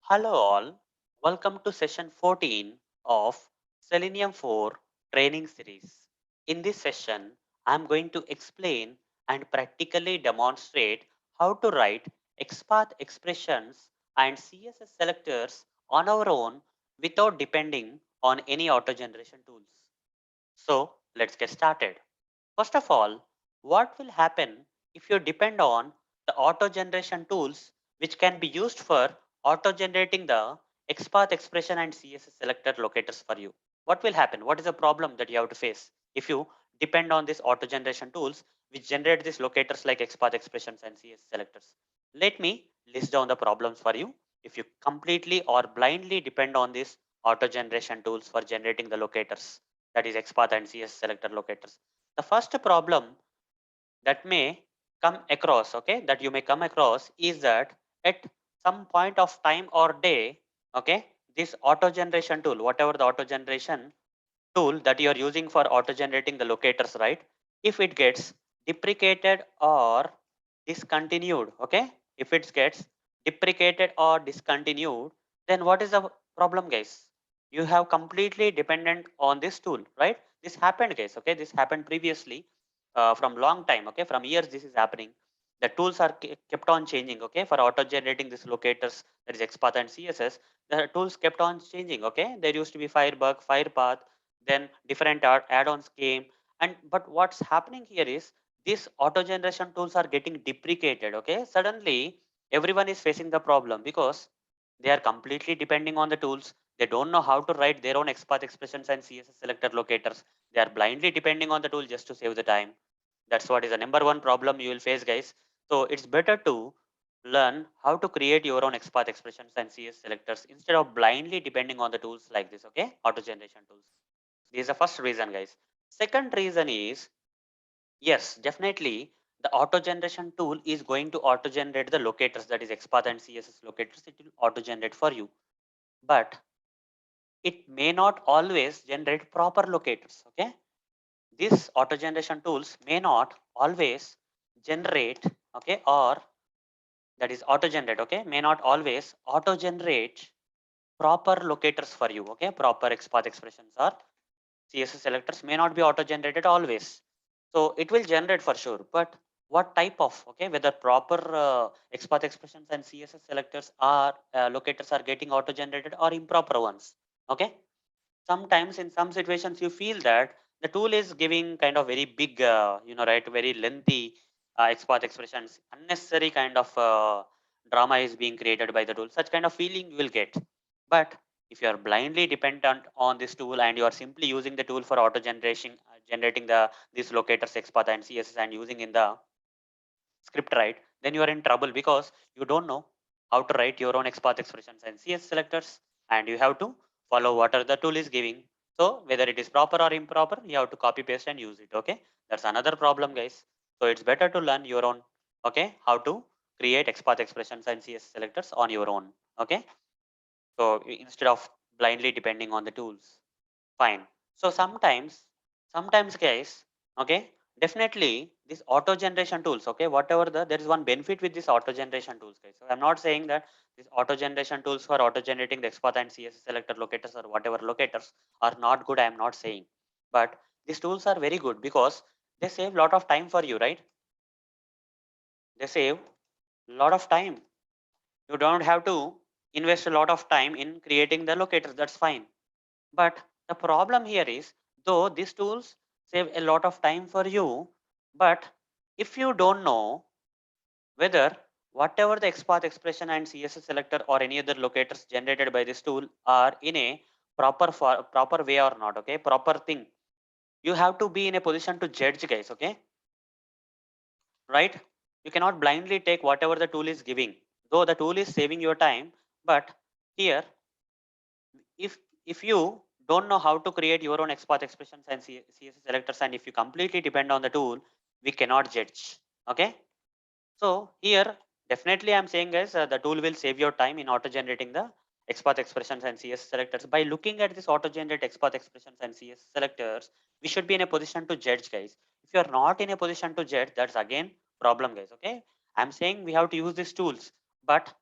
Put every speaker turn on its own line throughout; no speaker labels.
Hello all, welcome to session 14 of Selenium 4 training series. In this session, I am going to explain and practically demonstrate how to write XPath expressions and CSS selectors on our own without depending on any auto generation tools. So let's get started. First of all, what will happen if you depend on the auto generation tools which can be used for auto generating the XPath expression and CSS selector locators for you? What will happen? What is the problem that you have to face if you depend on these auto generation tools which generate these locators like XPath expressions and CSS selectors? Let me list down the problems for you. If you completely or blindly depend on these auto generation tools for generating the locators, that is XPath and CSS selector locators, the first problem that may come across, okay, that you may come across is that at some point of time or day, okay, this auto generation tool, whatever the auto generation tool that you are using for auto generating the locators, right, if it gets deprecated or discontinued, okay, if it gets deprecated or discontinued, then what is the problem, guys? You have completely dependent on this tool, right? This happened, guys, okay, this happened previously, from long time, okay, from years this is happening. The tools are kept on changing, okay, for auto generating these locators, that is XPath and CSS. The tools kept on changing, okay. There used to be Firebug, Firepath, then different add-ons came, and but what's happening here is these auto generation tools are getting deprecated, okay. Suddenly everyone is facing the problem because they are completely depending on the tools. They don't know how to write their own XPath expressions and CSS selector locators. They are blindly depending on the tool just to save the time. That's what is the number one problem you will face, guys. So it's better to learn how to create your own XPath expressions and CS selectors instead of blindly depending on the tools like this, okay? Auto generation tools. This is the first reason, guys. Second reason is, yes, definitely the auto generation tool is going to auto generate the locators, that is XPath and CSS locators. It will auto generate for you, but it may not always generate proper locators, okay? These auto generation tools may not always generate, okay, or that is auto generate, okay, may not always auto generate proper locators for you, okay. Proper XPath expressions or CSS selectors may not be auto generated always. So it will generate for sure, but what type of, okay, whether proper XPath expressions and CSS selectors are locators are getting auto generated or improper ones, okay. Sometimes in some situations you feel that the tool is giving kind of very big, right, very lengthy XPath expressions, unnecessary kind of drama is being created by the tool. Such kind of feeling you will get. But if you are blindly dependent on this tool and you are simply using the tool for auto generation, generating the these locators XPath and CSS and using in the script, right, then you are in trouble because you don't know how to write your own XPath expressions and CS selectors, and you have to follow whatever the tool is giving. So whether it is proper or improper, you have to copy paste and use it. Okay, that's another problem, guys. So it's better to learn your own. Okay, how to create XPath expressions and CS selectors on your own. Okay, so instead of blindly depending on the tools. Fine. So sometimes guys, okay, definitely this auto generation tools, okay, whatever there is one benefit with this auto generation tools, guys. So I'm not saying that these auto generation tools for auto generating the XPath and CSS selector locators or whatever locators are not good. I am not saying, but these tools are very good because they save a lot of time for you, right? They save a lot of time. You don't have to invest a lot of time in creating the locators. That's fine. But the problem here is, though these tools save a lot of time for you, but if you don't know whether whatever the XPath expression and CSS selector or any other locators generated by this tool are in a proper way or not, okay, proper thing, you have to be in a position to judge, guys, okay, right? You cannot blindly take whatever the tool is giving, though the tool is saving your time, but here if you don't know how to create your own XPath expressions and CSS selectors, and if you completely depend on the tool, we cannot judge. Okay. So here, definitely I'm saying, guys, the tool will save your time in auto generating the XPath expressions and CSS selectors. By looking at this auto generate XPath expressions and CSS selectors, we should be in a position to judge, guys. If you are not in a position to judge, that's again problem, guys. Okay. I'm saying we have to use these tools, but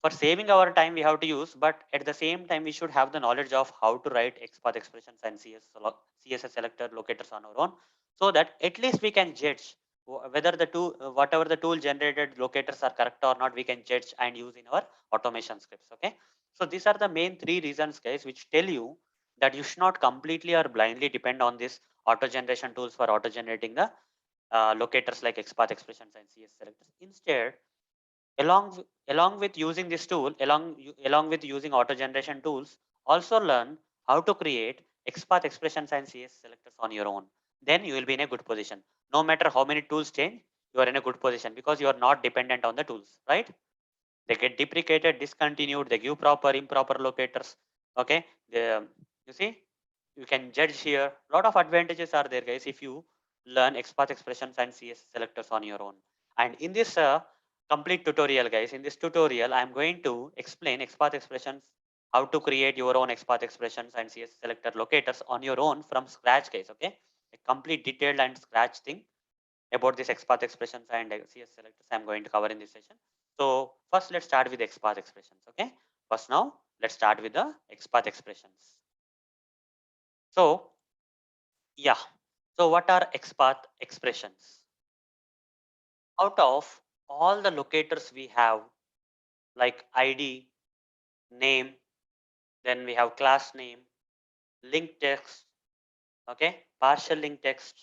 For saving our time, we have to use, but at the same time, we should have the knowledge of how to write XPath expressions and CSS selector locators on our own, so that at least we can judge whether the whatever the tool generated locators are correct or not. We can judge and use in our automation scripts. Okay, so these are the main three reasons, guys, which tell you that you should not completely or blindly depend on this auto generation tools for auto generating the locators like XPath expressions and CSS selectors. Instead, along with using this tool, along with using auto generation tools, also learn how to create XPath expressions and CS selectors on your own. Then you will be in a good position. No matter how many tools change, you are in a good position because you are not dependent on the tools, right? They get deprecated, discontinued, they give proper, improper locators. Okay, you see, you can judge here. A lot of advantages are there, guys, if you learn XPath expressions and CS selectors on your own. And in this complete tutorial, guys, in this tutorial, I'm going to explain XPath expressions, how to create your own XPath expressions and CS selector locators on your own from scratch, guys. Okay, a complete detailed and scratch thing about this XPath expressions and CS selectors I'm going to cover in this session. So first, let's start with XPath expressions. Okay, first now let's start with the XPath expressions. So yeah, so what are XPath expressions? Out of all the locators we have, like ID, name, then we have class name, link text, okay, partial link text,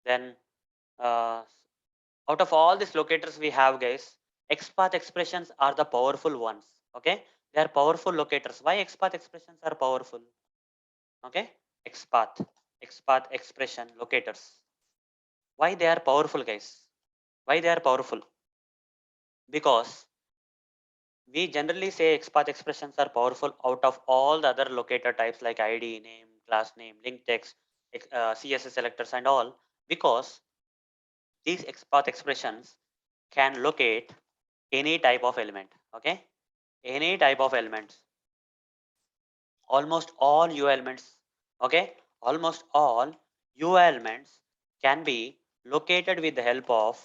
then uh, out of all these locators we have, guys, XPath expressions are the powerful ones. Okay, they are powerful locators. Why XPath expressions are powerful? Okay, XPath, XPath expression locators. Why they are powerful, guys? Why they are powerful? Because we generally say XPath expressions are powerful out of all the other locator types like ID, name, class name, link text, CSS selectors, and all, because these XPath expressions can locate any type of element. Okay, any type of elements, almost all U elements. Okay, almost all U elements can be located with the help of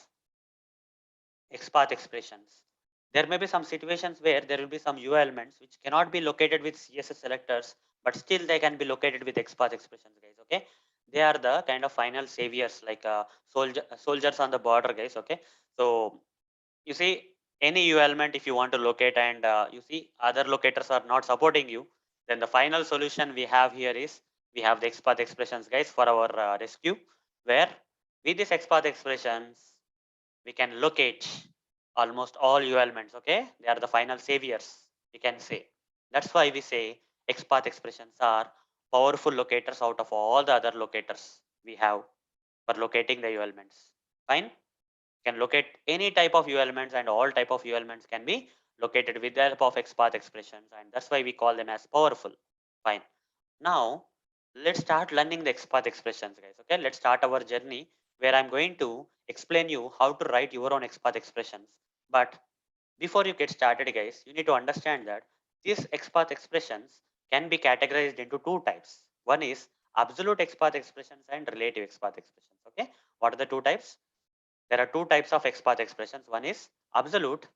XPath expressions. There may be some situations where there will be some UI elements which cannot be located with CSS selectors, but still they can be located with XPath expressions, guys. Okay, they are the kind of final saviors, like soldiers on the border, guys. Okay, so you see, any U element if you want to locate and you see other locators are not supporting you, then the final solution we have here is we have the XPath expressions, guys, for our rescue, where with this XPath expressions we can locate almost all U elements. Okay, they are the final saviors, we can say. That's why we say XPath expressions are powerful locators out of all the other locators we have for locating the U elements. Fine, can locate any type of U elements, and all type of U elements can be located with the help of XPath expressions, and that's why we call them as powerful. Fine. Now let's start learning the XPath expressions, guys. Okay, let's start our journey where I'm going to explain you how to write your own XPath expressions. But before you get started, guys, you need to understand that these XPath expressions can be categorized into two types. One is absolute XPath expressions and relative XPath expressions. Okay, what are the two types? There are two types of XPath expressions. One is absolute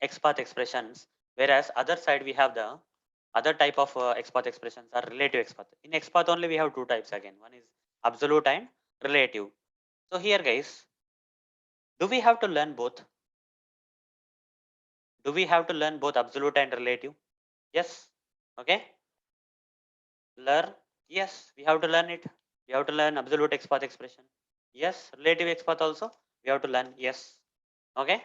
XPath expressions, whereas other side we have the other type of XPath expressions are relative XPath. In XPath only we have two types again. One is absolute and relative. So here, guys, do we have to learn both? Do we have to learn both absolute and relative? Yes. Okay. Learn. Yes, we have to learn it. We have to learn absolute XPath expression. Yes. Relative XPath also we have to learn. Yes. Okay.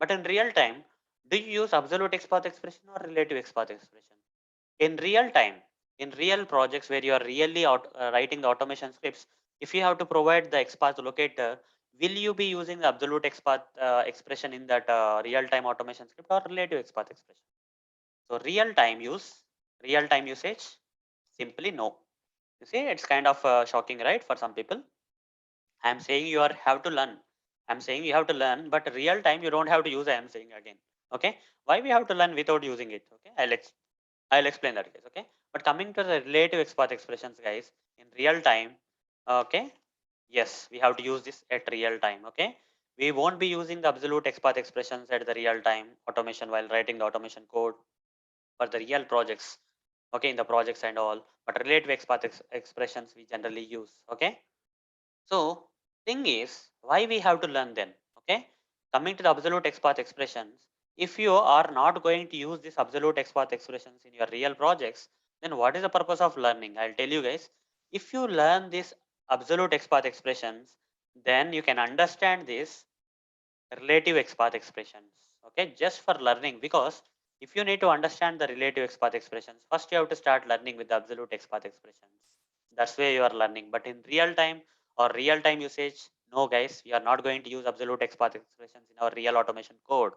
But in real time, do you use absolute XPath expression or relative XPath expression? In real time, in real projects where you are really writing the automation scripts, if you have to provide the XPath locator, will you be using the absolute XPath expression in that real time automation script or relative XPath expression? So real time usage, simply no. You see, it's kind of shocking, right, for some people. I'm saying you are have to learn. I'm saying you have to learn, but real time you don't have to use. I am saying again. Okay, why we have to learn without using it? Okay, I'll explain that, guys. Okay, but coming to the relative XPath expressions, guys, in real time, okay, yes, we have to use this at real time. Okay, We won't be using the absolute XPath expressions at the real time automation while writing the automation code for the real projects. Okay, in the projects and all, but relative XPath expressions we generally use. Okay, so thing is why we have to learn then. Okay, coming to the absolute XPath expressions, if you are not going to use this absolute XPath expressions in your real projects, then what is the purpose of learning? I'll tell you guys. If you learn this absolute XPath expressions, then you can understand this relative XPath expressions. Okay, just for learning, because if you need to understand the relative XPath expressions, first you have to start learning with the absolute XPath expressions. That's where you are learning. But in real time or real time usage, no guys, we are not going to use absolute XPath expressions in our real automation code.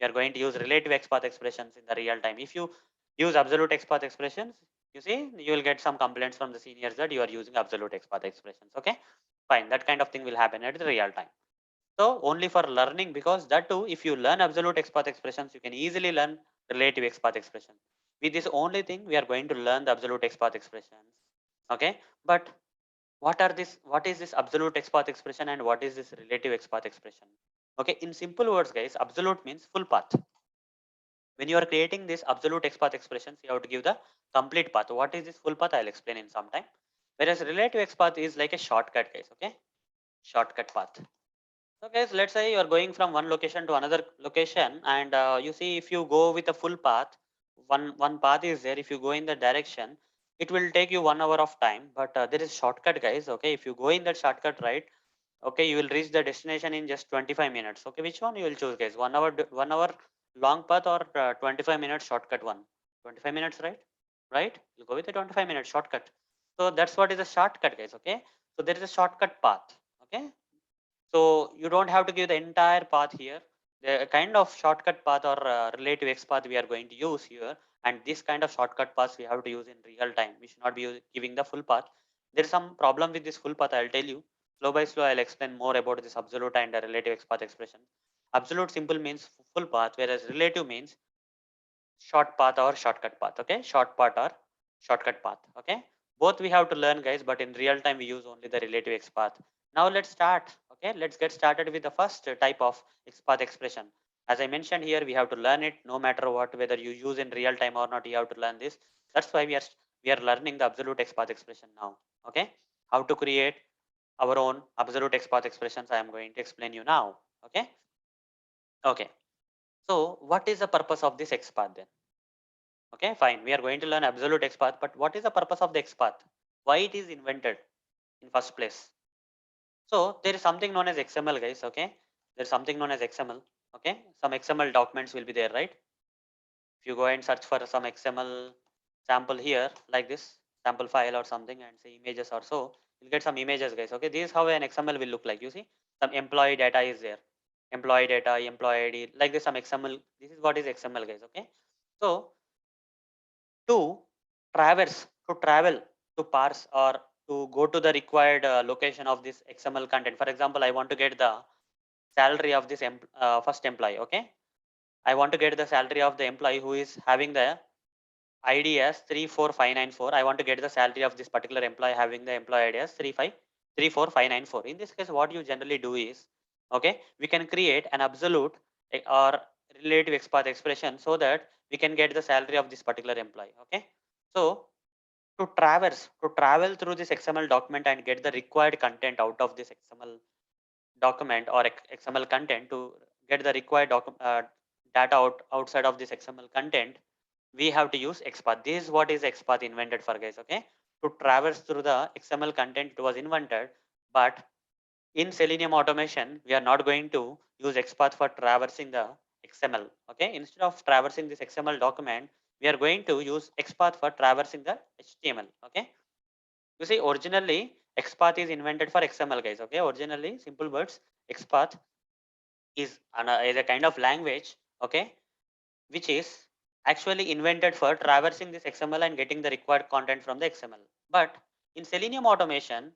We are going to use relative XPath expressions in the real time. If you use absolute XPath expressions, you see, you will get some complaints from the seniors that you are using absolute XPath expressions. Okay, fine. That kind of thing will happen at the real time. So only for learning, because that too, if you learn absolute XPath expressions, you can easily learn relative XPath expression. With this only thing, we are going to learn the absolute XPath expressions. Okay, but what is this absolute XPath expression and what is this relative XPath expression? Okay, in simple words, guys, absolute means full path. When you are creating this absolute XPath expressions, you have to give the complete path. What is this full path? I'll explain in some time. Whereas relative XPath is like a shortcut, guys. Okay, shortcut path. So guys, let's say you are going from one location to another location, and you see, if you go with a full path, one path is there. If you go in the direction, it will take you 1 hour of time. But there is shortcut, guys. Okay, if you go in that shortcut, right? Okay, you will reach the destination in just 25 minutes. Okay, which one you will choose, guys? 1 hour, 1 hour long path or 25 minutes shortcut one? 25 minutes, right? Right? You go with the 25 minute shortcut. So that's what is a shortcut, guys. Okay, so there is a shortcut path. Okay, so you don't have to give the entire path here. The kind of shortcut path or relative X path we are going to use here, and this kind of shortcut paths we have to use in real time. We should not be giving the full path. There is some problem with this full path. I'll tell you slow by slow. I'll explain more about this absolute and relative X path expression. Absolute simple means full path, whereas relative means short path or shortcut path. Okay, short path or shortcut path. Okay, both we have to learn, guys, but in real time we use only the relative X path. Now let's start. Okay, let's get started with the first type of X path expression. As I mentioned here, we have to learn it no matter what, whether you use in real time or not. You have to learn this. That's why we are learning the absolute X path expression now. Okay, how to create our own absolute X path expressions, I am going to explain you now. Okay, okay, so what is the purpose of this X path then? Okay, fine. We are going to learn absolute XPath, but what is the purpose of the XPath? Why it is invented in first place? So there is something known as XML, guys. Okay, there is something known as XML. Okay, some XML documents will be there, right? If you go and search for some XML sample here, like this sample file or something, and say images or so, you'll get some images, guys. Okay, this is how an XML will look like. You see, some employee data is there, employee data, employee ID, like this. Some XML. This is what is XML, guys. Okay, so to travel to parse or to go to the required location of this XML content. For example, I want to get the salary of this first employee. Okay, I want to get the salary of the employee who is having the ID as 34594. I want to get the salary of this particular employee having the employee ID as 34594. In this case, what you generally do is, okay, we can create an absolute or relative XPath expression so that we can get the salary of this particular employee. Okay, so to travel through this XML document and get the required content out of this XML document or XML content, to get the required data outside of this XML content, we have to use XPath. This is what is XPath invented for, guys. Okay, to traverse through the XML content, it was invented, but in Selenium automation, we are not going to use XPath for traversing the XML. Okay, instead of traversing this XML document, we are going to use XPath for traversing the HTML. Okay, you see, originally XPath is invented for XML, guys. Okay, originally, simple words, XPath is a kind of language. Okay, which is actually invented for traversing this XML and getting the required content from the XML. But in Selenium automation,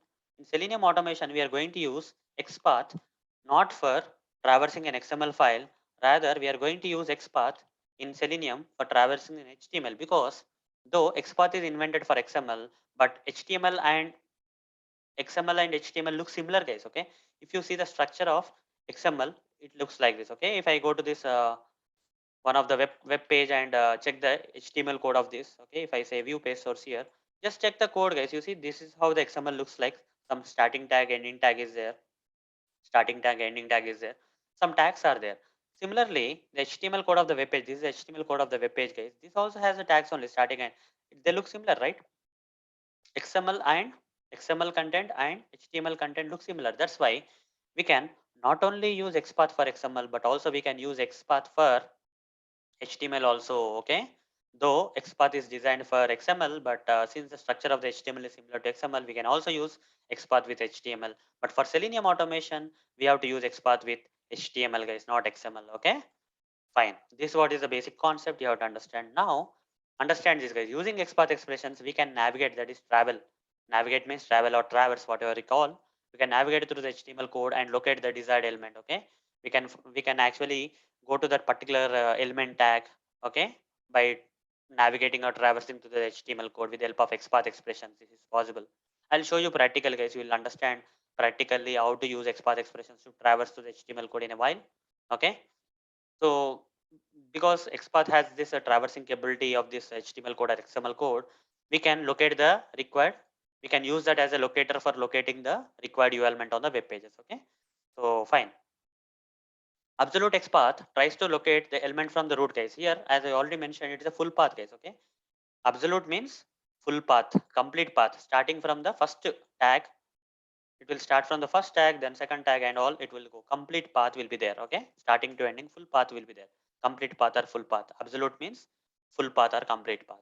we are going to use XPath not for traversing an XML file. Rather, we are going to use XPath in Selenium for traversing an HTML, because though XPath is invented for XML, but XML and HTML look similar, guys. Okay, if you see the structure of XML, it looks like this. Okay, if I go to this one of the web page and check the HTML code of this. Okay, if I say view page source here, just check the code, guys. You see, this is how the XML looks like. Some starting tag, ending tag is there. Starting tag, ending tag is there. Some tags are there. Similarly, the HTML code of the web page. This is the HTML code of the web page, guys. This also has the tags only starting and they look similar, right? XML and XML content and HTML content look similar. That's why we can not only use XPath for XML, but also we can use XPath for HTML also. Okay, though XPath is designed for XML, but since the structure of the HTML is similar to XML, we can also use XPath with HTML. But for Selenium automation, we have to use XPath with HTML, guys, not XML. Okay, fine. This is what is the basic concept you have to understand. Now understand this, guys. Using XPath expressions, we can navigate, that is travel. Navigate means travel or traverse, whatever you call. We can navigate through the HTML code and locate the desired element. Okay, we can actually go to that particular element tag. Okay, by navigating or traversing to the HTML code with the help of XPath expressions. This is possible. I'll show you practical, guys. You will understand practically how to use XPath expressions to traverse to the HTML code in a while. Okay, so because XPath has this traversing capability of this HTML code or XML code, we can locate the required. We can use that as a locator for locating the required URL element on the web pages. Okay, so fine. Absolute XPath tries to locate the element from the root, case. Here, as I already mentioned, it is a full path, case. Okay, absolute means full path, complete path, starting from the first tag. It will start from the first tag, then second tag and all. It will go. Complete path will be there. Okay, starting to ending, full path will be there. Complete path or full path. Absolute means full path or complete path.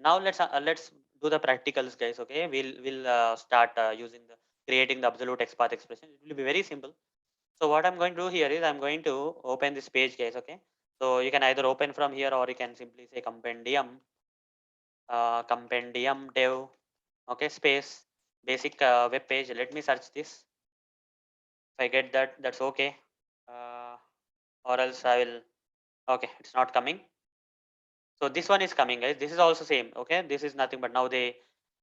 Now let's do the practicals, guys. Okay, we'll start using the creating the absolute XPath expression. It will be very simple. So what I'm going to do here is I'm going to open this page, guys. Okay, so you can either open from here or you can simply say compendium dev. Okay, space basic web page. Let me search this. If I get that, that's okay. Uh, or else I will. Okay, it's not coming. So this one is coming, guys. This is also same. Okay, this is nothing but now they.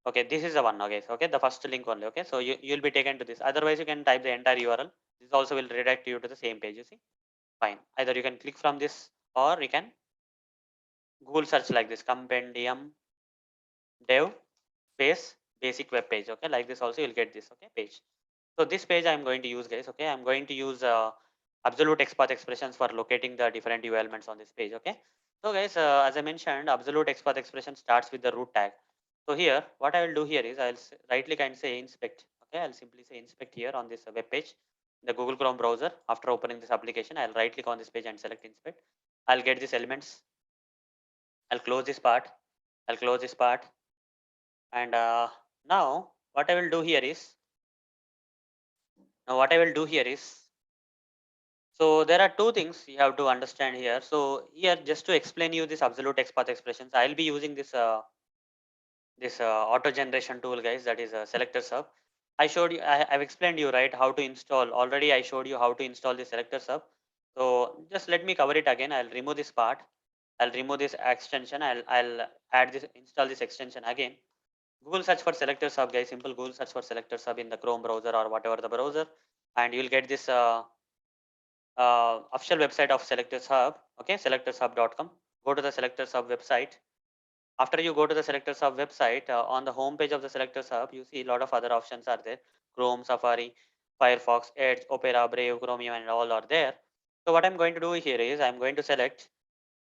Okay, this is the one. Okay, okay, the first link only. Okay, so you'll be taken to this. Otherwise, you can type the entire URL. This also will redirect you to the same page. You see, fine. Either you can click from this or you can Google search like this compendium dev space basic web page. Okay, like this also you'll get this. Okay, page. So this page I'm going to use, guys. Okay, I'm going to use absolute XPath expressions for locating the different URL elements on this page. Okay, so guys, as I mentioned, absolute XPath expression starts with the root tag. So here, what I will do here is I'll right click and say inspect. Okay, I'll simply say inspect here on this web page, the Google Chrome browser. After opening this application, I'll right click on this page and select inspect. I'll get these elements. I'll close this part. I'll close this part. And now what I will do here is now what I will do here is so there are two things you have to understand here. So here, just to explain you this absolute XPath expressions, I'll be using this auto generation tool, guys. That is SelectorsHub. I showed you. I've explained you right how to install. Already I showed you how to install the SelectorsHub. So just let me cover it again. I'll remove this part. I'll remove this extension. I'll add this install this extension again. Google search for SelectorsHub, guys. Simple Google search for SelectorsHub in the Chrome browser or whatever the browser, and you'll get this. Official website of Selectors Hub. Okay, selectorshub.com. Go to the Selectors Hub website. After you go to the Selectors Hub website, on the home page of the Selectors Hub, you see a lot of other options are there. Chrome, Safari, Firefox, Edge, Opera, Brave, Chromium, and all are there. So what I'm going to do here is I'm going to select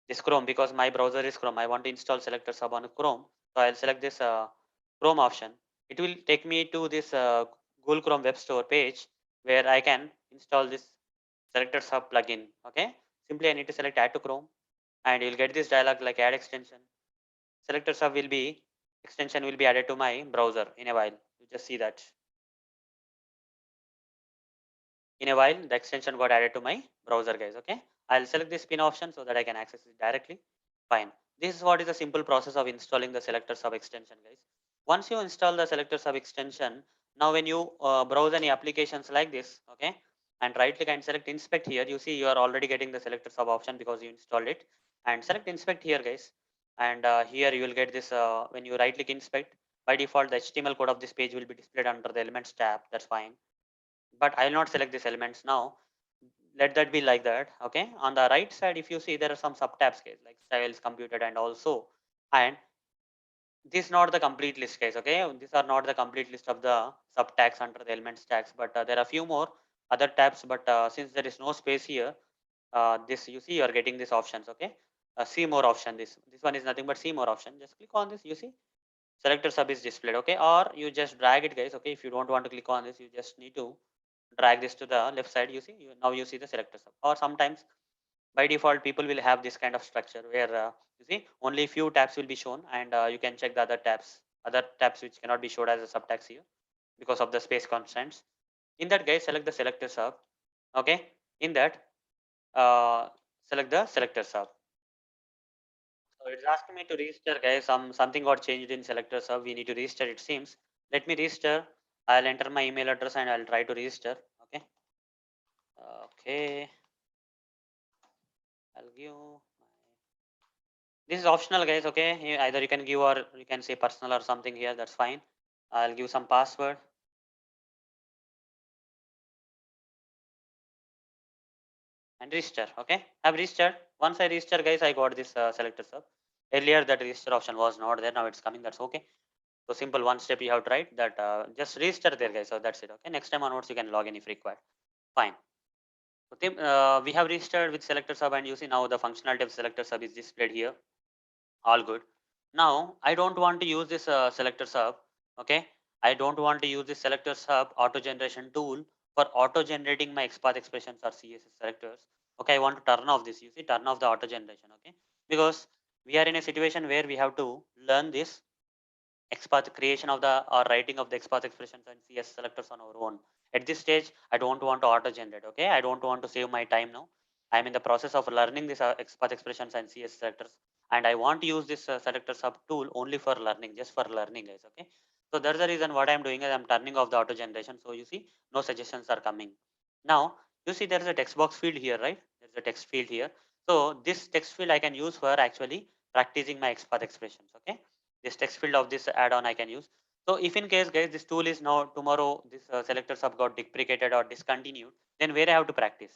this Chrome because my browser is Chrome. I want to install Selectors Hub on Chrome. So I'll select this Chrome option. It will take me to this Google Chrome Web Store page where I can install this SelectorsHub plugin. Okay, simply I need to select add to Chrome and you'll get this dialog like add extension. SelectorsHub will be extension will be added to my browser in a while. You just see that. In a while, the extension got added to my browser, guys. Okay, I'll select this pin option so that I can access it directly. Fine. This is what is the simple process of installing the SelectorsHub extension, guys. Once you install the SelectorsHub extension, now when you browse any applications like this, okay, and right click and select inspect here, you see you are already getting the SelectorsHub option because you installed it. And select inspect here, guys. And here you will get this when you right click inspect. By default, the HTML code of this page will be displayed under the elements tab. That's fine. But I will not select these elements now. let that be like that. Okay, on the right side, if you see, there are some subtabs guys, like styles, computed, and also, and this is not the complete list guys. Okay, these are not the complete list of the subtags under the elements tags, but there are a few more other tabs, but since there is no space here, this you see you are getting these options. Okay, see more option, this one is nothing but see more option. Just click on this, you see selector sub is displayed. Okay, or you just drag it guys. Okay, if you don't want to click on this, you just need to drag this to the left side. You see, now you see the selector sub. Or sometimes by default people will have this kind of structure where you see only few tabs will be shown, and you can check the other tabs which cannot be showed as a subtags here because of the space constraints. In that guys, select the selector sub. Okay, in that uh, select the selector sub. So it's asking me to register guys. Something got changed in selector sub, we need to register it seems. Let me register. I'll enter my email address and I'll try to register. Okay, okay, I'll give my, this is optional guys. Okay, either you can give or you can say personal or something here, that's fine. I'll give some password and register. Okay, I've registered. Once I register guys, I got this selector sub. Earlier that register option was not there, now it's coming, that's okay. So simple one step you have tried that, just register there guys, so that's it. Okay, next time onwards you can log in if required. Fine. Okay, we have registered with selector sub, and you see now the functionality of selector sub is displayed here. All good. Now I don't want to use this selector sub. Okay, I don't want to use this selector sub auto generation tool for auto generating my XPath expressions or CSS selectors. Okay, I want to turn off this. You see, turn off the auto generation. Okay, because we are in a situation where we have to learn this XPath creation of the or writing of the XPath expressions and CS selectors on our own. At this stage, I don't want to auto generate. Okay, I don't want to save my time now. I'm in the process of learning this XPath expressions and CS selectors, and I want to use this selector sub tool only for learning, just for learning, guys. Okay, so that's the reason what I'm doing is I'm turning off the auto generation. So you see, no suggestions are coming. Now you see there is a text box field here, right? There's a text field here. So this text field I can use for actually practicing my XPath expressions. Okay, this text field of this add-on I can use. So if in case guys this tool is now tomorrow this selector sub got deprecated or discontinued, then where I have to practice?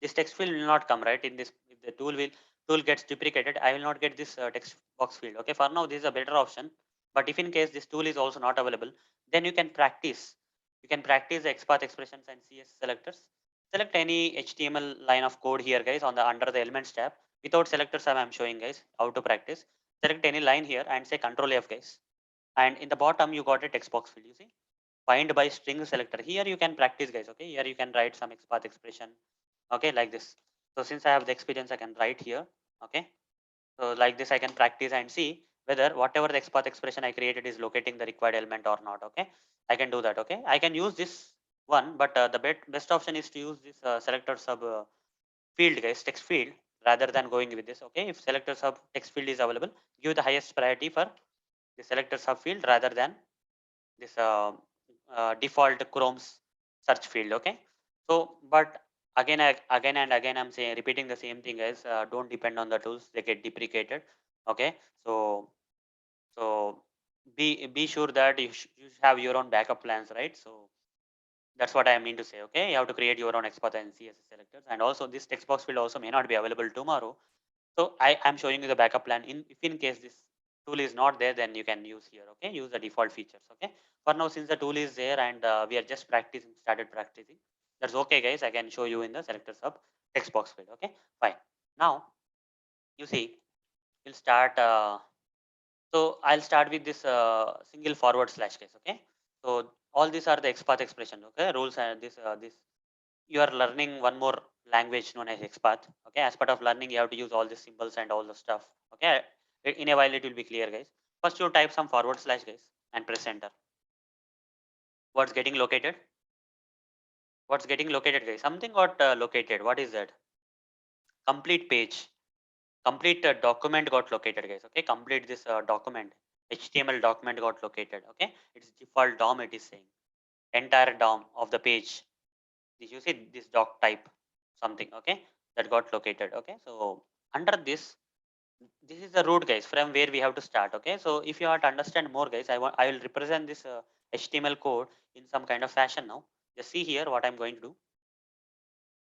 This text field will not come, right? In this, if the tool gets deprecated, I will not get this text box field. Okay, for now this is a better option. But if in case this tool is also not available, then you can practice. You can practice the XPath expressions and CS selectors. Select any HTML line of code here, guys, on the under the elements tab. Without selector sub, I'm showing guys how to practice. Select any line here and say Control F, guys. And in the bottom, you got a text box field. You see, find by string selector. Here you can practice, guys. Okay, here you can write some XPath expression. Okay, like this. So since I have the experience, I can write here. Okay, so like this I can practice and see whether whatever the XPath expression I created is locating the required element or not. Okay, I can do that. Okay, I can use this one, but the best option is to use this selector sub field, guys, text field, rather than going with this. Okay, if selector sub text field is available, give the highest priority for the selector sub field rather than this default Chrome's search field. Okay, so but again and again I'm saying repeating the same thing, guys. Don't depend on the tools, they get deprecated. Okay, so be sure that you have your own backup plans, right? So that's what I mean to say. Okay, you have to create your own XPath and CSS selectors, and also this text box field also may not be available tomorrow. So I am showing you the backup plan. If in case this tool is not there, then you can use here. Okay, use the default features. Okay, for now since the tool is there and we are just started practicing, that's okay, guys. I can show you in the selector sub text box field. Okay, fine. Now you see we'll start. So I'll start with this single forward slash case. Okay, so all these are the XPath expression. Okay, rules and this you are learning one more language known as XPath. Okay, as part of learning, you have to use all the symbols and all the stuff. Okay, in a while it will be clear, guys. First, you type some forward slash, guys, and press enter. What's getting located? What's getting located, guys? Something got located. What is that? Complete page. Complete document got located, guys. Okay, complete this document. HTML document got located. Okay, it's default DOM. It is saying entire DOM of the page. This you see this doc type something. Okay, that got located. Okay, so under this is the root, guys, from where we have to start. Okay, so if you want to understand more, guys, I will represent this HTML code in some kind of fashion now. Just see here what I'm going to do.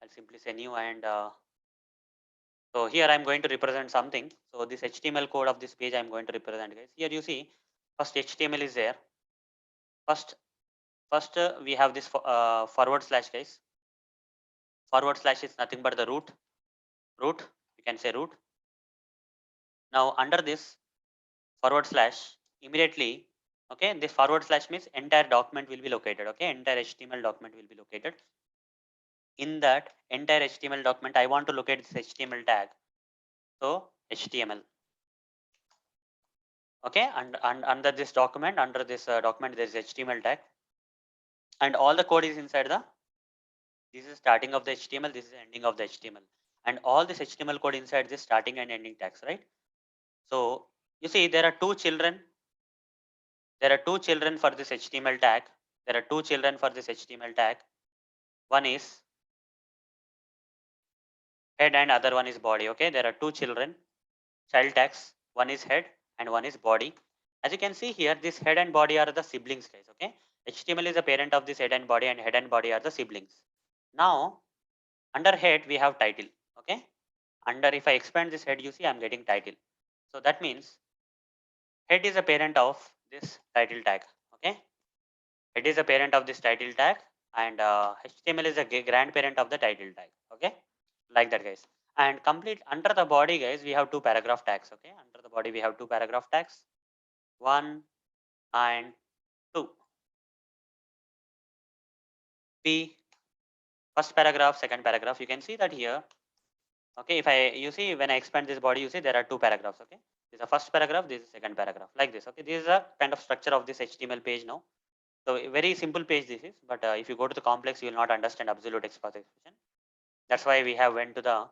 I'll simply say new and so here I'm going to represent something. So this HTML code of this page I'm going to represent, guys. Here you see first HTML is there. First we have this forward slash, guys. Forward slash is nothing but the root. You can say root. Now under this forward slash, immediately, okay, this forward slash means entire document will be located. Okay, entire HTML document will be located. In that entire HTML document, I want to locate this HTML tag. So HTML. Okay, and under this document, there is HTML tag, and all the code is inside the. This is starting of the HTML. This is ending of the HTML, and all this HTML code inside this starting and ending tags, right? So you see there are two children. There are two children for this HTML tag. There are two children for this HTML tag. One is head and other one is body. Okay, there are two children child tags. One is head and one is body. As you can see here, this head and body are the siblings, guys. Okay, HTML is a parent of this head and head and body are the siblings. Now under head we have title. Okay, under if I expand this head, you see I'm getting title. So that means head is a parent of this title tag. Okay, head is a parent of this title tag, and HTML is a grandparent of the title tag. Okay, like that, guys. And complete under the body, guys, we have two paragraph tags. Okay, under the body we have two paragraph tags, 1 and 2. P first paragraph, second paragraph. You can see that here. Okay, if I you see when I expand this body, you see there are two paragraphs. Okay, this is the first paragraph, this is the second paragraph, like this. Okay, this is a kind of structure of this HTML page now. So a very simple page this is, but if you go to the complex, you will not understand absolute XPath expression. That's why we have went to the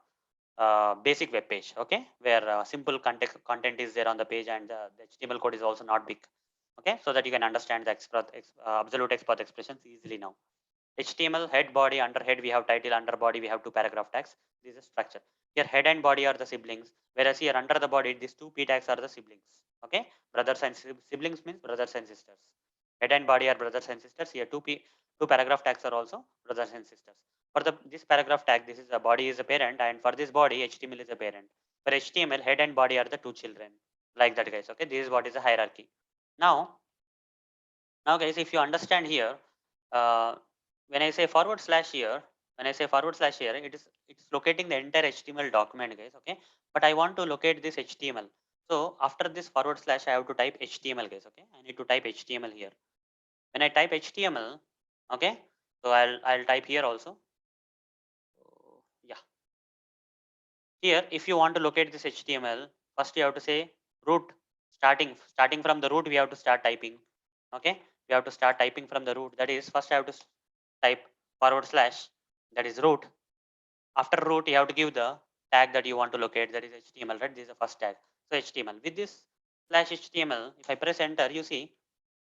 basic web page. Okay, where simple content is there on the page, and the HTML code is also not big. Okay, so that you can understand the absolute XPath expressions easily now. HTML head body, under head we have title, under body we have two paragraph tags. This is structure. Here head and body are the siblings, whereas here under the body these two p tags are the siblings. Okay, brothers and siblings means brothers and sisters. Head and body are brothers and sisters. Here two paragraph tags are also brothers and sisters. For this paragraph tag, this is a body is a parent, and for this body HTML is a parent. For HTML, head and body are the two children, like that, guys. Okay, this is what is a hierarchy. Now guys, if you understand here, uh, when I say forward slash here, it's locating the entire HTML document, guys. Okay, but I want to locate this HTML. So after this forward slash, I have to type HTML, guys. Okay, I need to type HTML here. When I type HTML, okay, so I'll type here also. Yeah, here if you want to locate this HTML, first you have to say root. Starting from the root, we have to start typing. Okay, we have to start typing from the root. That is, first I have to type forward slash, that is root. After root, you have to give the tag that you want to locate, that is HTML, right? This is the first tag. So HTML. With this slash HTML, if I press enter, you see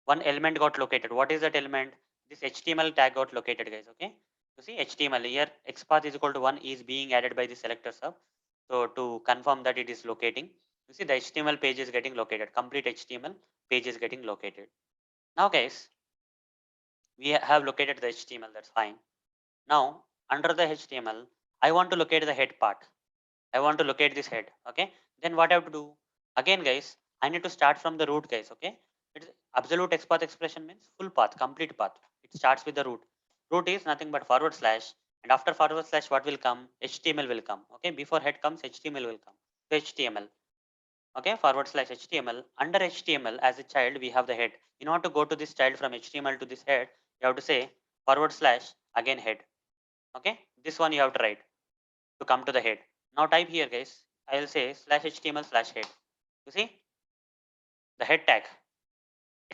one element got located. What is that element? This HTML tag got located, guys. Okay, you see HTML here, XPath is equal to 1 is being added by the SelectorsHub. So to confirm that it is locating, you see the HTML page is getting located. Complete HTML page is getting located. Now guys, we have located the HTML. That's fine. Now under the HTML, I want to locate the head part. I want to locate this head. Okay, then what I have to do? Again, guys, I need to start from the root, guys. Okay, it's absolute XPath expression means full path, complete path. It starts with the root. Root is nothing but forward slash, and after forward slash, what will come? HTML will come. Okay, before head comes, HTML will come. So HTML. Okay, forward slash HTML. Under HTML, as a child, we have the head. In order to go to this child from HTML to this head, you have to say forward slash again head. Okay, this one you have to write to come to the head. Now type here, guys. I will say slash HTML slash head. You see the head tag.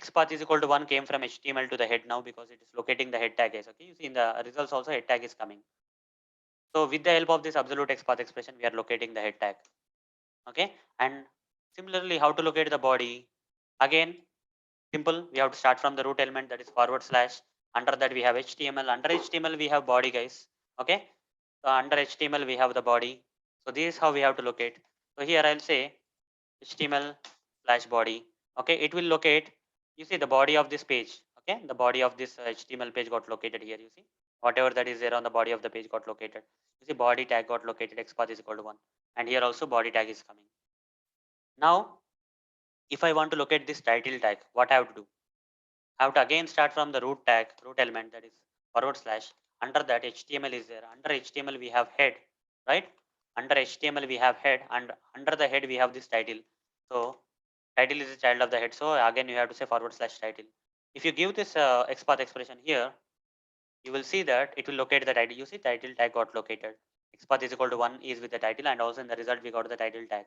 XPath is equal to 1 came from HTML to the head now because it is locating the head tag, guys. Okay, you see in the results also head tag is coming. So with the help of this absolute XPath expression, we are locating the head tag. Okay, and similarly, how to locate the body? Again, simple. We have to start from the root element, that is forward slash. Under that we have HTML. Under HTML we have body, guys. Okay, so under HTML we have the body. So this is how we have to locate. So here I'll say HTML slash body. Okay, it will locate. You see the body of this page. Okay, the body of this HTML page got located here. You see. whatever that is there on the body of the page got located. You see body tag got located, XPath is equal to 1. And here also body tag is coming. Now, if I want to locate this title tag, what I have to do? I have to again start from the root tag, root element, that is forward slash. Under that HTML is there. Under HTML we have head, right? Under HTML we have head, and under the head we have this title. So title is the child of the head. So again you have to say forward slash title. If you give this XPath expression here, you will see that it will locate the title. You see title tag got located. XPath is equal to 1 is with the title, and also in the result we got the title tag.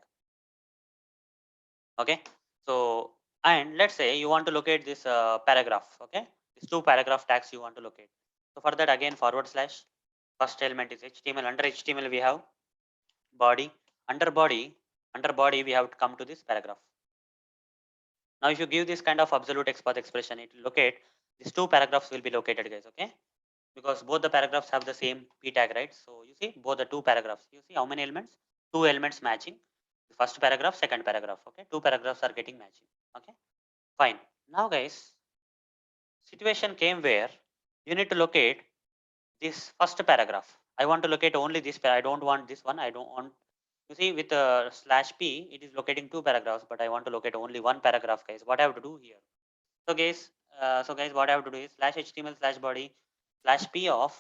Okay. So, and let's say you want to locate this paragraph. Okay. These two paragraph tags you want to locate. So for that again forward slash, first element is HTML. Under HTML we have body. Under body we have to come to this paragraph. Now if you give this kind of absolute XPath expression, it will locate these two paragraphs will be located, guys. Okay. Because both the paragraphs have the same p tag, right? So you see both the two paragraphs, you see how many elements? Two elements matching. The first paragraph, second paragraph. Okay. Two paragraphs are getting matching. Okay. Fine. Now guys, situation came where you need to locate this first paragraph. I want to locate only this. I don't want this one. I don't want. You see, with slash p, it is locating two paragraphs, but I want to locate only one paragraph, guys. What I have to do here? So guys, what I have to do is slash HTML slash body slash p of.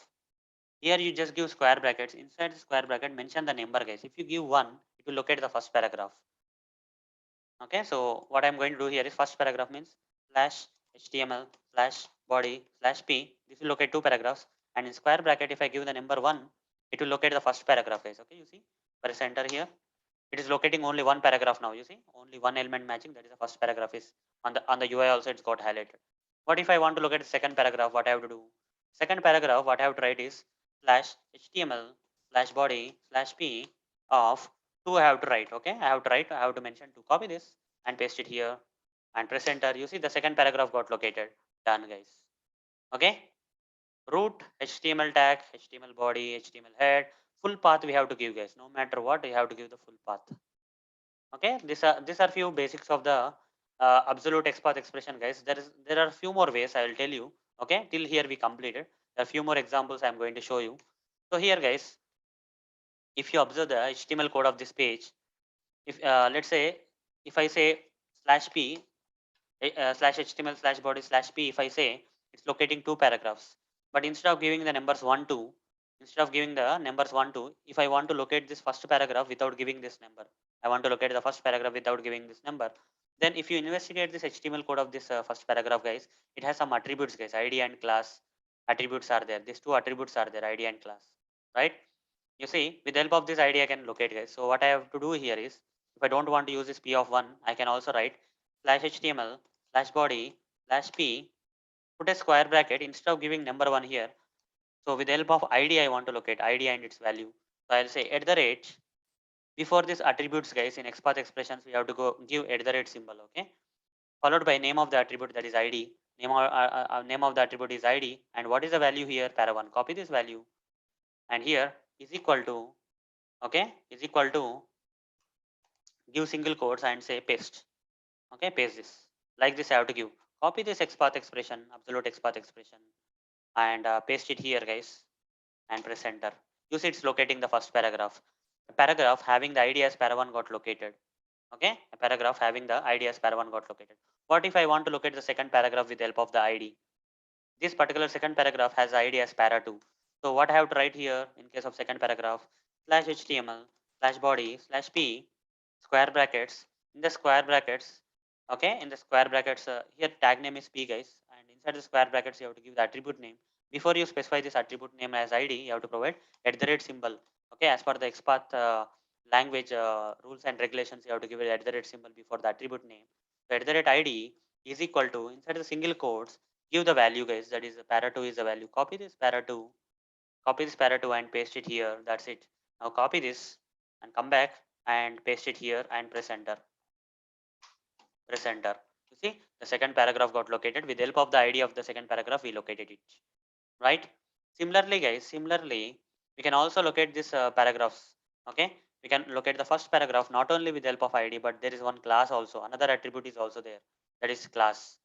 Here you just give square brackets. Inside the square bracket, mention the number, guys. If you give one, it will locate the first paragraph. Okay, so what I'm going to do here is first paragraph means slash HTML slash body slash p. This will locate two paragraphs. And in square bracket, if I give the number one, it will locate the first paragraph, guys. Okay, you see, press enter here. It is locating only one paragraph now. You see, only one element matching. That is the first paragraph is on the UI also. It's got highlighted. What if I want to locate the second paragraph? What I have to do? Second paragraph, what I have to write is slash HTML slash body slash p of two. I have to write. Okay, I have to write. I have to mention to copy this and paste it here and press enter. You see the second paragraph got located. Done, guys. Okay. Root, HTML tag, HTML body, HTML head, full path we have to give, guys. No matter what, you have to give the full path. Okay, these are few basics of the absolute XPath expression, guys. There are few more ways I will tell you. Okay, till here we completed. There are few more examples I am going to show you. So here, guys, if you observe the HTML code of this page, if let's say if I say slash p slash HTML slash body slash p, if I say it's locating two paragraphs, but instead of giving the numbers 1 2, instead of giving the numbers 1 2, if I want to locate this first paragraph without giving this number, I want to locate the first paragraph without giving this number, then if you investigate this HTML code of this first paragraph, guys, it has some attributes, guys. ID and class attributes are there. These two attributes are there, ID and class, right? You see, with the help of this ID I can locate, guys. So what I have to do here is, if I don't want to use this p of 1, I can also write slash HTML slash body slash p, put a square bracket instead of giving number 1 here. So with the help of ID, I want to locate ID and its value. So I'll say at the rate. Before this attributes, guys, in XPath expressions, we have to go give at the rate symbol, okay? Followed by name of the attribute, that is ID. Name of the attribute is ID. And what is the value here? Para1. Copy this value. And here is equal to, okay, is equal to, give single quotes and say paste. Okay, paste this. Like this I have to give. Copy this XPath expression, absolute XPath expression, and paste it here, guys, and press enter. You see it's locating the first paragraph. The paragraph having the ID as para1 got located. Okay, a paragraph having the ID as para1 got located. What if I want to locate the second paragraph with the help of the ID? This particular second paragraph has ID as para2. So what I have to write here in case of second paragraph, slash HTML slash body slash p, square brackets. In the square brackets, okay, in the square brackets, here tag name is p, guys, and inside the square brackets you have to give the attribute name. Before you specify this attribute name as ID, you have to provide at the rate symbol. Okay, as per the XPath language rules and regulations, you have to give it at the rate symbol before the attribute name. So at the rate ID is equal to, inside the single quotes, give the value, guys, that is para2 is the value. Copy this para2 and paste it here. That's it. Now copy this and come back and paste it here and press enter. Press enter. You see the second paragraph got located. With the help of the ID of the second paragraph, we located it, right? Similarly, guys, we can also locate this paragraphs. Okay, we can locate the first paragraph not only with the help of ID, but there is one class also. Another attribute is also there, that is class.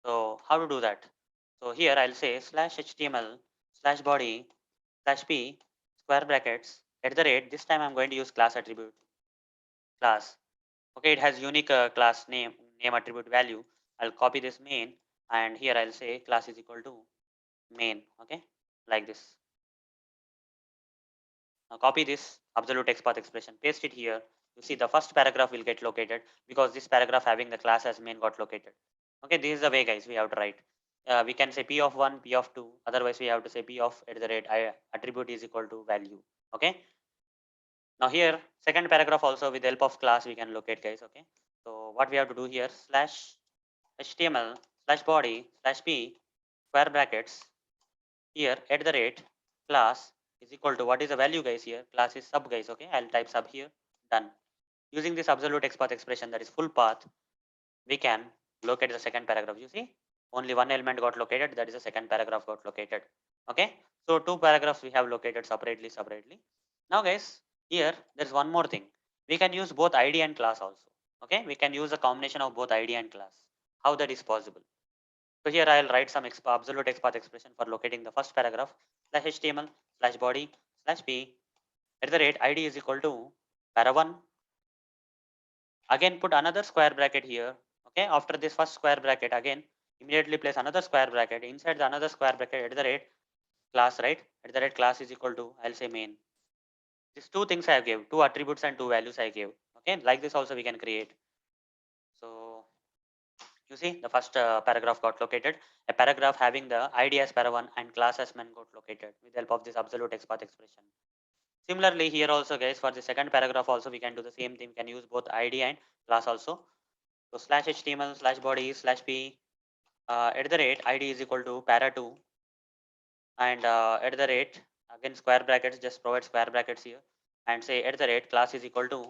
So how to do that? So here I'll say slash HTML slash body slash p square brackets at the rate. This time I'm going to use class attribute class. Okay, it has unique class name attribute value. I'll copy this main, and here I'll say class is equal to main. Okay, like this. Now copy this absolute XPath expression, paste it here. You see the first paragraph will get located because this paragraph having the class as main got located. Okay, this is the way, guys, we have to write. We can say p of 1, p of 2. Otherwise, we have to say p of at the rate attribute is equal to value. Okay. Now here, second paragraph also with the help of class we can locate, guys. Okay. So what we have to do here, slash HTML slash body slash p square brackets here at the rate class is equal to what is the value, guys? Here class is sub, guys. Okay, I'll type sub here. Done. Using this absolute XPath expression, that is full path, we can locate the second paragraph. You see only one element got located, that is the second paragraph got located. Okay, so two paragraphs we have located separately. Now guys, here there's one more thing. We can use both id and class also. Okay, we can use a combination of both id and class. How that is possible? So here I'll write some absolute XPath expression for locating the first paragraph, slash HTML slash body slash p at the rate id is equal to para1. Again put another square bracket here. Okay, after this first square bracket, again immediately place another square bracket. Inside the another square bracket at the rate class, right? At the rate class is equal to, I'll say main. These two things I gave, two attributes and two values I gave. Okay, like this also we can create. So you see the first paragraph got located. A paragraph having the id as para1 and class as main got located with the help of this absolute XPath expression. Similarly here also, guys, for the second paragraph also we can do the same thing. We can use both id and class also. So slash HTML slash body slash p at the rate id is equal to para2, and at the rate, again square brackets, just provide square brackets here, and say at the rate class is equal to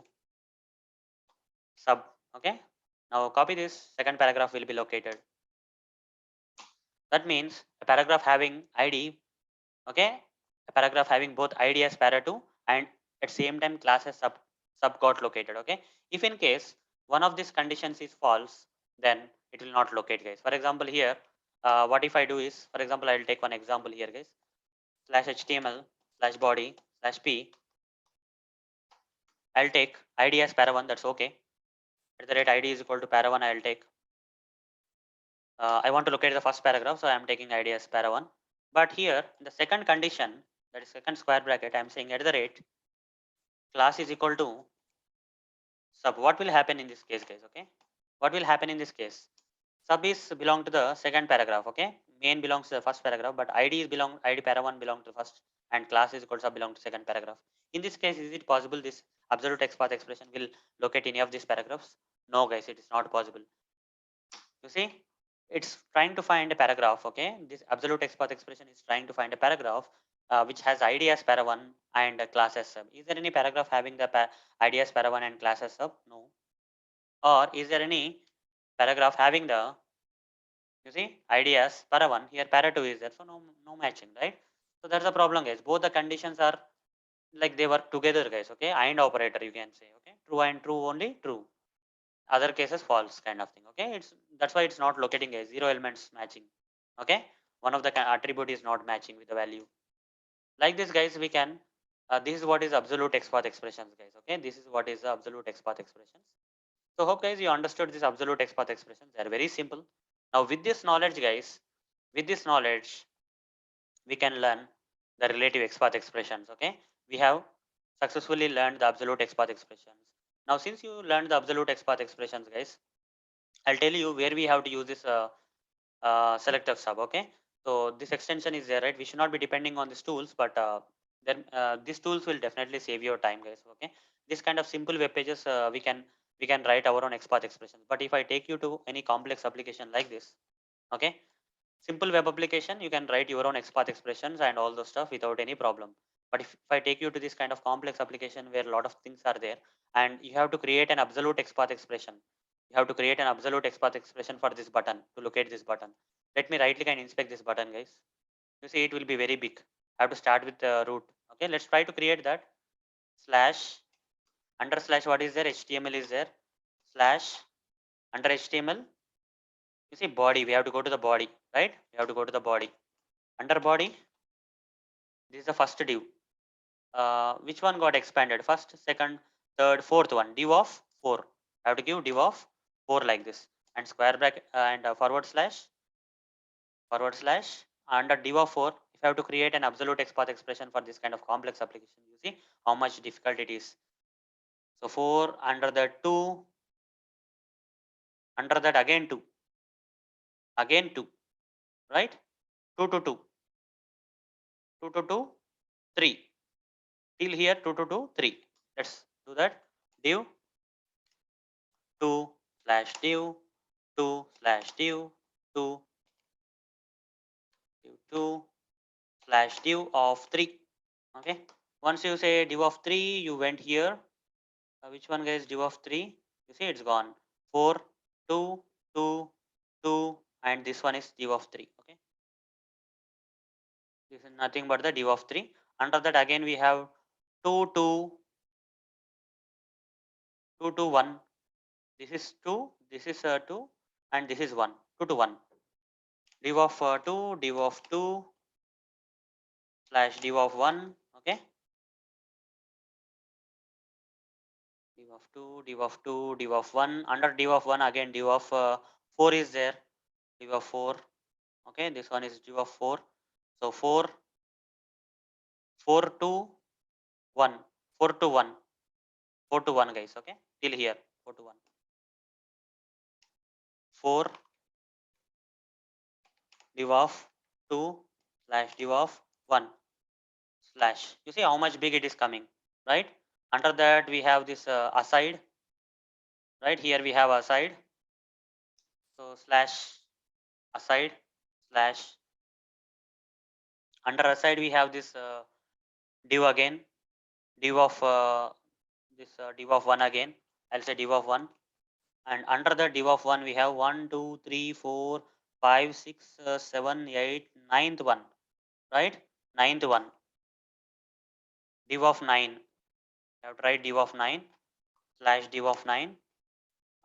sub. Okay, now copy this, second paragraph will be located. That means a paragraph having id. Okay, a paragraph having both id as para2 and at same time class as sub got located. Okay, if in case one of these conditions is false, then it will not locate, guys. For example here, what if I do is, for example, I'll take one example here, guys. Slash HTML slash body slash p, I'll take id as para1. That's okay. At the rate id is equal to para1, I'll take I want to locate the first paragraph, so I'm taking id as para1. But here in the second condition, that is second square bracket, I'm saying at the rate class is equal to sub. What will happen in this case, guys? Okay, what will happen in this case? Sub is belong to the second paragraph. Okay, main belongs to the first paragraph, but id is belong id para1 belong to first, and class is equal to sub belong to second paragraph. In this case, is it possible this absolute XPath expression will locate any of these paragraphs? No, guys, it is not possible. You see, it's trying to find a paragraph. Okay, this absolute XPath expression is trying to find a paragraph which has id as para1 and class as sub. Is there any paragraph having the id as para1 and class as sub? No. Or is there any paragraph having the, you see, id as para1, here para2 is there, so no matching, right? So that's the problem, guys. Both the conditions are like they work together, guys. Okay, and operator you can say. Okay, true and true, only true, other cases false, kind of thing. Okay, it's that's why it's not locating, a zero elements matching. Okay, one of the attribute is not matching with the value. Like this, guys, we can this is what is absolute XPath expressions, guys. Okay, this is what is the absolute XPath expressions. So hope, guys, you understood this absolute XPath expressions. They are very simple. Now with this knowledge, guys, with this knowledge we can learn the relative XPath expressions. Okay, we have successfully learned the absolute XPath expressions. Now since you learned the absolute XPath expressions, guys, I'll tell you where we have to use this SelectorsHub. Okay, so this extension is there, right? We should not be depending on these tools, but then these tools will definitely save your time, guys. Okay, this kind of simple web pages we can write our own XPath expressions. But if I take you to any complex application like this, okay, simple web application, you can write your own XPath expressions and all those stuff without any problem. But if I take you to this kind of complex application where a lot of things are there, and you have to create an absolute XPath expression, you have to create an absolute XPath expression for this button to locate this button. Let me right click and inspect this button, guys. You see, it will be very big. I have to start with the root. Okay, let's try to create that. Slash under slash what is there? HTML is there. Slash under HTML. You see body. We have to go to the body, right? We have to go to the body. Under body. This is the first div. Which one got expanded? First, second, third, fourth one. Div of 4. I have to give div of 4 like this, and square bracket and forward slash under div of 4. If I have to create an absolute XPath expression for this kind of complex application, you see how much difficult it is. So 4 under the 2, under that again 2, right? 2 to 2, 2 to 2, 3. Till here 2 to 2, 3. Let's do that. Div 2 slash div 2 slash div 2 div 2 slash div of 3. Okay. Once you say div of 3, you went here. Which one guys? Div of 3. You see it's gone. 4, 2, 2, 2, and this one is div of 3. Okay. This is nothing but the div of 3. Under that again we have 2, 2, 2 to 1. This is 2, this is 2, and this is 1. 2 to 1. Div of 2, div of 2 slash div of 1. Okay. Div of 2, div of 2, div of 1. Under div of 1 again div of 4 is there. Div of 4. Okay. This one is div of 4. So 4, 4 to 1. 4 to 1. 4 to 1 guys. Okay. Till here. 4 to 1. 4 div of 2 slash div of 1 slash. You see how much big it is coming, right? Under that we have this aside, right? Here we have aside. So slash aside slash under aside we have this div again, div of this div of 1 again. I'll say div of 1, and under the div of 1 we have 1, 2, 3, 4, 5, 6, 7, 8, ninth one, right? Ninth one, div of 9. I have to write div of 9 slash div of 9.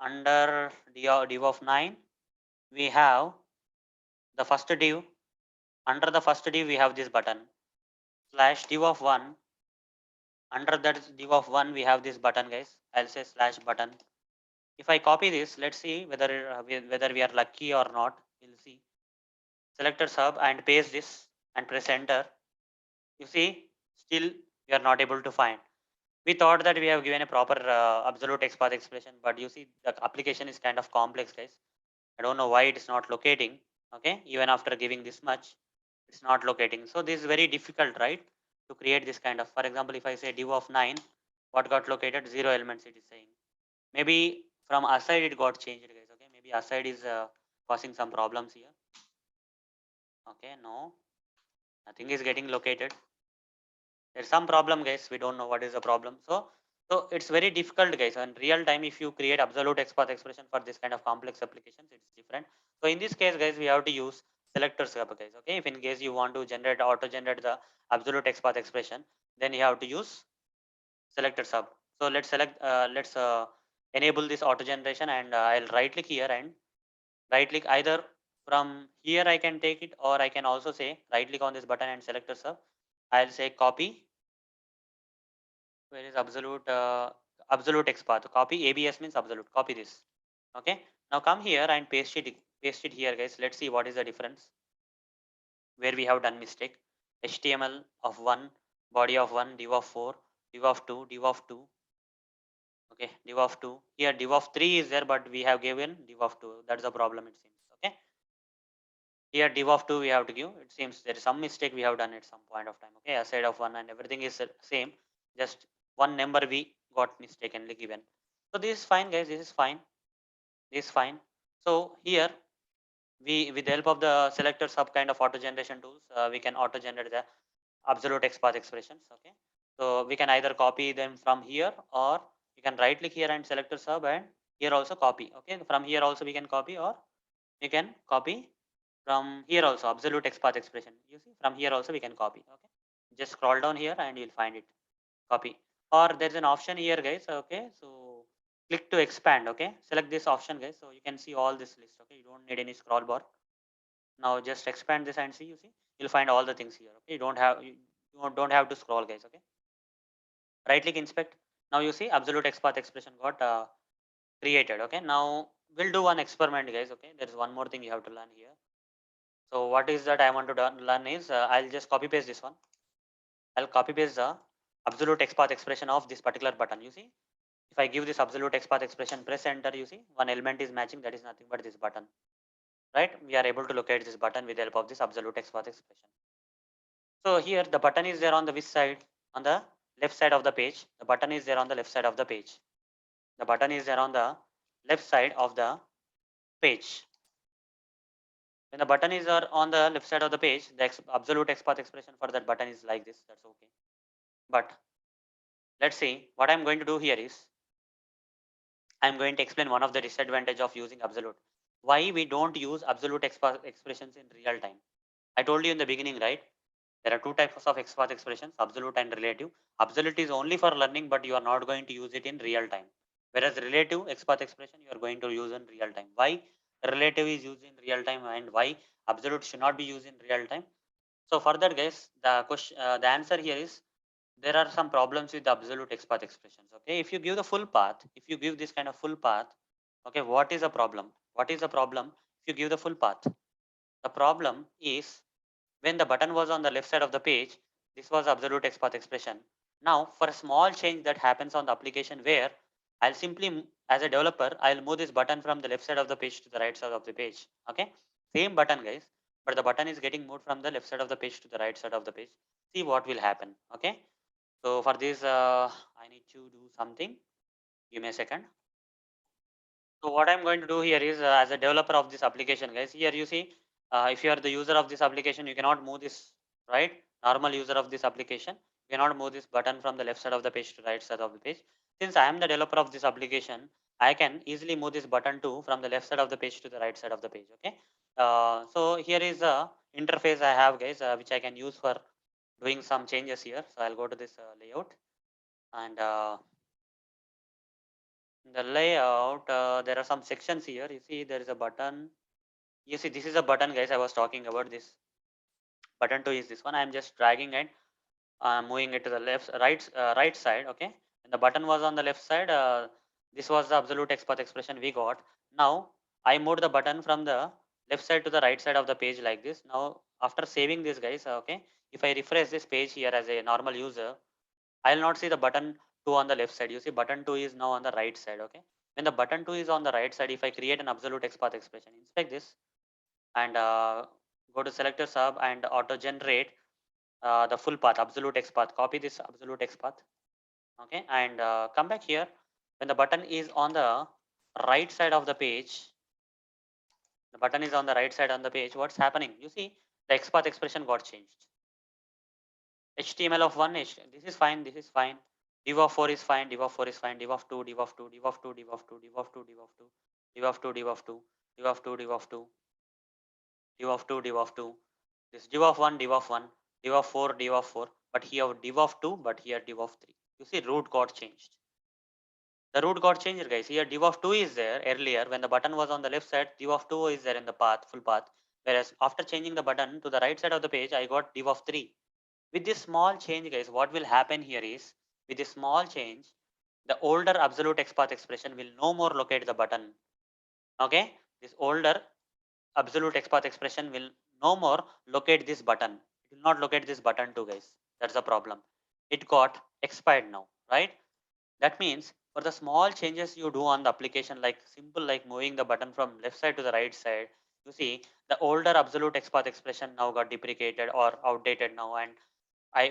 Under div of 9 we have the first div. Under the first div we have this button slash div of 1. Under that div of 1 we have this button guys. I'll say slash button. If I copy this, let's see whether we are lucky or not. We'll see. SelectorsHub and paste this and press enter. You see still we are not able to find. We thought that we have given a proper absolute XPath expression, but you see the application is kind of complex guys. I don't know why it is not locating. Okay, even after giving this much, it's not locating. So this is very difficult, right, to create this kind of. For example, if I say div of 9, what got located? 0 elements it is saying. Maybe from aside it got changed guys. Okay, maybe aside is causing some problems here. Okay, no, nothing is getting located. There's some problem guys, we don't know what is the problem. So it's very difficult guys. In real time, if you create absolute XPath expression for this kind of complex applications, it's different. So in this case guys, we have to use SelectorsHub guys. Okay, if in case you want to generate auto generate the absolute XPath expression, then you have to use SelectorsHub. So let's enable this auto generation, and I'll right click here and right click. Either from here I can take it, or I can also say right click on this button and SelectorsHub. I'll say copy. Where is absolute XPath? Copy. ABS means absolute. Copy this. Okay. Now come here and paste it here, guys. Let's see what is the difference. Where we have done mistake. HTML of 1, body of 1, div of 4, div of 2, div of 2. Okay, div of 2. Here div of 3 is there, but we have given div of 2. That's the problem it seems. Okay. Here div of 2 we have to give. It seems there is some mistake we have done at some point of time. Okay, aside of 1 and everything is same. Just one number we got mistakenly given. So this is fine guys, this is fine. This is fine. So here we, with the help of the SelectorsHub kind of auto generation tools, we can auto generate the absolute XPath expressions. Okay. So we can either copy them from here, or you can right click here and SelectorsHub, and here also copy. Okay. From here also we can copy, or you can copy from here also absolute XPath expression. You see from here also we can copy. Okay. Just scroll down here and you'll find it. Copy. Or there's an option here guys. Okay. So click to expand. Okay. Select this option guys. So you can see all this list. Okay. You don't need any scroll bar. Now just expand this and see. You see you'll find all the things here. Okay. You don't have You don't have to scroll, guys. Okay. Right click inspect. Now you see absolute XPath expression got created. Okay. Now we'll do one experiment, guys. Okay. There is one more thing you have to learn here. So what is that I want to learn is I'll just copy paste this one. I'll copy paste the absolute XPath expression of this particular button. You see, if I give this absolute XPath expression, press enter, you see one element is matching, that is nothing but this button, right? We are able to locate this button with the help of this absolute XPath expression. So here the button is there on the which side? On the left side of the page. The button is there on the left side of the page. The button is there on the left side of the page. When the button is on the left side of the page, the absolute XPath expression for that button is like this. That's okay. But let's see what I'm going to do here is I'm going to explain one of the disadvantage of using absolute. Why we don't use absolute expressions in real time. I told you in the beginning, right? There are two types of XPath expressions, absolute and relative. Absolute is only for learning, but you are not going to use it in real time. Whereas relative XPath expression, you are going to use in real time. Why relative is used in real time and why absolute should not be used in real time? So for that, guys, the answer here is there are some problems with the absolute XPath expressions. Okay, if you give the full path, if you give this kind of full path, okay, what is the problem? What is the problem if you give the full path? The problem is when the button was on the left side of the page, this was absolute XPath expression. Now, for a small change that happens on the application where I'll simply, as a developer, I'll move this button from the left side of the page to the right side of the page. Okay, same button, guys, but the button is getting moved from the left side of the page to the right side of the page. See what will happen. Okay, so for this, I need to do something. Give me a second. So what I'm going to do here is as a developer of this application, guys, here you see, if you are the user of this application, you cannot move this, right? Normal user of this application, you cannot move this button from the left side of the page to right side of the page. Since I am the developer of this application, I can easily move this button too from the left side of the page to the right side of the page. Okay. So here is a interface I have, guys, which I can use for doing some changes here. So I'll go to this layout and in the layout, there are some sections here. You see, there is a button. You see, this is a button, guys. I was talking about this button two is this one. I'm just dragging it, moving it to the right side. Okay, and the button was on the left side. This was the absolute XPath expression we got. Now I moved the button from the left side to the right side of the page like this. Now after saving this, guys, okay, if I refresh this page here as a normal user, I'll not see the button 2 on the left side. You see button 2 is now on the right side. Okay. When the button 2 is on the right side, if I create an absolute XPath expression, inspect this and go to SelectorsHub and auto generate the full path, absolute XPath. Copy this absolute XPath. Okay. And come back here. When the button is on the right side of the page, the button is on the right side on the page. What's happening? You see the XPath expression got changed. HTML of 1, this is fine, this is fine. Div of 4 is fine, div of 4 is fine, div of 2, div of 2, div of 2, div of 2, div of 2, div of 2, div of 2, div of 2, div of 2, div of 2, div of 2, div of 2. This div of 1, div of 1, div of 4, div of 4, but here div of 2, but here div of 3. You see root got changed. The root got changed, guys. Here div of 2 is there earlier when the button was on the left side, div of 2 is there in the path, full path. Whereas after changing the button to the right side of the page, I got div of 3. With this small change, guys, what will happen here is with this small change, the older absolute XPath expression will no more locate the button. Okay, this older absolute XPath expression will no more locate this button. It will not locate this button too, guys. That's the problem. It got expired now, right? That means for the small changes you do on the application, like simple like moving the button from left side to the right side, you see the older absolute XPath expression now got deprecated or outdated now, and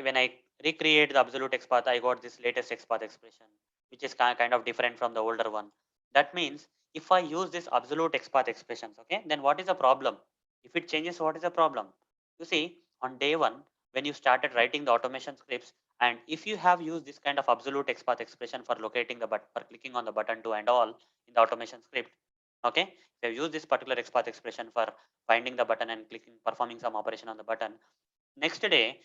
when I recreate the absolute XPath, I got this latest XPath expression, which is kind of different from the older one. That means if I use this absolute XPath expressions, okay, then what is the problem? If it changes, what is the problem? You see, on day one, when you started writing the automation scripts, and if you have used this kind of absolute XPath expression for locating the button, for clicking on the button to and all in the automation script, okay, if you use this particular XPath expression for finding the button and clicking, performing some operation on the button, next day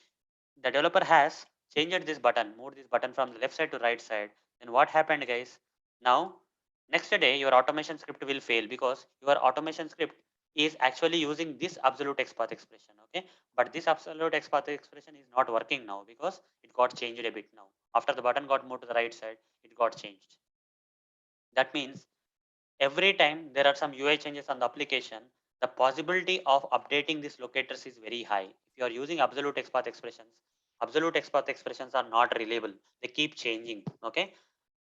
the developer has changed this button, moved this button from the left side to right side, then what happened, guys? Now, next day, your automation script will fail because your automation script is actually using this absolute XPath expression. Okay, but this absolute XPath expression is not working now because it got changed a bit now. After the button got moved to the right side, it got changed. That means every time there are some UI changes on the application, the possibility of updating these locators is very high. If you are using absolute XPath expressions are not reliable. They keep changing. Okay,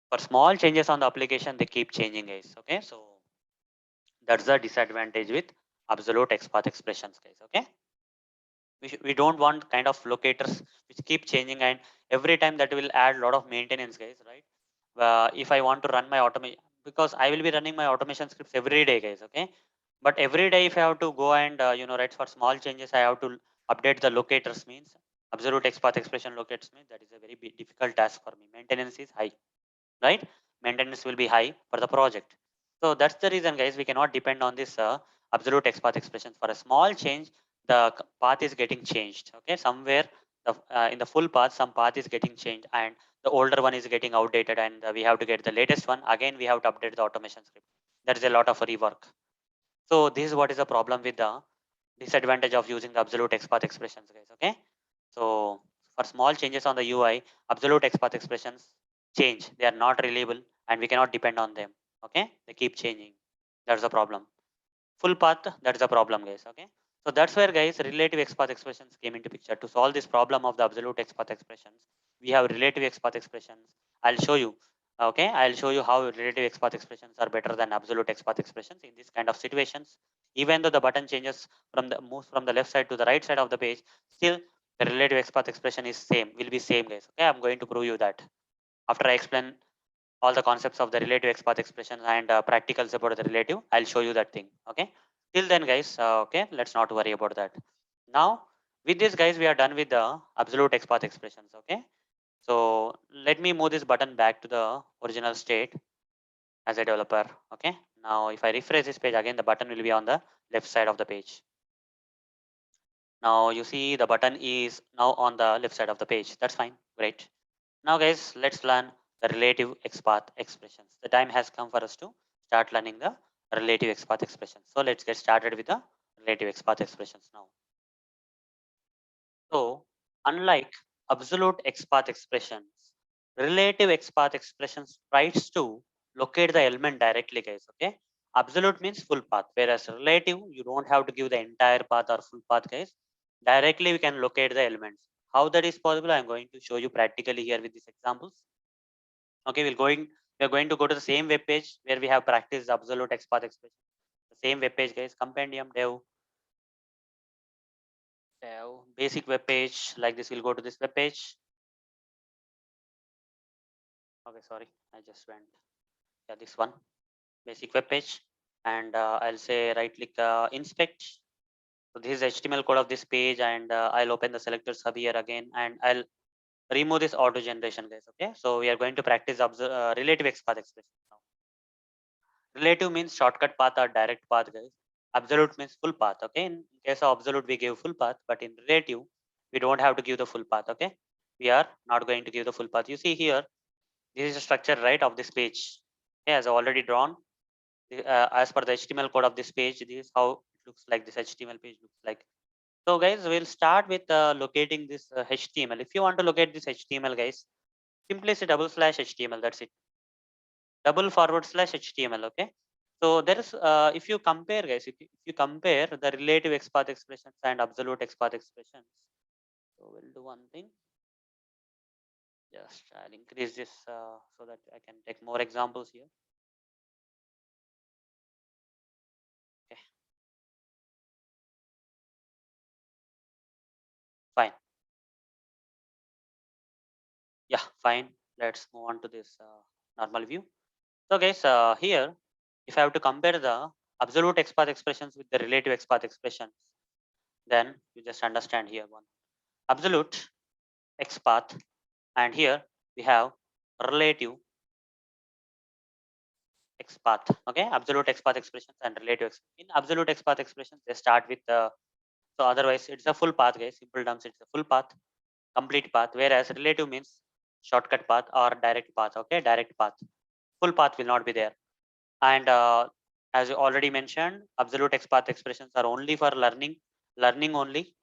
for small changes on the application, they keep changing, guys. Okay, so that's the disadvantage with absolute XPath expressions, guys. Okay, we don't want kind of locators which keep changing, and every time that will add a lot of maintenance, guys, right? If I want to run my automation, because I will be running my automation scripts every day, guys. Okay, but every day if I have to go and right, for small changes I have to update the locators, means absolute XPath expression locators, means that is a very big, difficult task for me. Maintenance is high, right? Maintenance will be high for the project. So that's the reason, guys, we cannot depend on this absolute XPath expression. For a small change, the path is getting changed. Okay, somewhere in the full path, some path is getting changed, and the older one is getting outdated, and we have to get the latest one. Again, we have to update the automation script. There is a lot of rework. So this is what is the problem with the disadvantage of using the absolute XPath expressions, guys. Okay, so for small changes on the UI, absolute XPath expressions change. They are not reliable, and we cannot depend on them. Okay, they keep changing. That's the problem. Full path, that's the problem, guys. Okay, so that's where, guys, relative XPath expressions came into picture. To solve this problem of the absolute XPath expressions, we have relative XPath expressions. I'll show you. Okay, I'll show you how relative XPath expressions are better than absolute XPath expressions in this kind of situations. Even though the button changes from the moves from the left side to the right side of the page, still the relative XPath expression is same, will be same, guys. Okay, I'm going to prove you that after I explain all the concepts of the relative XPath expression and practicals about the relative. I'll show you that thing. Okay, till then, guys, okay, let's not worry about that. Now with this, guys, we are done with the absolute XPath expressions. Okay, so let me move this button back to the original state as a developer. Okay, now if I refresh this page again, the button will be on the left side of the page. Now you see the button is now on the left side of the page. That's fine. Great. Now, guys, let's learn the relative XPath expressions. The time has come for us to start learning the relative XPath expressions. So let's get started with the relative XPath expressions now. So unlike absolute XPath expressions, relative XPath expressions tries to locate the element directly, guys. Okay. Absolute means full path, whereas relative, you don't have to give the entire path or full path, guys. Directly we can locate the elements. How that is possible, I'm going to show you practically here with these examples. Okay, we're going to go to the same web page where we have practiced absolute XPath expression. The same web page, guys, compendium dev basic web page like this. We'll go to this web page. Okay, sorry, I just went. Yeah, this one, basic web page, and I'll say right click inspect. So this is HTML code of this page, and I'll open the selectors hub here again, and I'll remove this auto generation, guys. Okay, so we are going to practice relative XPath expression now. Relative means shortcut path or direct path, guys. Absolute means full path. Okay, in case of absolute we give full path, but in relative we don't have to give the full path. Okay, we are not going to give the full path. You see here, this is the structure, right, of this page. Okay, as already drawn, as per the HTML code of this page, this is how it looks like. This HTML page looks like. So, guys, we'll start with locating this HTML. If you want to locate this HTML, guys, simply say /HTML. That's it. /HTML. Okay, so there is if you compare, guys, if you compare the relative XPath expressions and absolute XPath expressions, so we'll do one thing. Just I'll increase this so that I can take more examples here. Okay, fine. Yeah, fine. Let's move on to this normal view. So, guys, here, if I have to compare the absolute XPath expressions with the relative XPath expressions, then you just understand here one absolute XPath, and here we have relative XPath. Okay, absolute XPath expressions and relative in absolute XPath expressions, they start with so otherwise it's a full path, guys. Simple terms, it's a full path, complete path, whereas relative means shortcut path or direct path. Okay, direct path, full path will not be there. And As you already mentioned, absolute XPath expressions are only for learning only,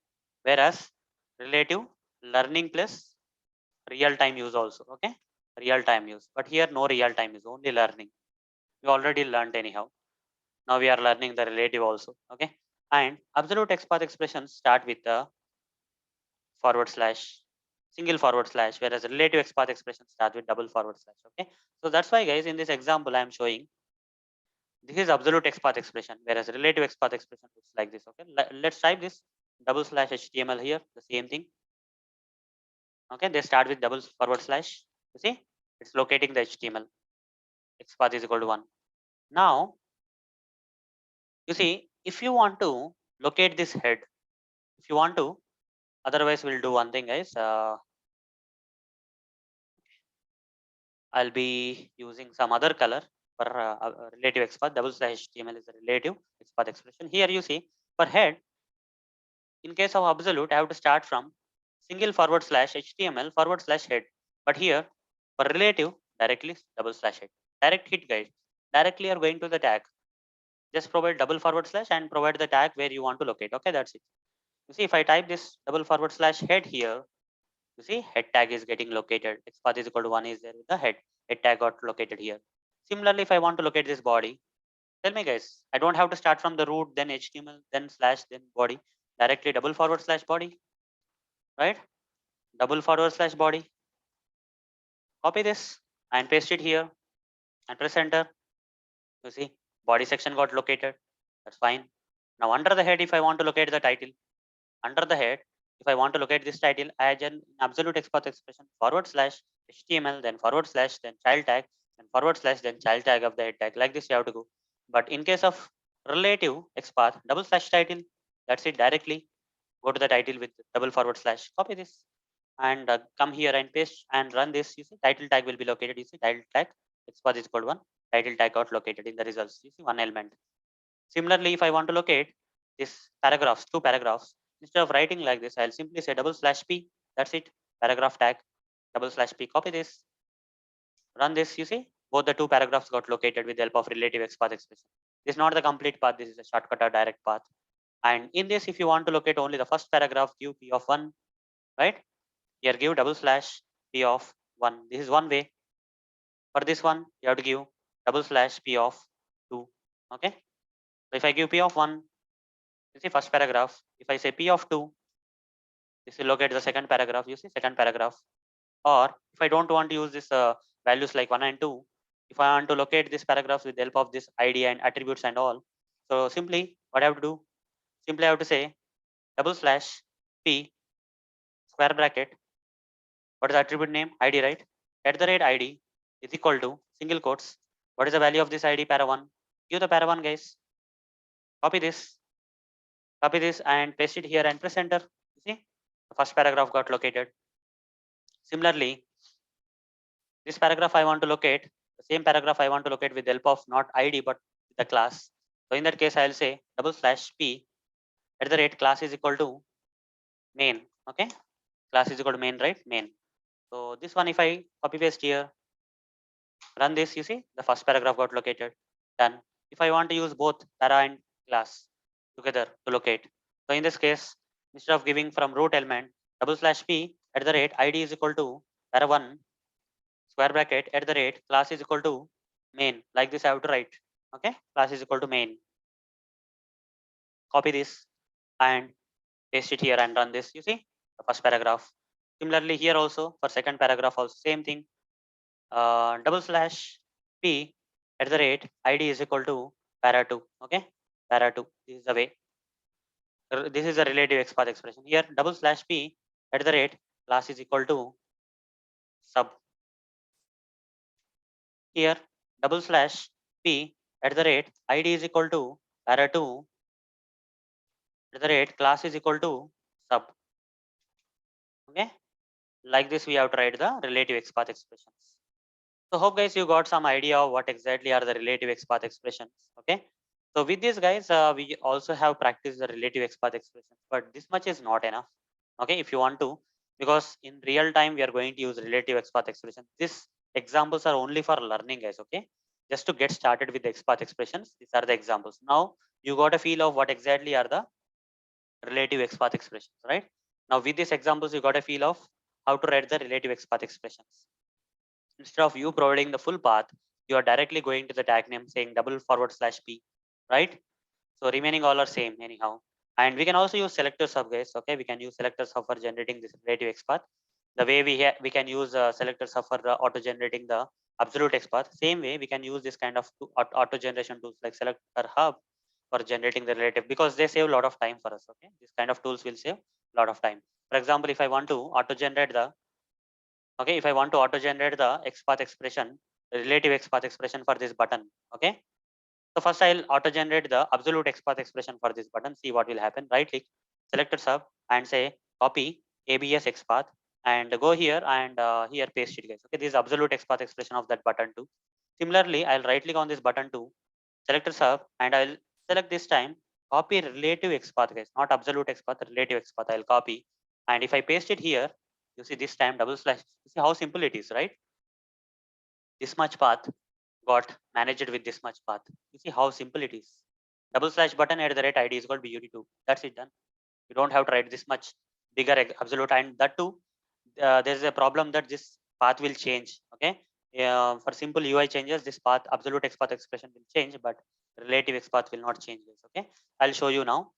whereas relative learning plus real time use also. Okay, real time use, but here no real time use, only learning. We already learned anyhow. Now we are learning the relative also. Okay, and absolute XPath expressions start with the forward slash, single forward slash, whereas relative XPath expressions start with double forward slash. Okay, so that's why guys, in this example I am showing this is absolute XPath expression, whereas relative XPath expression looks like this. Okay, let's type this double slash HTML here, the same thing. Okay, they start with double forward slash. You see, it's locating the HTML. XPath is equal to 1. Now, you see, if you want to locate this head, if you want to, otherwise we'll do one thing, guys. I'll be using some other color for relative XPath. Double slash HTML is a relative XPath expression. Here you see, for head, in case of absolute, I have to start from single forward slash HTML forward slash head. But here, for relative, directly double slash head. Direct hit, guys. Directly are going to the tag. Just provide double forward slash and provide the tag where you want to locate. Okay, that's it. You see, if I type this double forward slash head here, you see head tag is getting located. XPath is equal to 1 is there with the head. Head tag got located here. Similarly, if I want to locate this body, tell me guys, I don't have to start from the root, then HTML, then slash, then body. Directly double forward slash body, right? Double forward slash body. Copy this and paste it here and press enter. You see, body section got located. That's fine. Now under the head, if I want to locate the title, under the head, if I want to locate this title, I add an absolute XPath expression forward slash HTML, then forward slash, then child tag, then forward slash, then child tag of the head tag. Like this, you have to go. But in case of relative XPath, double slash title, that's it directly. Go to the title with double forward slash. Copy this and come here and paste and run this. You see, title tag will be located. You see, title tag XPath is equal to 1. Title tag got located in the results. You see, one element. Similarly, if I want to locate this paragraphs, two paragraphs, instead of writing like this, I'll simply say double slash p. That's it. Paragraph tag, double slash p. Copy this. Run this. You see, both the two paragraphs got located with the help of relative XPath expression. This is not the complete path. This is a shortcut or direct path. And in this, if you want to locate only the first paragraph, give p of 1, right? Here, give double slash p of 1. This is one way. For this one, you have to give double slash p of 2. Okay. So if I give p of 1, you see first paragraph. If I say p of 2, this will locate the second paragraph. You see second paragraph. Or if I don't want to use this values like 1 and 2, if I want to locate this paragraphs with the help of this ID and attributes and all, so simply what I have to do? Simply I have to say double slash p square bracket. What is the attribute name? ID, right? At the rate ID is equal to single quotes. What is the value of this ID? Para 1. Give the para 1, guys. Copy this. Copy this and paste it here and press enter. You see, the first paragraph got located. Similarly, this paragraph I want to locate, the same paragraph I want to locate with the help of not ID but the class. So in that case, I'll say double slash p at the rate class is equal to main. Okay, class is equal to main, right? Main. So this one, if I copy paste here, run this, you see the first paragraph got located. Done. If I want to use both para and class together to locate, so in this case, instead of giving from root element double slash p at the rate id is equal to para 1 square bracket at the rate class is equal to main. Like this I have to write. Okay, class is equal to main. Copy this and paste it here and run this. You see the first paragraph. Similarly here also for second paragraph also same thing. Double slash p at the rate id is equal to para 2. Okay, para 2. This is the way. This is a relative XPath expression. Here double slash p at the rate class is equal to sub. Here double slash p at the rate id is equal to para 2 at the rate class is equal to sub. Okay, like this we have to write the relative XPath expressions. So hope guys you got some idea of what exactly are the relative XPath expressions. Okay, so with this guys we also have practiced the relative XPath expressions, but this much is not enough. Okay, if you want to, because in real time we are going to use relative XPath expressions. These examples are only for learning guys. Okay, just to get started with the XPath expressions, these are the examples. Now you got a feel of what exactly are the relative XPath expressions, right? Now with these examples, you got a feel of how to write the relative XPath expressions. Instead of you providing the full path, you are directly going to the tag name saying /p, right? So remaining all are same anyhow. And we can also use SelectorsHub, guys. Okay, we can use SelectorsHub for generating this relative XPath. The way we can use SelectorsHub for auto generating the absolute XPath. Same way we can use this kind of auto generation tools like SelectorsHub for generating the relative, because they save a lot of time for us. Okay, this kind of tools will save a lot of time. For example, if I want to auto generate the if I want to auto generate the XPath expression, the relative XPath expression for this button. Okay, so first I'll auto generate the absolute XPath expression for this button. See what will happen. Right click, SelectorsHub, and say copy ABS XPath, and go here and here paste it, guys. Okay, this is absolute XPath expression of that button too. Similarly, I'll right click on this button too, SelectorsHub, and I'll select this time copy relative XPath, guys, not absolute XPath, relative XPath. I'll copy, and if I paste it here, you see this time double slash. You see how simple it is, right? This much path got managed with this much path. You see how simple it is. Double slash button at the rate ID is called BUT2. That's it, done. You don't have to write this much bigger absolute, and that too, there's a problem that this path will change. Okay, for simple UI changes, this path absolute XPath expression will change, but relative XPath will not change this. Okay, I'll show you now.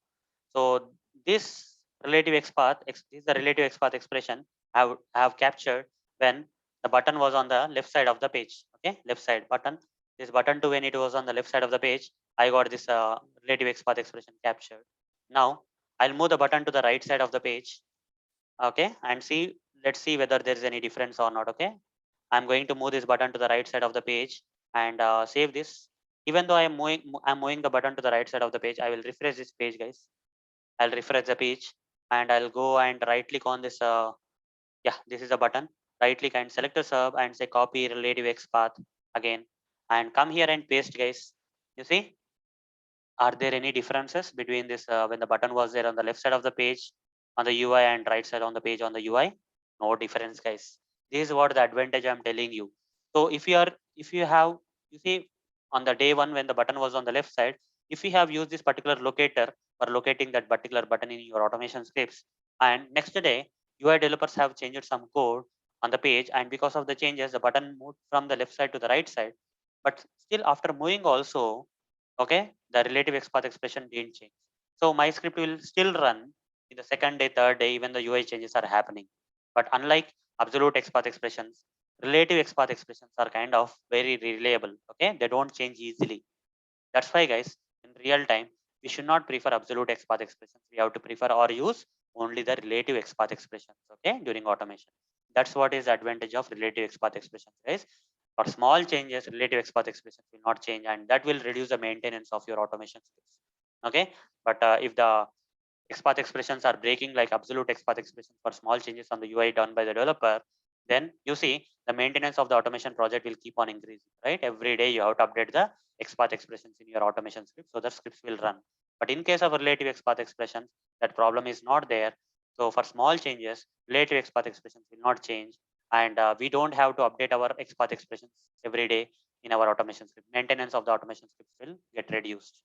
So this relative XPath, this is the relative XPath expression I have captured when the button was on the left side of the page. Okay, left side button. This button to when it was on the left side of the page, I got this relative XPath expression captured. Now I'll move the button to the right side of the page. Okay, and see, let's see whether there is any difference or not. Okay, I'm going to move this button to the right side of the page and save this. Even though I'm moving the button to the right side of the page, I will refresh this page, guys. I'll refresh the page and I'll go and right click on this. Yeah, this is a button. Right click and select a sub and say copy relative XPath again, and come here and paste, guys. You see, are there any differences between this when the button was there on the left side of the page on the UI and right side on the page on the UI? No difference, guys. This is what the advantage I'm telling you. So if you have, you see, on the day one when the button was on the left side, if you have used this particular locator for locating that particular button in your automation scripts, and next day UI developers have changed some code on the page, and because of the changes the button moved from the left side to the right side, but still after moving also, okay, the relative XPath expression didn't change. So my script will still run in the second day, third day, even the UI changes are happening. But unlike absolute XPath expressions, relative XPath expressions are kind of very reliable. Okay, they don't change easily. That's why, guys, in real time, we should not prefer absolute XPath expressions. We have to prefer or use only the relative XPath expressions, okay, during automation. That's what is the advantage of relative XPath expressions, guys. For small changes, relative XPath expressions will not change, and that will reduce the maintenance of your automation scripts. Okay, but if the XPath expressions are breaking like absolute XPath expressions for small changes on the UI done by the developer, then you see the maintenance of the automation project will keep on increasing, right? Every day you have to update the XPath expressions in your automation script, so the scripts will run. But in case of relative XPath expressions, that problem is not there. So for small changes, relative XPath expressions will not change, and we don't have to update our XPath expressions every day in our automation script. Maintenance of the automation scripts will get reduced.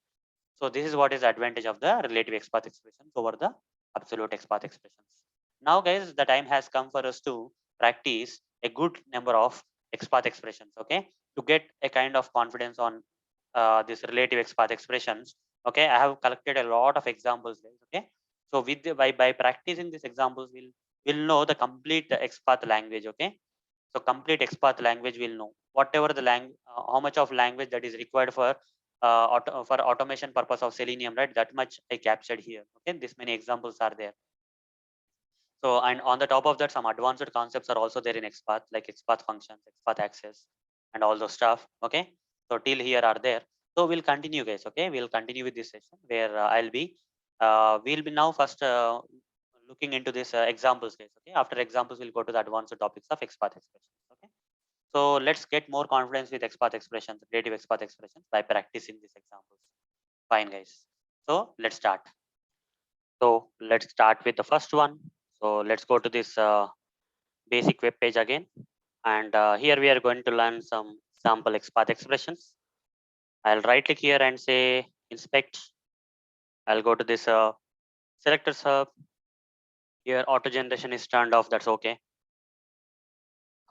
So this is what is the advantage of the relative XPath expressions over the absolute XPath expressions. Now, guys, the time has come for us to practice a good number of XPath expressions, okay, to get a kind of confidence on this relative XPath expressions. Okay, I have collected a lot of examples, guys. Okay, so with by practicing these examples, we'll know the complete XPath language. Okay, so complete XPath language will know whatever the how much of language that is required for for automation purpose of Selenium, right? That much I captured here. Okay, this many examples are there. So, and on the top of that, some advanced concepts are also there in XPath, like XPath functions, XPath access, and all those stuff. Okay, so till here are there. So we'll continue, guys. Okay, we'll continue with this session where we'll be now first looking into this examples, guys. Okay, after examples, we'll go to the advanced topics of XPath expressions. Okay, so let's get more confidence with XPath expressions, relative XPath expressions by practicing these examples. Fine, guys. So let's start. So let's start with the first one. So let's go to this basic web page again. And here we are going to learn some example XPath expressions. I'll right click here and say inspect. I'll go to this SelectorsHub. Here auto generation is turned off, that's okay.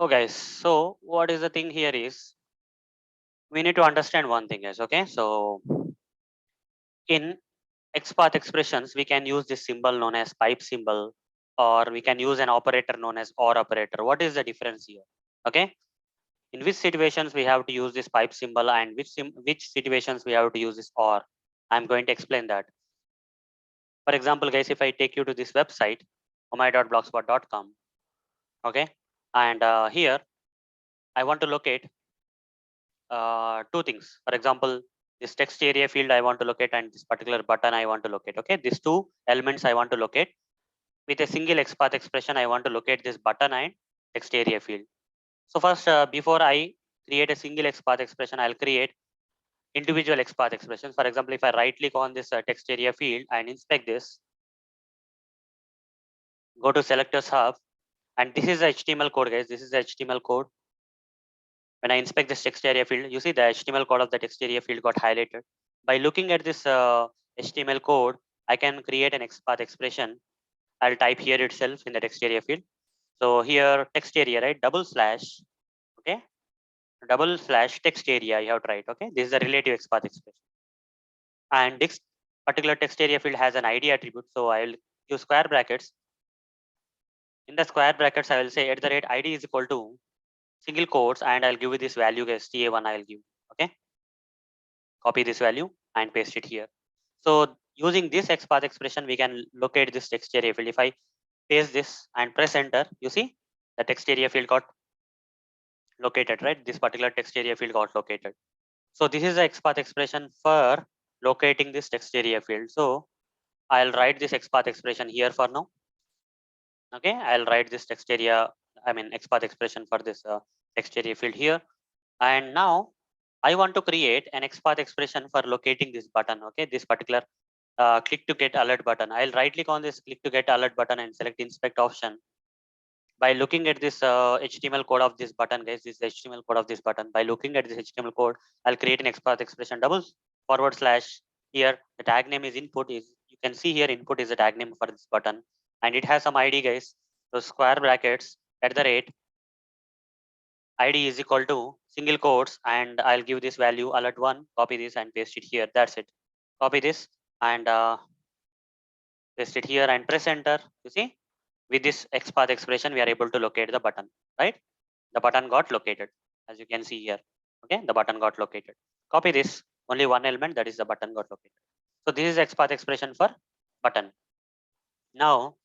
Oh guys, so what is the thing here is we need to understand one thing guys, okay? So in XPath expressions, we can use this symbol known as pipe symbol, or we can use an operator known as OR operator. What is the difference here? Okay. In which situations we have to use this pipe symbol and which situations we have to use this OR? I'm going to explain that. For example, guys, if I take you to this website, omai.blogspot.com, okay, and here I want to locate two things. For example, this text area field I want to locate and this particular button I want to locate. Okay, these two elements I want to locate. With a single XPath expression, I want to locate this button and text area field. So first, before I create a single XPath expression, I'll create individual XPath expressions. For example, if I right click on this text area field and inspect this, go to SelectorsHub, and this is the HTML code, guys. This is the HTML code. When I inspect this text area field, you see the HTML code of the text area field got highlighted. By looking at this HTML code, I can create an XPath expression. I'll type here itself in the text area field. So here text area, right? Double slash, okay? Double slash text area you have to write, okay? This is a relative XPath expression. And this particular text area field has an ID attribute. So I will use square brackets. In the square brackets, I will say at the rate ID is equal to single quotes, and I'll give you this value guys, TA1 I'll give, okay? Copy this value and paste it here. So using this XPath expression, we can locate this text area field. If I paste this and press enter, you see the text area field got located, right? This particular text area field got located. So this is the XPath expression for locating this text area field. So I'll write this XPath expression here for now. Okay, I'll write this text area, XPath expression for this text area field here. And now I want to create an XPath expression for locating this button. Okay, this particular click to get alert button. I'll right click on this click to get alert button and select inspect option. By looking at this HTML code of this button, guys, this is the HTML code of this button. By looking at this HTML code, I'll create an XPath expression double forward slash. Here the tag name is input. Is you can see here input is the tag name for this button, and it has some ID, guys. So square brackets at the rate ID is equal to single quotes, and I'll give this value alert1. Copy this and paste it here. That's it. Copy this and paste it here and press enter. You see, with this XPath expression, we are able to locate the button, right? The button got located, as you can see here. Okay, the button got located. Copy this, only one element, that is the button got located. So this is XPath expression for button. Now,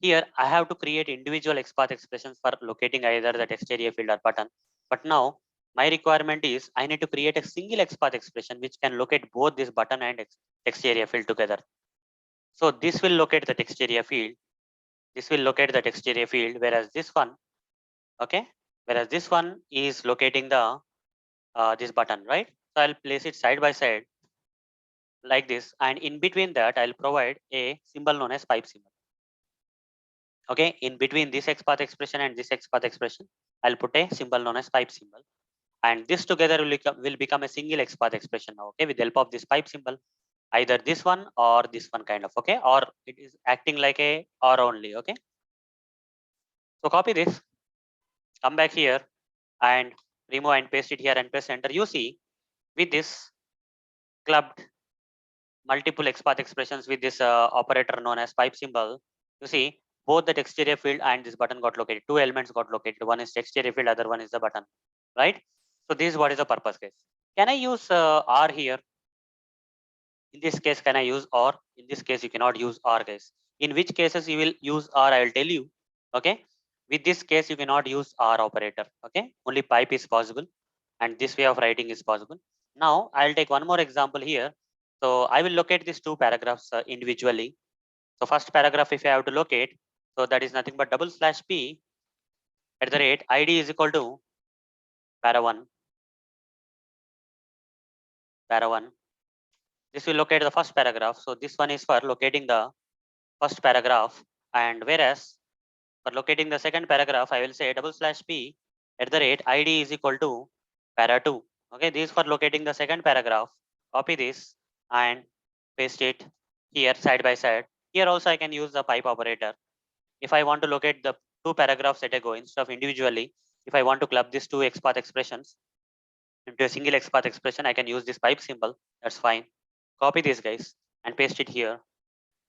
here I have to create individual XPath expressions for locating either the text area field or button. But now my requirement is I need to create a single XPath expression which can locate both this button and text area field together. So this will locate the text area field. This will locate the text area field, whereas this one, okay, whereas this one is locating the this button, right? So I'll place it side by side like this, and in between that I'll provide a symbol known as pipe symbol. Okay, in between this XPath expression and this XPath expression, I'll put a symbol known as pipe symbol, and this together will become a single XPath expression now. Okay, with the help of this pipe symbol, either this one or this one kind of, okay, or it is acting like a or only. Okay, so copy this, come back here and remove and paste it here and press enter. You see, with this clubbed multiple XPath expressions with this operator known as pipe symbol, you see both the text area field and this button got located. Two elements got located. One is text area field, other one is the button, right? So this is what is the purpose, guys. Can I use R here? In this case, can I use or? In this case, you cannot use or, guys. In which cases you will use or, I will tell you. Okay. With this case, you cannot use or operator. Okay. Only pipe is possible, and this way of writing is possible. Now I'll take one more example here. So I will locate these two paragraphs individually. So first paragraph, if I have to locate, so that is nothing but double slash p at the rate ID is equal to para1. This will locate the first paragraph. So this one is for locating the first paragraph, and whereas for locating the second paragraph, I will say double slash p at the rate ID is equal to para 2. Okay, this is for locating the second paragraph. Copy this and paste it here side by side. Here also I can use the pipe operator. If I want to locate the two paragraphs at a go instead of individually, if I want to club these two XPath expressions into a single XPath expression, I can use this pipe symbol. That's fine. Copy this, guys, and paste it here.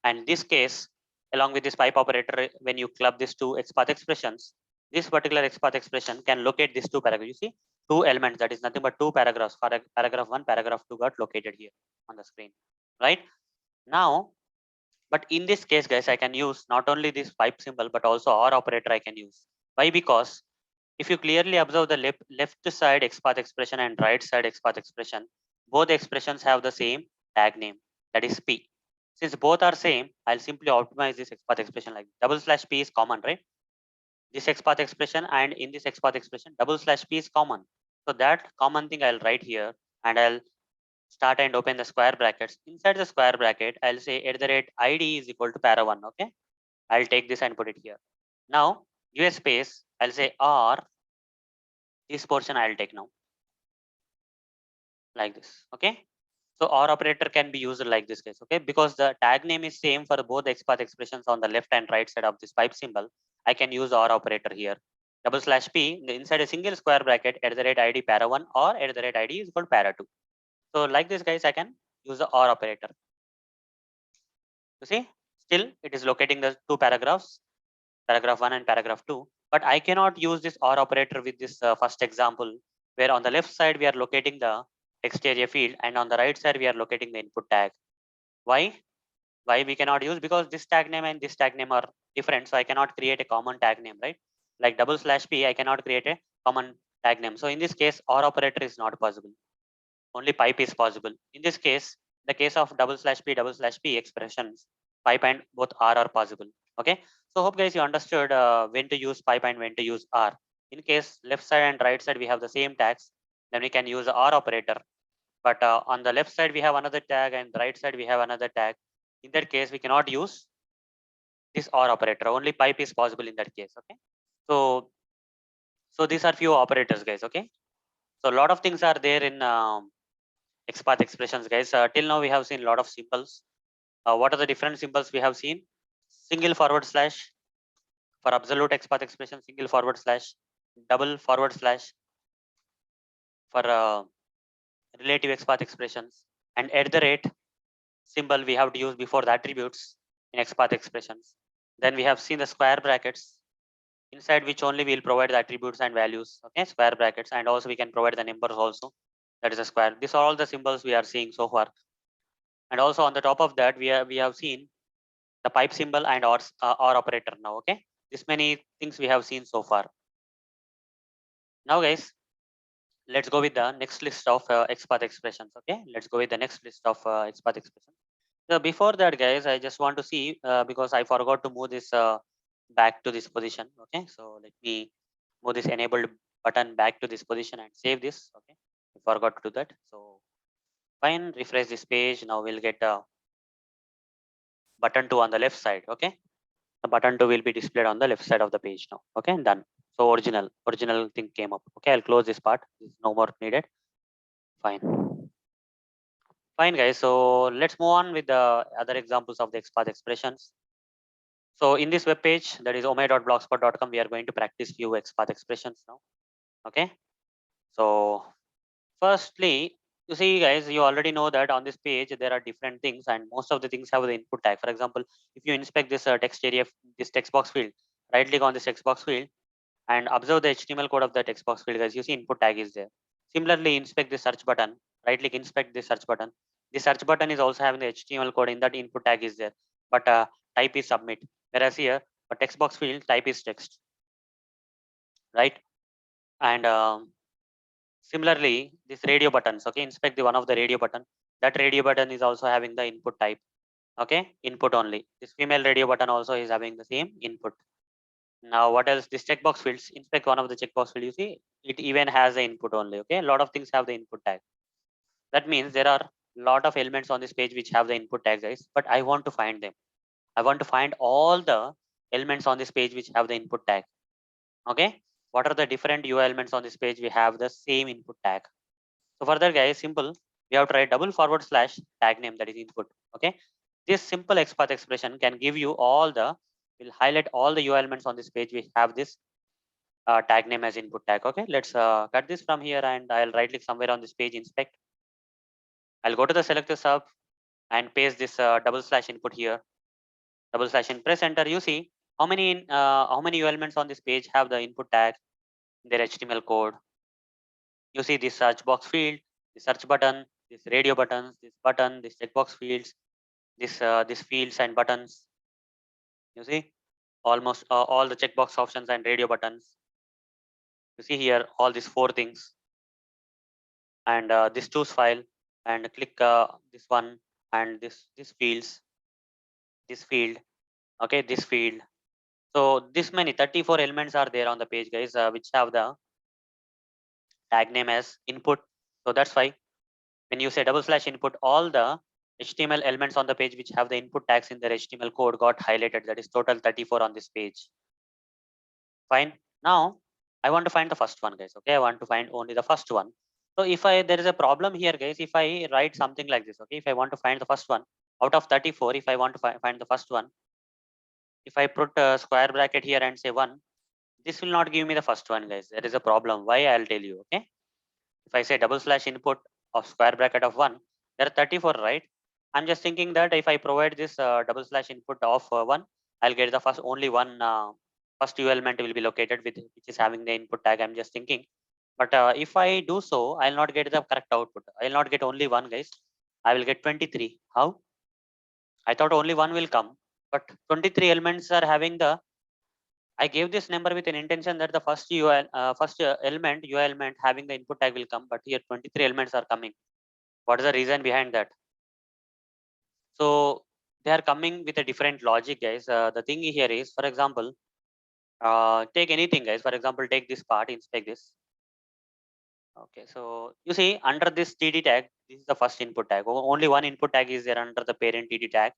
And this case, along with this pipe operator, when you club these two XPath expressions, this particular XPath expression can locate these two paragraphs. You see, two elements, that is nothing but two paragraphs. For paragraph 1, paragraph 2 got located here on the screen, right? Now, but in this case, guys, I can use not only this pipe symbol, but also OR operator I can use. Why? Because if you clearly observe the left side XPath expression and right side XPath expression, both expressions have the same tag name, that is P. Since both are same, I'll simply optimize this XPath expression like /P is common, right? This XPath expression and in this XPath expression, /P is common. So that common thing I'll write here and I'll start and open the square brackets. Inside the square bracket, I'll say @id is equal to para1. Okay, I'll take this and put it here. Now, give a space. I'll say or this portion I'll take now like this. Okay. So or operator can be used like this case. Okay, because the tag name is same for both XPath expressions on the left and right side of this pipe symbol. I can use or operator here. /P inside a single square bracket @id para1 or @id is equal to para2. So like this, guys, I can use the or operator. You see, still it is locating the two paragraphs, paragraph 1 and paragraph 2. But I cannot use this or operator with this first example, where on the left side we are locating the text area field and on the right side we are locating the input tag. Why? Why we cannot use? Because this tag name and this tag name are different. So I cannot create a common tag name, right? Like /P, I cannot create a common tag name. So in this case, or operator is not possible. Only pipe is possible. In this case, the case of /P expressions, pipe and both are possible. Okay. So hope guys you understood when to use pipe and when to use R. In case left side and right side we have the same tags, then we can use the R operator. But on the left side we have another tag and the right side we have another tag. In that case, we cannot use this OR operator. Only pipe is possible in that case. Okay. So these are few operators, guys. Okay. So a lot of things are there in XPath expressions, guys. Till now we have seen a lot of symbols. What are the different symbols we have seen? Single forward slash for absolute XPath expression, single forward slash, double forward slash for relative XPath expressions, and symbol we have to use before the attributes in XPath expressions. Then we have seen the square brackets inside which only we'll provide the attributes and values. Okay, square brackets, and also we can provide the numbers also. That is a square. These are all the symbols we are seeing so far. And also on the top of that, we have seen the pipe symbol and or operator now. Okay, this many things we have seen so far. Now, guys, let's go with the next list of XPath expressions. Okay, let's go with the next list of XPath expressions. So before that, guys, I just want to see because I forgot to move this back to this position. Okay, so let me move this enabled button back to this position and save this. Okay, I forgot to do that. So fine, refresh this page. Now we'll get button 2 on the left side. Okay, the button 2 will be displayed on the left side of the page now. Okay, done. So original thing came up. Okay, I'll close this part. This is no more needed. Fine. Fine, guys. So let's move on with the other examples of the XPath expressions. So in this web page, that is omai.blogspot.com, we are going to practice few XPath expressions now. Okay. So firstly, you see, guys, you already know that on this page there are different things, and most of the things have the input tag. For example, if you inspect this text area, this text box field, right click on this text box field and observe the HTML code of the text box field, guys. You see input tag is there. Similarly, inspect the search button, right click, inspect the search button. The search button is also having the HTML code. In that input tag is there, but type is submit. Whereas here, for text box field, type is text, right? And similarly, this radio buttons, okay, inspect the one of the radio button. That radio button is also having the input type, okay, input only. This female radio button also is having the same input. Now, what else? This checkbox fields, inspect one of the checkbox field. You see, it even has the input only. Okay, a lot of things have the input tag. That means there are a lot of elements on this page which have the input tag, guys. But I want to find them. I want to find all the elements on this page which have the input tag. Okay. what are the different UI elements on this page, we have the same input tag. So for that guys, simple, we have to write double forward slash tag name, that is input. Okay, this simple XPath expression can give you all the, will highlight all the UI elements on this page. We have this tag name as input tag. Okay, let's cut this from here and I'll right click somewhere on this page, inspect. I'll go to the SelectorsHub and paste this double slash input here, double slash and press enter. You see how many elements on this page have the input tag in their HTML code. You see this search box field, the search button, this radio buttons, this button, this checkbox fields, this fields and buttons. You see almost all the checkbox options and radio buttons. You see here all these four things, and this choose file, and click this one, and this fields, this field. Okay, this field. So this many 34 elements are there on the page guys, which have the tag name as input. So that's why when you say double slash input, all the HTML elements on the page which have the input tags in their HTML code got highlighted. That is total 34 on this page. Fine. Now I want to find the first one guys. Okay, I want to find only the first one. So if there is a problem here guys, if I write something like this, okay, if I want to find the first one out of 34, if I want to find the first one, if I put a square bracket here and say 1, this will not give me the first one guys. There is a problem. Why? I'll tell you. Okay, if I say double slash input of square bracket of 1, there are 34, right? I'm just thinking that if I provide this double slash input of 1, I'll get the first only one first U element will be located with which is having the input tag. I'm just thinking, but if I do so, I'll not get the correct output. I'll not get only one guys. I will get 23. How? I thought only one will come, but 23 elements are having the. I gave this number with an intention that the first element, UI element having the input tag will come, but here 23 elements are coming. What is the reason behind that? So they are coming with a different logic, guys. The thing here is, for example, take anything, guys. For example, take this part, inspect this. Okay, so you see under this TD tag, this is the first input tag. Only one input tag is there under the parent TD tag.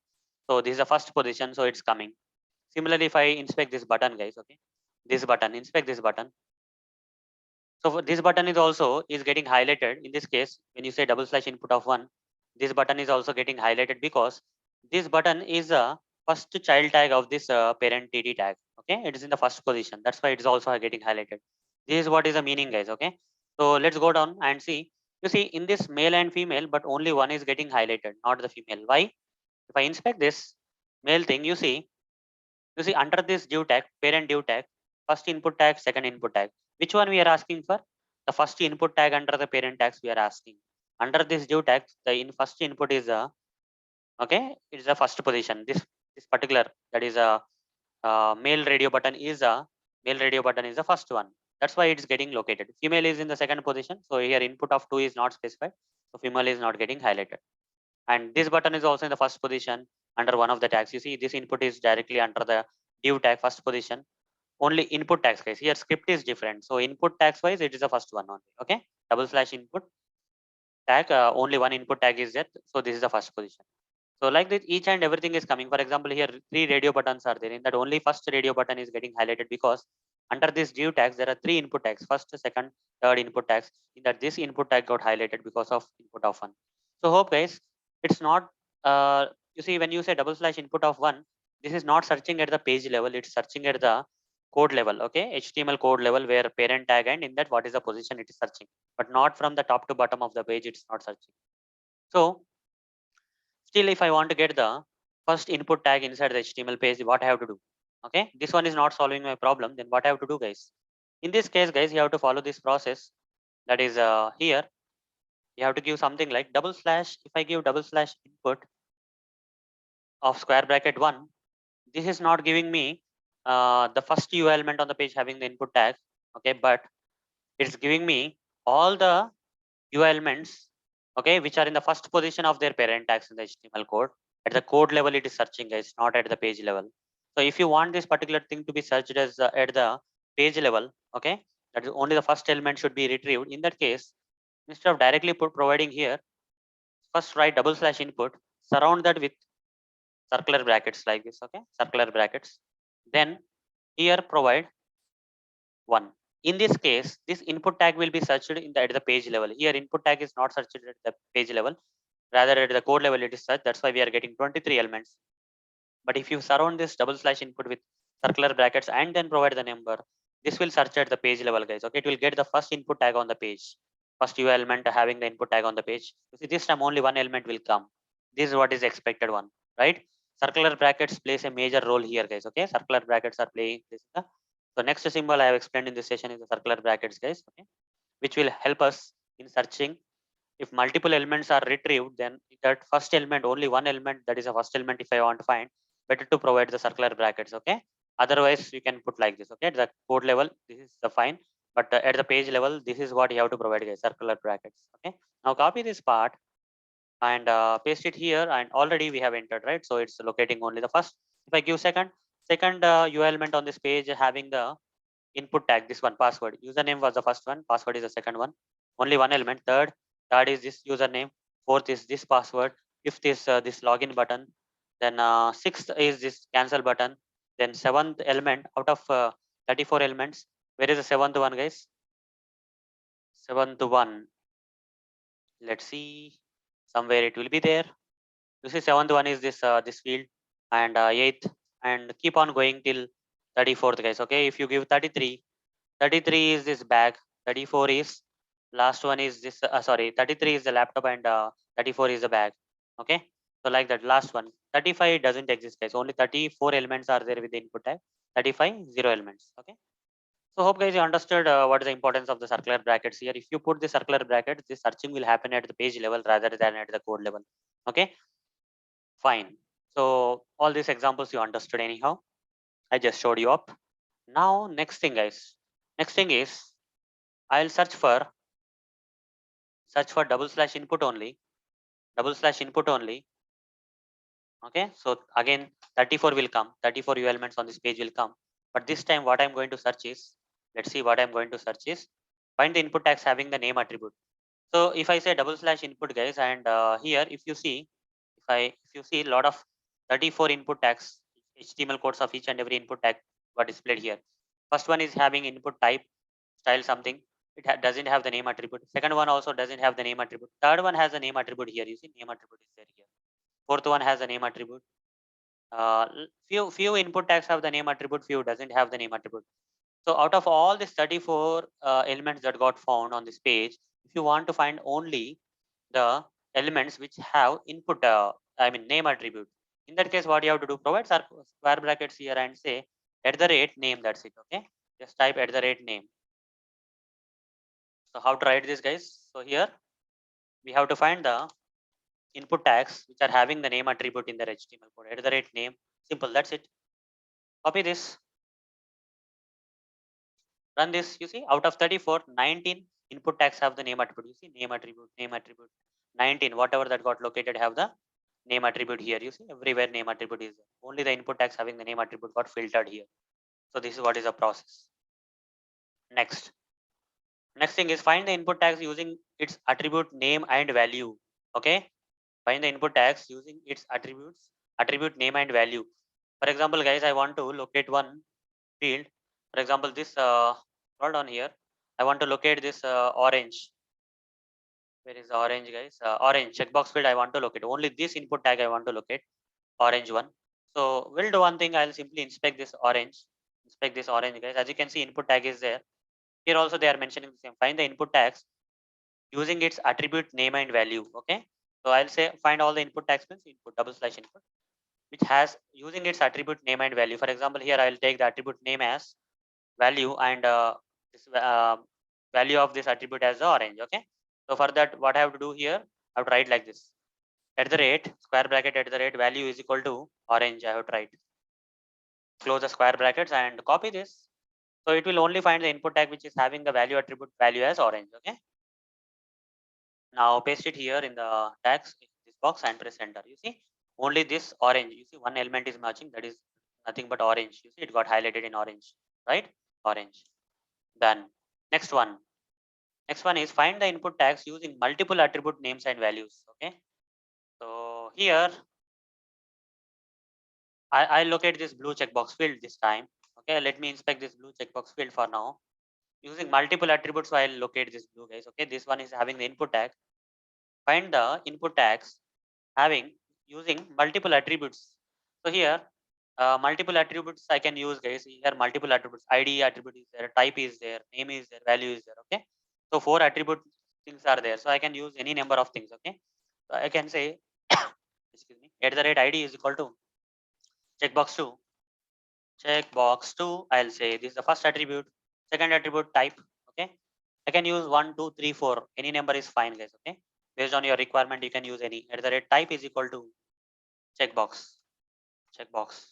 So this is the first position, so it's coming. Similarly, if I inspect this button, guys, okay, this button, inspect this button. So this button is also is getting highlighted. In this case, when you say double slash input of 1, this button is also getting highlighted because this button is a first child tag of this parent TD tag. Okay, it is in the first position. That's why it is also getting highlighted. This is what is the meaning, guys. Okay, so let's go down and see. You see in this male and female, but only one is getting highlighted, not the female. Why? If I inspect this male thing, you see under this div tag, parent div tag, first input tag, second input tag. Which one we are asking for? The first input tag under the parent tags we are asking. Under this div tag, the first input is a, okay, it is the first position. This particular, that is a male radio button is a male radio button is the first one. That's why it's getting located. Female is in the second position. So here input of 2 is not specified. So female is not getting highlighted. And this button is also in the first position under one of the tags. You see this input is directly under the div tag first position. Only input tags guys. Here script is different. So input tags wise, it is the first one only. Okay. Double slash input tag, only one input tag is there. So this is the first position. So like this, each and everything is coming. For example, here 3 radio buttons are there. In that only first radio button is getting highlighted because under this div tags, there are 3 input tags. First, second, third input tags. In that this input tag got highlighted because of input of 1. So hope guys, it's not, you see when you say double slash input of 1, this is not searching at the page level. It's searching at the code level. Okay. HTML code level where parent tag and in that what is the position it is searching, but not from the top to bottom of the page. It's not searching. So still, if I want to get the first input tag inside the HTML page, what I have to do? Okay, this one is not solving my problem. Then what I have to do, guys? In this case, guys, you have to follow this process. That is here. You have to give something like double slash. If I give double slash input of square bracket 1, this is not giving me the first UI element on the page having the input tag. Okay, but it's giving me all the UI elements, okay, which are in the first position of their parent tags in the HTML code. At the code level, it is searching, guys, not at the page level. So if you want this particular thing to be searched as at the page level, okay, that is only the first element should be retrieved. In that case, instead of directly providing here, first write double slash input, surround that with circular brackets like this, okay, circular brackets. Then here provide 1. In this case, this input tag will be searched at the page level. Here input tag is not searched at the page level, rather at the code level it is searched. That's why we are getting 23 elements. But if you surround this double slash input with circular brackets and then provide the number, this will search at the page level, guys. Okay, it will get the first input tag on the page, first UI element having the input tag on the page. You see, this time only one element will come. This is what is expected one, right? Circular brackets plays a major role here, guys. Okay, circular brackets are playing this. So next symbol I have explained in this session is the circular brackets, guys. Okay, which will help us in searching. If multiple elements are retrieved, then that first element, only one element, that is a first element, if I want to find, better to provide the circular brackets. Okay, otherwise you can put like this. Okay, at the code level this is the fine, but at the page level this is what you have to provide, guys, circular brackets. Okay, now copy this part and paste it here, and already we have entered, right? So it's locating only the first. If I give second UI element on this page having the input tag, this one, password, username was the first one, password is the second one, only one element. Third is this username, fourth is this password, fifth is this login button, then sixth is this cancel button, then seventh element out of 34 elements, where is the seventh one, guys? Seventh one, let's see, somewhere it will be there. You see, seventh one is this field, and eighth, and keep on going till 34th, guys. Okay, if you give 33 is this bag, 34 is last one is this, sorry, 33 is the laptop, and 34 is the bag. Okay, so like that, last one 35 doesn't exist, guys. Only 34 elements are there with the input tag, 35 zero elements. Okay, so hope guys you understood what is the importance of the circular brackets here. If you put the circular brackets, the searching will happen at the page level rather than at the code level. Okay, fine. So all these examples you understood anyhow, I just showed you up. Now next thing, guys, next thing is I'll search for double slash input only, double slash input only. Okay, so again 34 will come, 34 U elements on this page will come, but this time what I'm going to search is, let's see what I'm going to search is, find the input tags having the name attribute. So if I say double slash input, guys, and here if you see, a lot of 34 input tags, HTML codes of each and every input tag got displayed here. First one is having input type, style something, it doesn't have the name attribute. Second one also doesn't have the name attribute. Third one has a name attribute here, you see name attribute is there here. Fourth one has a name attribute. Few input tags have the name attribute, few doesn't have the name attribute. So out of all these 34 elements that got found on this page, if you want to find only the elements which have input, name attribute, in that case what you have to do, provide square brackets here and say at the rate name, that's it. Okay, just type at the rate name. So how to write this, guys? So here we have to find the input tags which are having the name attribute in their HTML code at the rate name. Simple, that's it. Copy this, run this. You see, out of 34, 19 input tags have the name attribute. You see, name attribute. 19, whatever that got located have the name attribute here. You see, everywhere name attribute is there. Only the input tags having the name attribute got filtered here. So this is what is the process. Next. Next thing is find the input tags using its attribute name and value. Okay. Find the input tags using its attribute name and value. For example, guys, I want to locate one field. For example, this scroll down here. I want to locate this orange. Where is orange, guys? Orange checkbox field. I want to locate only this input tag. I want to locate orange one. So we'll do one thing. I'll simply inspect this orange. Inspect this orange, guys. As you can see, input tag is there. Here also they are mentioning the same. Find the input tags using its attribute name and value. Okay. So I'll say find all the input tags means input double slash input, which has using its attribute name and value. For example, here I'll take the attribute name as value, and this value of this attribute as the orange. Okay, so for that what I have to do here, I have to write like this, at the rate square bracket at the rate value is equal to orange. I have to write, close the square brackets and copy this. So it will only find the input tag which is having the value attribute value as orange. Okay, now paste it here in the tags in this box and press enter. You see, only this orange, you see one element is matching, that is nothing but orange. You see it got highlighted in orange, right? Orange. Done. Next one. Next one is find the input tags using multiple attribute names and values. Okay. So here I locate this blue checkbox field this time. Okay. Let me inspect this blue checkbox field for now. using multiple attributes. So I'll locate this blue, guys. Okay, this one is having the input tag. Find the input tags having using multiple attributes. So here, multiple attributes I can use, guys. Here multiple attributes. ID attribute is there, type is there, name is there, value is there. Okay, so 4 attribute things are there. So I can use any number of things. Okay, so I can say, excuse me, at the rate ID is equal to checkbox 2. Checkbox 2. I'll say this is the first attribute. Second attribute type. Okay, I can use 1, 2, 3, 4. Any number is fine, guys. Okay, based on your requirement, you can use any. At the rate type is equal to checkbox. Checkbox.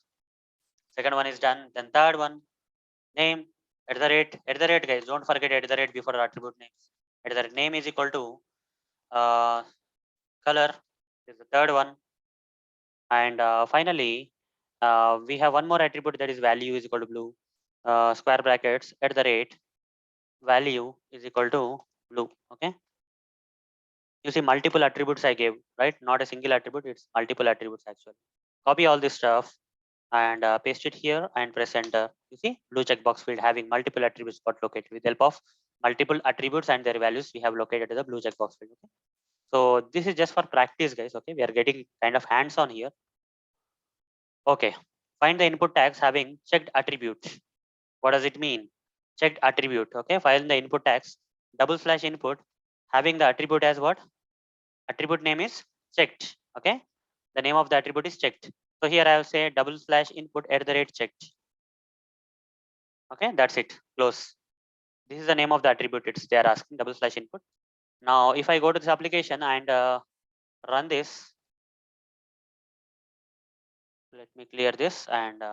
Second one is done. Then third one, name. At the rate, guys. Don't forget at the rate before attribute names. At the rate name is equal to uh, color. This is the third one. And finally, we have one more attribute, that is value is equal to blue. Square brackets at the rate value is equal to blue. Okay. You see multiple attributes I gave, right? Not a single attribute. It's multiple attributes actually. Copy all this stuff and paste it here and press enter. You see blue checkbox field having multiple attributes got located. With help of multiple attributes and their values, we have located the blue checkbox field. Okay, so this is just for practice, guys. Okay, we are getting kind of hands on here. Okay, find the input tags having checked attribute. What does it mean? Checked attribute. Okay, find the input tags double slash input having the attribute as what? Attribute name is checked. Okay, the name of the attribute is checked. So here I will say double slash input at the rate checked. Okay, that's it. Close. This is the name of the attribute. It's they are asking double slash input. Now, if I go to this application and run this, let me clear this and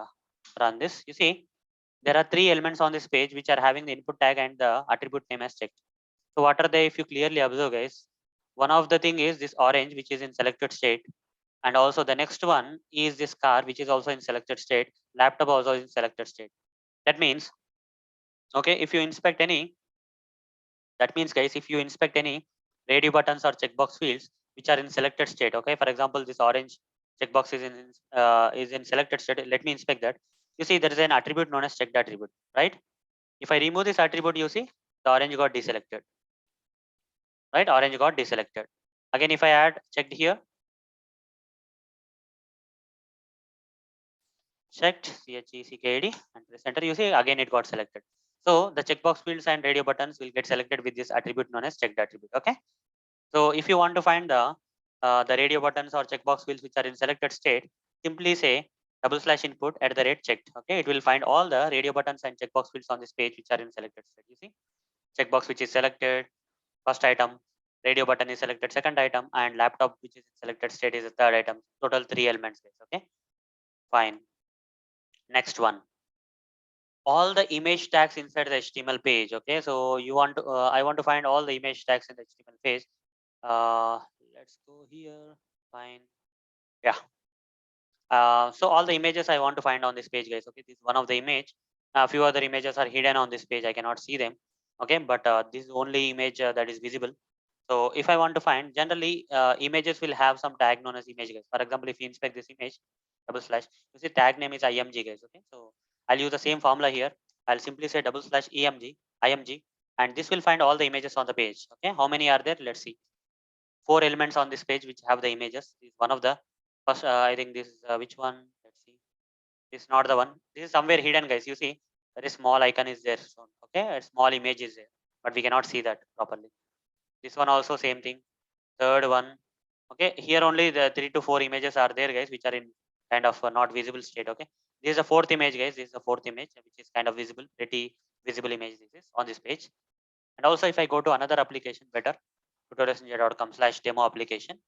run this. You see, there are 3 elements on this page which are having the input tag and the attribute name as checked. So what are they? If you clearly observe, guys, one of the thing is this orange, which is in selected state, and also the next one is this car, which is also in selected state. Laptop also in selected state. That means, okay, if you inspect any, that means, guys, if you inspect any radio buttons or checkbox fields which are in selected state, okay, for example, this orange checkbox is in selected state. Let me inspect that. You see, there is an attribute known as checked attribute, right? If I remove this attribute, you see the orange got deselected, right? Orange got deselected. Again, if I add checked here, checked CHECKED and press enter, you see again it got selected. So the checkbox fields and radio buttons will get selected with this attribute known as checked attribute. Okay. So if you want to find the radio buttons or checkbox fields which are in selected state, simply say double slash input at the rate checked. Okay, it will find all the radio buttons and checkbox fields on this page which are in selected state. You see, checkbox which is selected, first item, radio button is selected, second item, and laptop which is in selected state is the third item. Total 3 elements. Guys. Okay, fine. Next one, all the image tags inside the HTML page. Okay, so you want to, I want to find all the image tags in the HTML page. Uh, let's go here. Fine. Yeah. So all the images I want to find on this page, guys. Okay, this is one of the image. A few other images are hidden on this page. I cannot see them. Okay, but this is only image that is visible. So if I want to find, generally images will have some tag known as image, guys. For example, if you inspect this image, double slash, you see tag name is img, guys. Okay, so I'll use the same formula here. I'll simply say double slash img, and this will find all the images on the page. Okay, how many are there? Let's see. 4 elements on this page which have the images. This is one of the first. I think this is which one? Let's see. This is not the one. This is somewhere hidden, guys. You see, very small icon is there. So, okay, a small image is there, but we cannot see that properly. This one also same thing. Third one. Okay, here only the 3 to 4 images are there, guys, which are in kind of not visible state. Okay, this is the fourth image, guys. This is the fourth image which is kind of visible, pretty visible image. This is on this page. And also, if I go to another application, better tutorialsninja.com/demo application.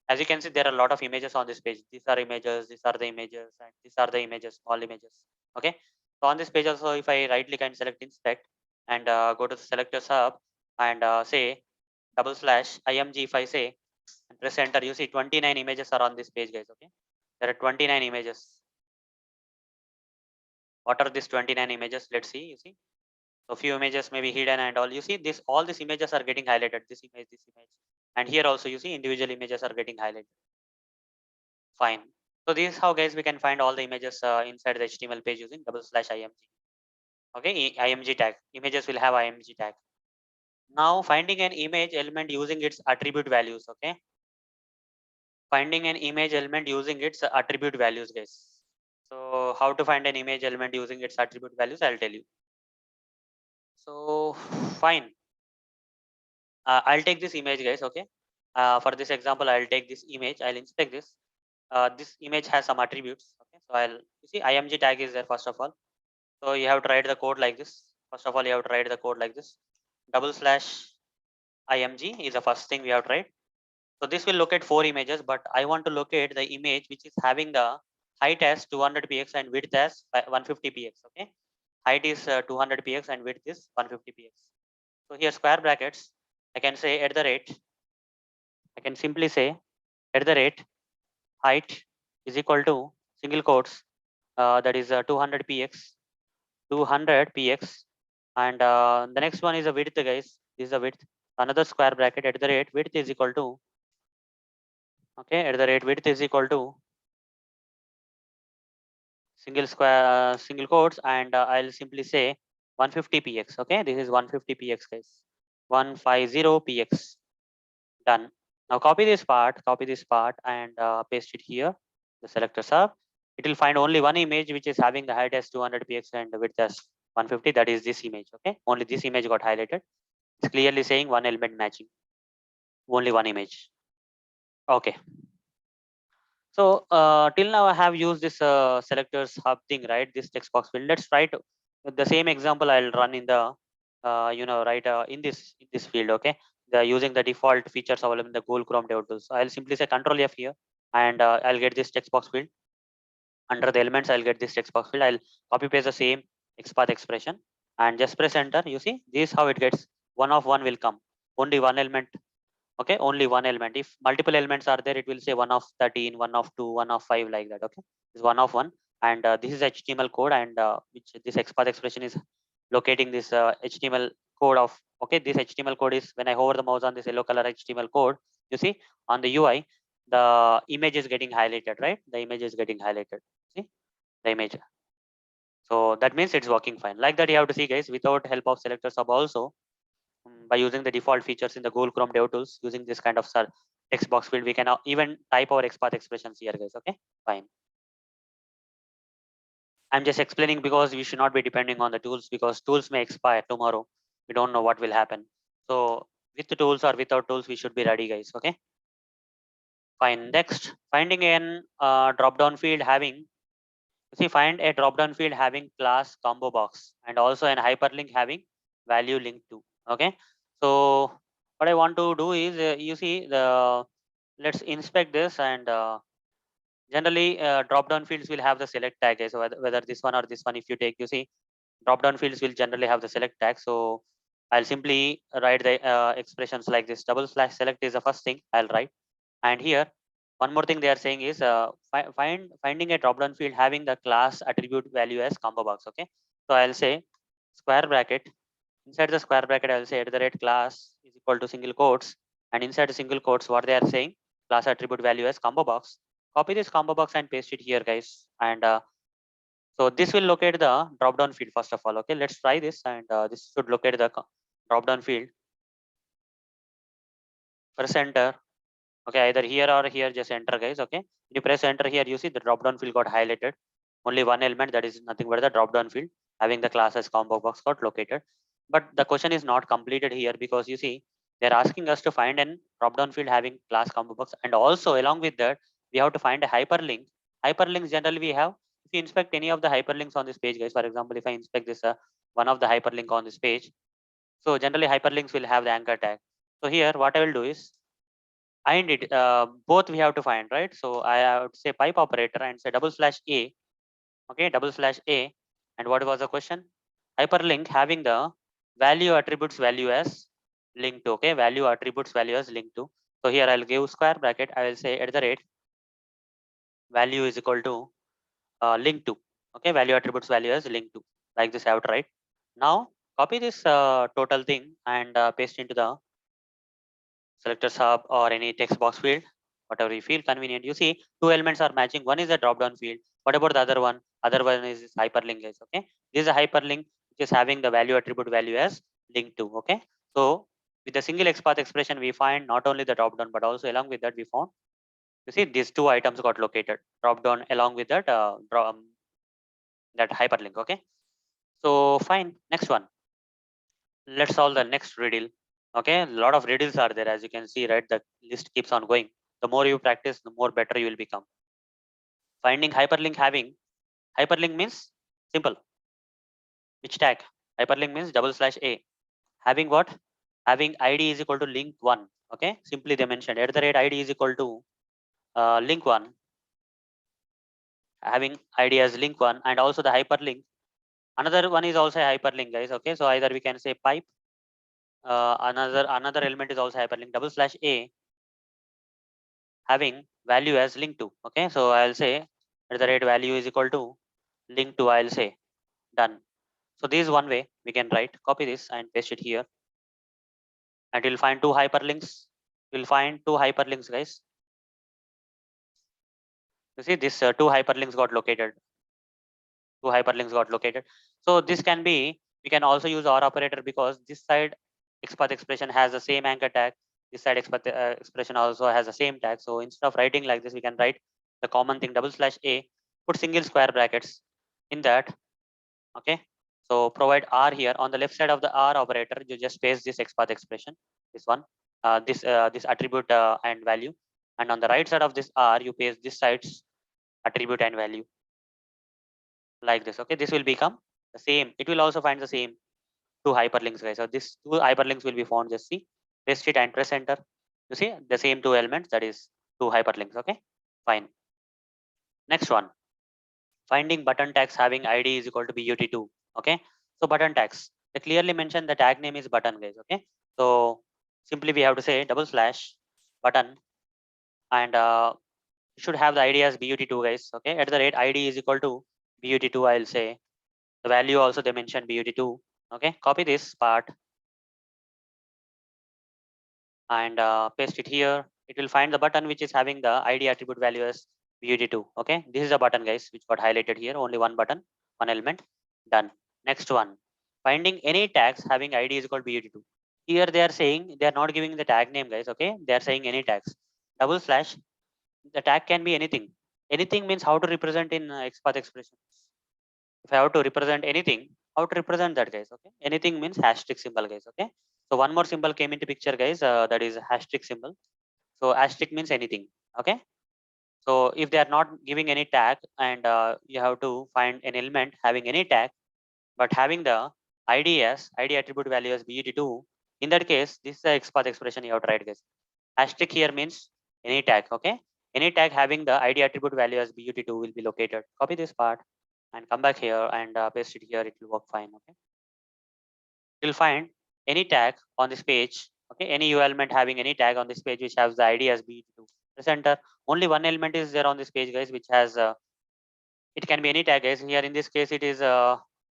As you can see, there are a lot of images on this page. These are images, these are the images, and these are the images, small images. Okay. So on this page also, if I right click and select inspect and go to the selectors hub and say double slash img, if I say and press enter, you see 29 images are on this page, guys. Okay. There are 29 images. What are these 29 images? Let's see. You see. So few images may be hidden and all. You see this, all these images are getting highlighted. This image. And here also you see individual images are getting highlighted. Fine. So this is how, guys, we can find all the images inside the HTML page using double slash img. Okay, img tag. Images will have img tag. Now finding an image element using its attribute values. Okay, finding an image element using its attribute values, guys. So how to find an image element using its attribute values, I'll tell you. So fine, I'll take this image, guys. Okay, for this example, I'll take this image, I'll inspect this. This image has some attributes. Okay, so I'll, you see, img tag is there first of all. So you have to write the code like this. First of all, you have to write the code like this. Double slash img is the first thing we have to write. So this will locate 4 images, but I want to locate the image which is having the height as 200 px and width as 150 px. Okay, height is 200 px and width is 150 px. So here square brackets, I can say at the rate, I can simply say at the rate height is equal to single quotes, that is 200 px, 200 px, and the next one is a width, guys. This is a width. Another square bracket at the rate width is equal to, okay, at the rate width is equal to single square single quotes, and I'll simply say 150 px. Okay, this is 150 px, guys. 150 px. Done. Now copy this part and paste it here. The selector sub. It will find only one image which is having the height as 200 px and the width as 150. That is this image. Okay, only this image got highlighted. It's clearly saying one element matching. Only one image. Okay. So till now I have used this selectors hub thing, right? This text box field. Let's try to the same example I'll run in the right in this field. Okay, the using the default features available in the Google Chrome DevTools. So I'll simply say Control F here, and I'll get this text box field. Under the elements, I'll get this text box field. I'll copy paste the same XPath expression and just press enter. You see, this is how it gets. One of one will come. Only one element. Okay, only one element. If multiple elements are there, it will say 1 of 13, 1 of 2, 1 of 5, like that. Okay, it's 1 of 1, and this is HTML code, and which this XPath expression is locating this HTML code of. Okay, this HTML code is when I hover the mouse on this yellow color HTML code, you see on the UI the image is getting highlighted, right? The image is getting highlighted. See the image. So that means it's working fine. Like that, you have to see, guys, without help of selector sub also, by using the default features in the Google Chrome DevTools, using this kind of text box field, we can even type our XPath expressions here, guys. Okay, fine. I'm just explaining because we should not be depending on the tools, because tools may expire tomorrow. We don't know what will happen. So with the tools or without tools, we should be ready, guys. Okay, fine. Next, finding an drop down field having, see, find a drop down field having class combo box and also an hyperlink having value linked to. Okay, so what I want to do is, you see the, let's inspect this, and generally drop down fields will have the select tag. So whether this one or this one, if you take, you see drop down fields will generally have the select tag. So I'll simply write the expressions like this. Double slash select is the first thing I'll write, and here one more thing they are saying is finding a drop down field having the class attribute value as combo box. Okay, so I'll say square bracket. Inside the square bracket, I'll say at the rate class is equal to single quotes, and inside the single quotes, what they are saying, class attribute value as combo box. Copy this combo box and paste it here, guys. And so this will locate the drop down field first of all. Okay, let's try this, and this should locate the drop down field. Press enter. Okay, either here or here, just enter, guys. Okay, when you press enter here, you see the drop down field got highlighted. Only one element, that is nothing but the drop down field having the class as combo box got located. But the question is not completed here, because you see they're asking us to find an drop down field having class combo box, and also along with that we have to find a hyperlink. Hyperlinks generally we have. If you inspect any of the hyperlinks on this page, guys, for example, if I inspect this one of the hyperlink on this page, so generally hyperlinks will have the anchor tag. So here what I will do is, and it both we have to find, right? So I would say pipe operator and say double slash a. Okay, double slash a, and what was the question? Hyperlink having the value attributes value as linked to. Okay, value attributes value as linked to. So here I'll give square bracket, I will say at the rate value is equal to link to. Okay, value attributes value as linked to, like this I have to write. Now copy this total thing and paste into the selectors hub or any text box field, whatever you feel convenient. You see two elements are matching. One is a drop down field. What about the other one? Other one is hyperlink, guys. Okay, this is a hyperlink which is having the value attribute value as link to. Okay, so with a single XPath expression, we find not only the drop down, but also along with that we found, you see, these two items got located drop down along with that that hyperlink. Okay, so fine. Next one, let's solve the next riddle. Okay, a lot of riddles are there, as you can see, right? The list keeps on going. The more you practice, the more better you will become. Finding hyperlink having, hyperlink means simple. Which tag? Hyperlink means double slash a. Having what? Having id is equal to link one. Okay, simply they mentioned at the rate id is equal to link one. Having id as link one, and also the hyperlink. Another one is also a hyperlink, guys. Okay, so either we can say pipe. Another element is also hyperlink. Double slash a having value as link to. Okay, so I'll say at the rate value is equal to link to. I'll say done. So this is one way we can write. Copy this and paste it here, and you'll find two hyperlinks. You'll find two hyperlinks, guys. You see this two hyperlinks got located. Two hyperlinks got located. So this can be, we can also use OR operator, because this side XPath expression has the same anchor tag. This side XPath expression also has the same tag. So instead of writing like this, we can write the common thing, double slash a, put single square brackets in that. Okay. So provide R here on the left side of the R operator. You just paste this XPath expression, this one, this attribute and value, and on the right side of this R, you paste this side's attribute and value like this. Okay, this will become the same. It will also find the same two hyperlinks, guys. So these two hyperlinks will be found. Just see, paste it and press enter. You see the same two elements, that is two hyperlinks. Okay, fine. Next one, finding button tags having id is equal to but2. Okay, so button tags, they clearly mention the tag name is button, guys. Okay, so simply we have to say double slash button, and should have the id as but2, guys. Okay, at the rate id is equal to but2, I'll say the value also they mentioned but2. Okay, copy this part and paste it here. It will find the button which is having the id attribute value as but2. Okay, this is a button, guys, which got highlighted here. Only one button, one element. Done. Next one, finding any tags having id is equal to but2. Here they are saying they are not giving the tag name, guys. Okay, they are saying any tags. Double slash, the tag can be anything. Anything means how to represent in XPath expression. If I have to represent anything, how to represent that, guys? Okay, anything means hashtag symbol, guys. Okay, so one more symbol came into picture, guys. That is hashtag symbol. So asterisk means anything. Okay, so if they are not giving any tag, and you have to find an element having any tag but having the id attribute value as but2, in that case this is the XPath expression you have to write, guys. Asterisk here means any tag. Okay, any tag having the id attribute value as but2 will be located. Copy this part and come back here and paste it here. It will work fine. Okay, you'll find any tag on this page. Okay, any U element having any tag on this page which has the id as but2. Press enter. Only one element is there on this page, guys, which has it can be any tag, guys. Here in this case it is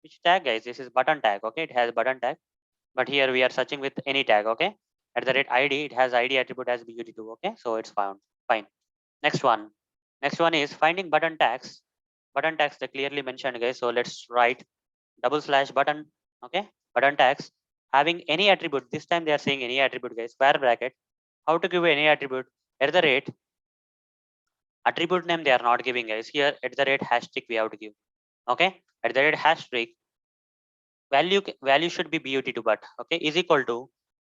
which tag, guys? This is button tag. Okay, it has button tag, but here we are searching with any tag. Okay, at the rate id, it has id attribute as but2. Okay, so it's found fine. Next one, next one is finding button tags. Button tags they clearly mentioned, guys, so let's write double slash button. Okay, button tags having any attribute. This time they are saying any attribute, guys. Square bracket, how to give any attribute? At the rate attribute name they are not giving, guys. Here at the rate hashtag we have to give. Okay, at the rate hashtag value should be but2, but okay is equal to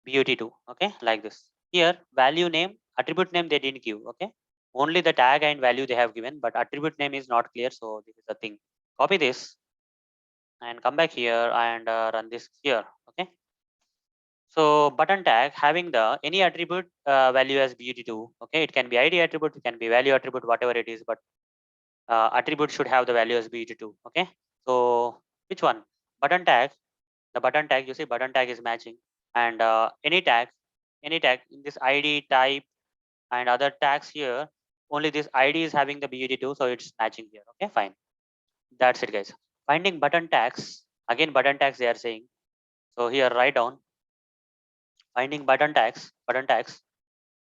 but2. Okay, like this. Here value name, attribute name they didn't give. Okay, only the tag and value they have given, but attribute name is not clear, so this is the thing. Copy this and come back here and run this here. Okay, so button tag having the any attribute value as but2. Okay, it can be id attribute, it can be value attribute, whatever it is, but attribute should have the value as but2. Okay, so which one? Button tag, the button tag, you see button tag is matching, and any tag in this id type and other tags here, only this id is having the but2, so it's matching here. Okay, fine. That's it, guys. Finding button tags, again button tags they are saying. So here write down finding button tags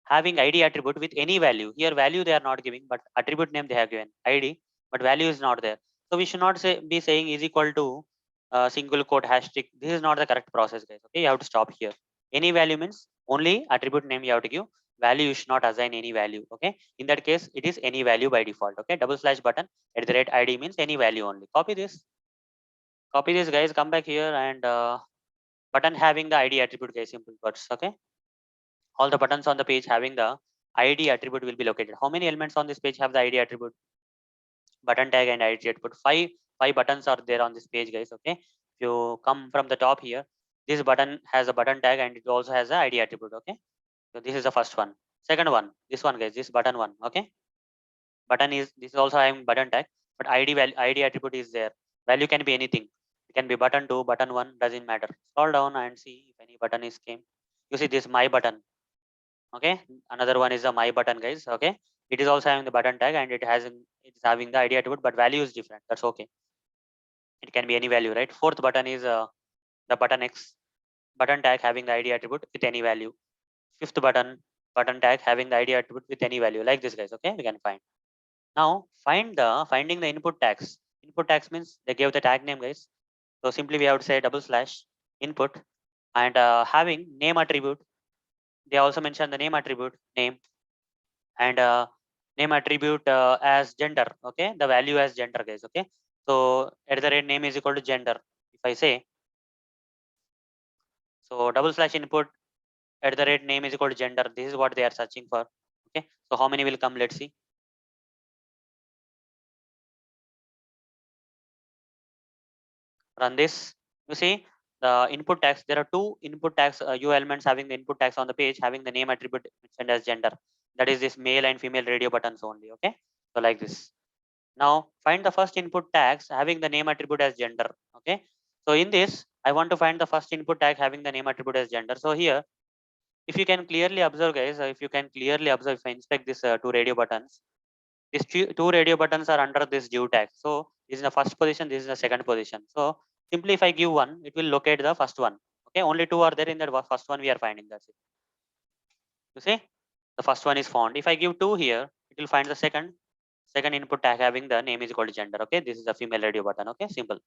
having id attribute with any value. Here value they are not giving, but attribute name they have given id, but value is not there. So we should not say be saying is equal to single quote hashtag. This is not the correct process, guys. Okay, you have to stop here. Any value means only attribute name you have to give. Value you should not assign any value. Okay, in that case it is any value by default. Okay, double slash button at the rate id means any value only. Copy this, guys. Come back here and button having the id attribute, guys. Simple words. Okay, all the buttons on the page having the id attribute will be located. How many elements on this page have the id attribute? Button tag and id attribute. Five buttons are there on this page, guys. Okay, if you come from the top here, this button has a button tag and it also has a id attribute. Okay, so this is the first one. Second one, this one, guys, this button one. Okay, button is this is also having button tag, but id attribute is there. Value can be anything. It can be button 2, button 1, doesn't matter. Scroll down and see if any button is came. You see this my button. Okay, another one is a my button, guys. Okay, it is also having the button tag and it is having the id attribute, but value is different. That's okay. It can be any value, right? Fourth button is the button x, button tag having the id attribute with any value. Fifth button tag having the id attribute with any value, like this, guys. Okay, we can find. Now finding the input tags. Input tags means they gave the tag name, guys. So simply we have to say double slash input and having name attribute. They also mention the name attribute name and name attribute as gender. Okay, the value as gender, guys. Okay, so at the rate name is equal to gender. If I say so, double slash input at the rate name is equal to gender. This is what they are searching for. Okay, so how many will come? Let's see. Run this. You see the input tags. There are two input tags, U elements having the input tags on the page, having the name attribute mentioned as gender. That is this male and female radio buttons only. Okay, so like this. Now find the first input tags having the name attribute as gender. Okay, so in this, I want to find the first input tag having the name attribute as gender. So here, if you can clearly observe, guys, if you can clearly observe, if I inspect this two radio buttons, these two radio buttons are under this div tag. So this is the first position, this is the second position. So simply if I give one, it will locate the first one. Okay, only two are there in that first one we are finding. That's it. You see, the first one is found. If I give two here, it will find the second input tag having the name is equal to gender. Okay, this is the female radio button. Okay, simple.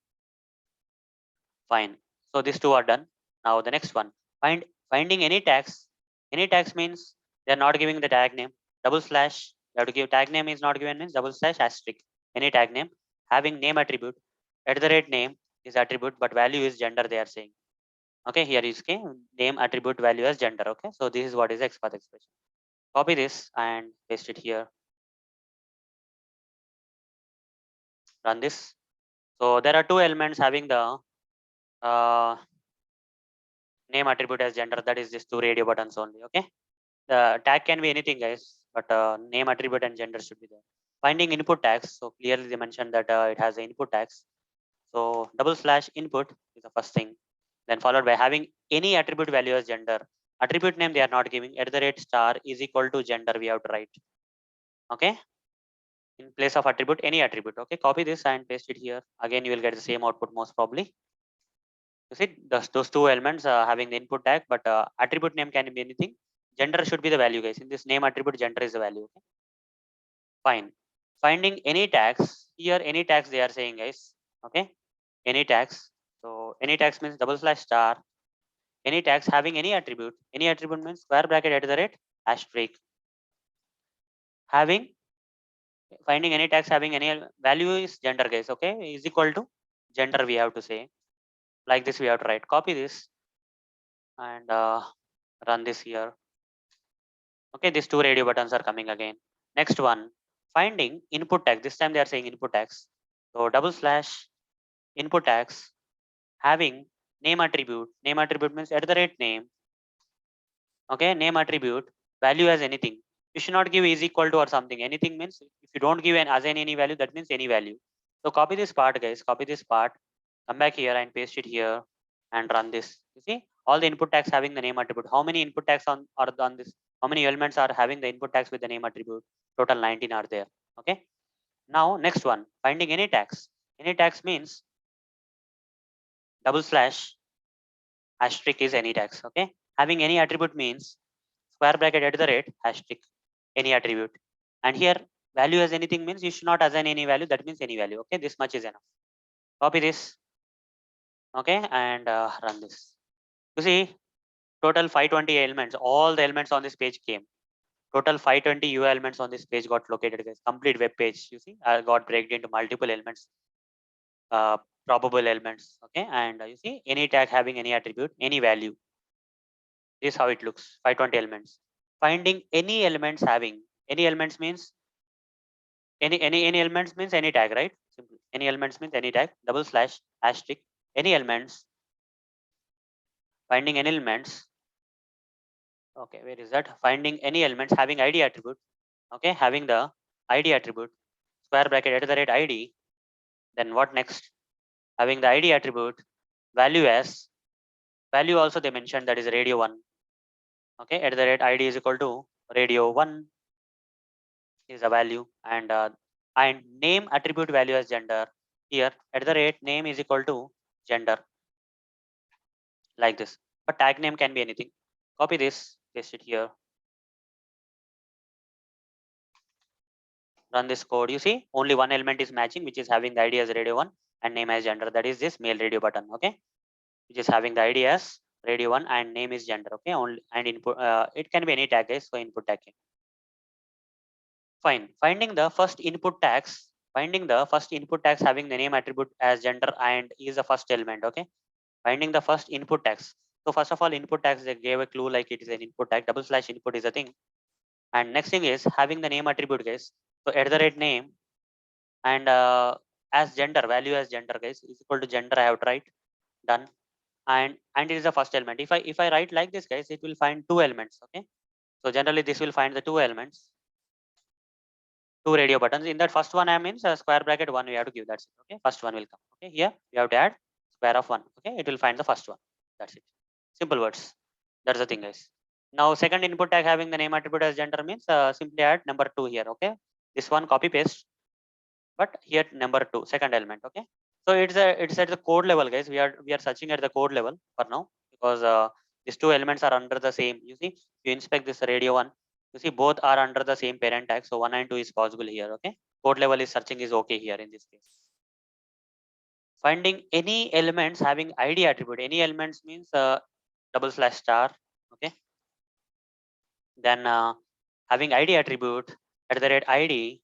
Fine. So these two are done. Now the next one, finding any tags. Any tags means they are not giving the tag name. Double slash. You have to give tag name is not given means double slash asterisk. Any tag name having name attribute. At the rate name is attribute, but value is gender. They are saying. Okay, here is okay, name attribute value as gender. Okay, so this is what is XPath expression. Copy this and paste it here. Run this. So there are two elements having the uh, name attribute as gender. That is just two radio buttons only. Okay. The tag can be anything, guys, but name attribute and gender should be there. Finding input tags. So clearly they mentioned that it has the input tags. So double slash input is the first thing. Then followed by having any attribute value as gender. Attribute name they are not giving. At the rate star is equal to gender. We have to write. Okay. In place of attribute, any attribute. Okay. Copy this and paste it here. Again, you will get the same output most probably. You see those two elements having the input tag, but attribute name can be anything. Gender should be the value, guys. In this name attribute, gender is the value. Okay? Fine. Finding any tags here, any tags they are saying, guys. Okay, any tags. So any tags means double slash star. Any tags having any attribute. Any attribute means square bracket at the rate asterisk. Having finding any tags having any value is gender, guys. Okay, is equal to gender. We have to say like this. We have to write. Copy this and run this here. Okay, these two radio buttons are coming again. Next one, finding input tag. This time they are saying input tags. So double slash input tags having name attribute. Name attribute means at the rate name. Okay, name attribute value as anything. You should not give is equal to or something. Anything means if you don't give an assign any value, that means any value. So copy this part, guys. Copy this part. Come back here and paste it here and run this. You see all the input tags having the name attribute. How many input tags are on this? How many elements are having the input tags with the name attribute? Total 19 are there. Okay. Now next one, finding any tags. Any tags means double slash asterisk is any tags. Okay. Having any attribute means square bracket at the rate asterisk any attribute. And here value as anything means you should not assign any value. That means any value. Okay. This much is enough. Copy this Okay, and run this. You see, total 520 elements. All the elements on this page came. Total 520 UI elements on this page got located, guys. Complete web page. You see, I got breaked into multiple elements, uh, probable elements. Okay, and you see, any tag having any attribute, any value. This is how it looks. 520 elements. Finding any elements having any elements means any elements means any tag, right? Simple. Any elements means any tag. Double slash asterisk any elements. Finding any elements. Okay, where is that? Finding any elements having ID attribute. Okay, having the ID attribute. Square bracket at the rate ID. Then what next? Having the ID attribute. Value as value also they mentioned that is radio 1. Okay, at the rate ID is equal to radio 1 is a value, and name attribute value as gender. Here at the rate name is equal to gender, like this. But tag name can be anything. Copy this, paste it here, run this code. You see only one element is matching, which is having the ID as radio 1 and name as gender. That is this male radio button. Okay, which is having the ID as radio 1 and name is gender. Okay, only and input it can be any tag, guys. So input tag. Fine. Finding the first input tags. Finding the first input tags having the name attribute as gender and is the first element. Okay. Finding the first input tags. So first of all, input tags they gave a clue like it is an input tag. Double slash input is a thing. And next thing is having the name attribute, guys. So at the rate name and as gender value as gender, guys, is equal to gender. I have to write done. And it is the first element. If I write like this, guys, it will find two elements. Okay. So generally this will find the two elements, two radio buttons. In that first one, I means square bracket 1 we have to give. That's it. Okay, first one will come. Okay, here we have to add square of 1. Okay, it will find the first one. That's it. Simple words. That's the thing, guys. Now second input tag having the name attribute as gender means simply add number 2 here. Okay, this one copy paste, but here number 2, second element. Okay, so it's at the code level, guys. We are searching at the code level for now, because these two elements are under the same. You see, if you inspect this radio 1, you see both are under the same parent tag, so 1 and 2 is possible here. Okay, code level is searching is okay here in this case. Finding any elements having ID attribute. Any elements means double slash star. Okay, then having ID attribute at the rate ID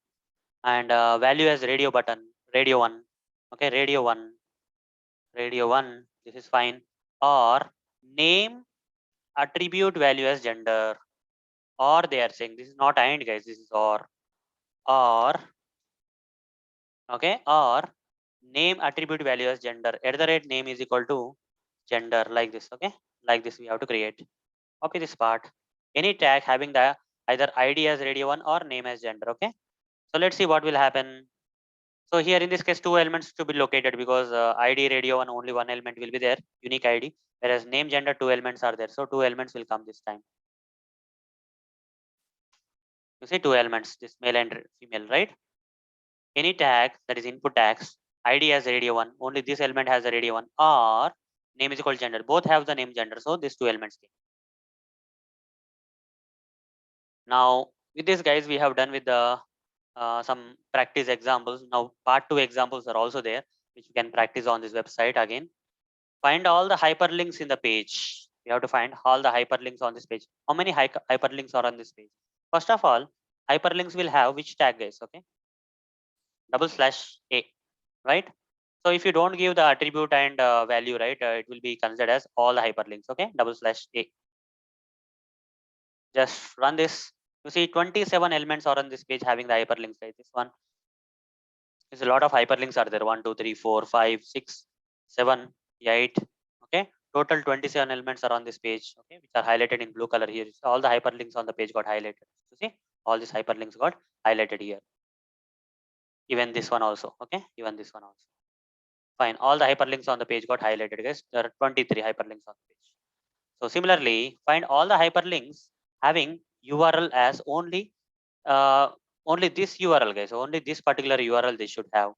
and value as radio button, radio 1. Okay, radio 1, radio 1, this is fine. Or name attribute value as gender, or they are saying this is not and, guys, this is or okay, or name attribute value as gender at the rate name is equal to gender, like this. Okay, like this we have to create. Copy this part. Any tag having the either ID as radio 1 or name as gender. Okay, so let's see what will happen. So here in this case, two elements to be located, because ID radio 1 only one element will be there, unique ID, whereas name gender two elements are there. So two elements will come this time. You see two elements, this male and female, right? Any tag that is input tags, ID as radio 1, only this element has a radio 1, or name is equal to gender. Both have the name gender. So these two elements came. Now with this, guys, we have done with the some practice examples. Now part 2 examples are also there, which you can practice on this website again. Find all the hyperlinks in the page. You have to find all the hyperlinks on this page. How many hyperlinks are on this page? First of all, hyperlinks will have which tag, guys? Okay, double slash a, right? So if you don't give the attribute and value, right, it will be considered as all the hyperlinks. Okay, double slash a. Just run this. You see 27 elements are on this page having the hyperlinks, right? This one is a lot of hyperlinks are there. 1, 2, 3, 4, 5, 6, 7, 8. Okay, total 27 elements are on this page. Okay, which are highlighted in blue color here. So all the hyperlinks on the page got highlighted. You see, all these hyperlinks got highlighted here. Even this one also. Okay, even this one also. Fine. All the hyperlinks on the page got highlighted, guys. There are 23 hyperlinks on the page. So similarly, find all the hyperlinks having URL as uh, only this URL, guys. Only this particular URL they should have.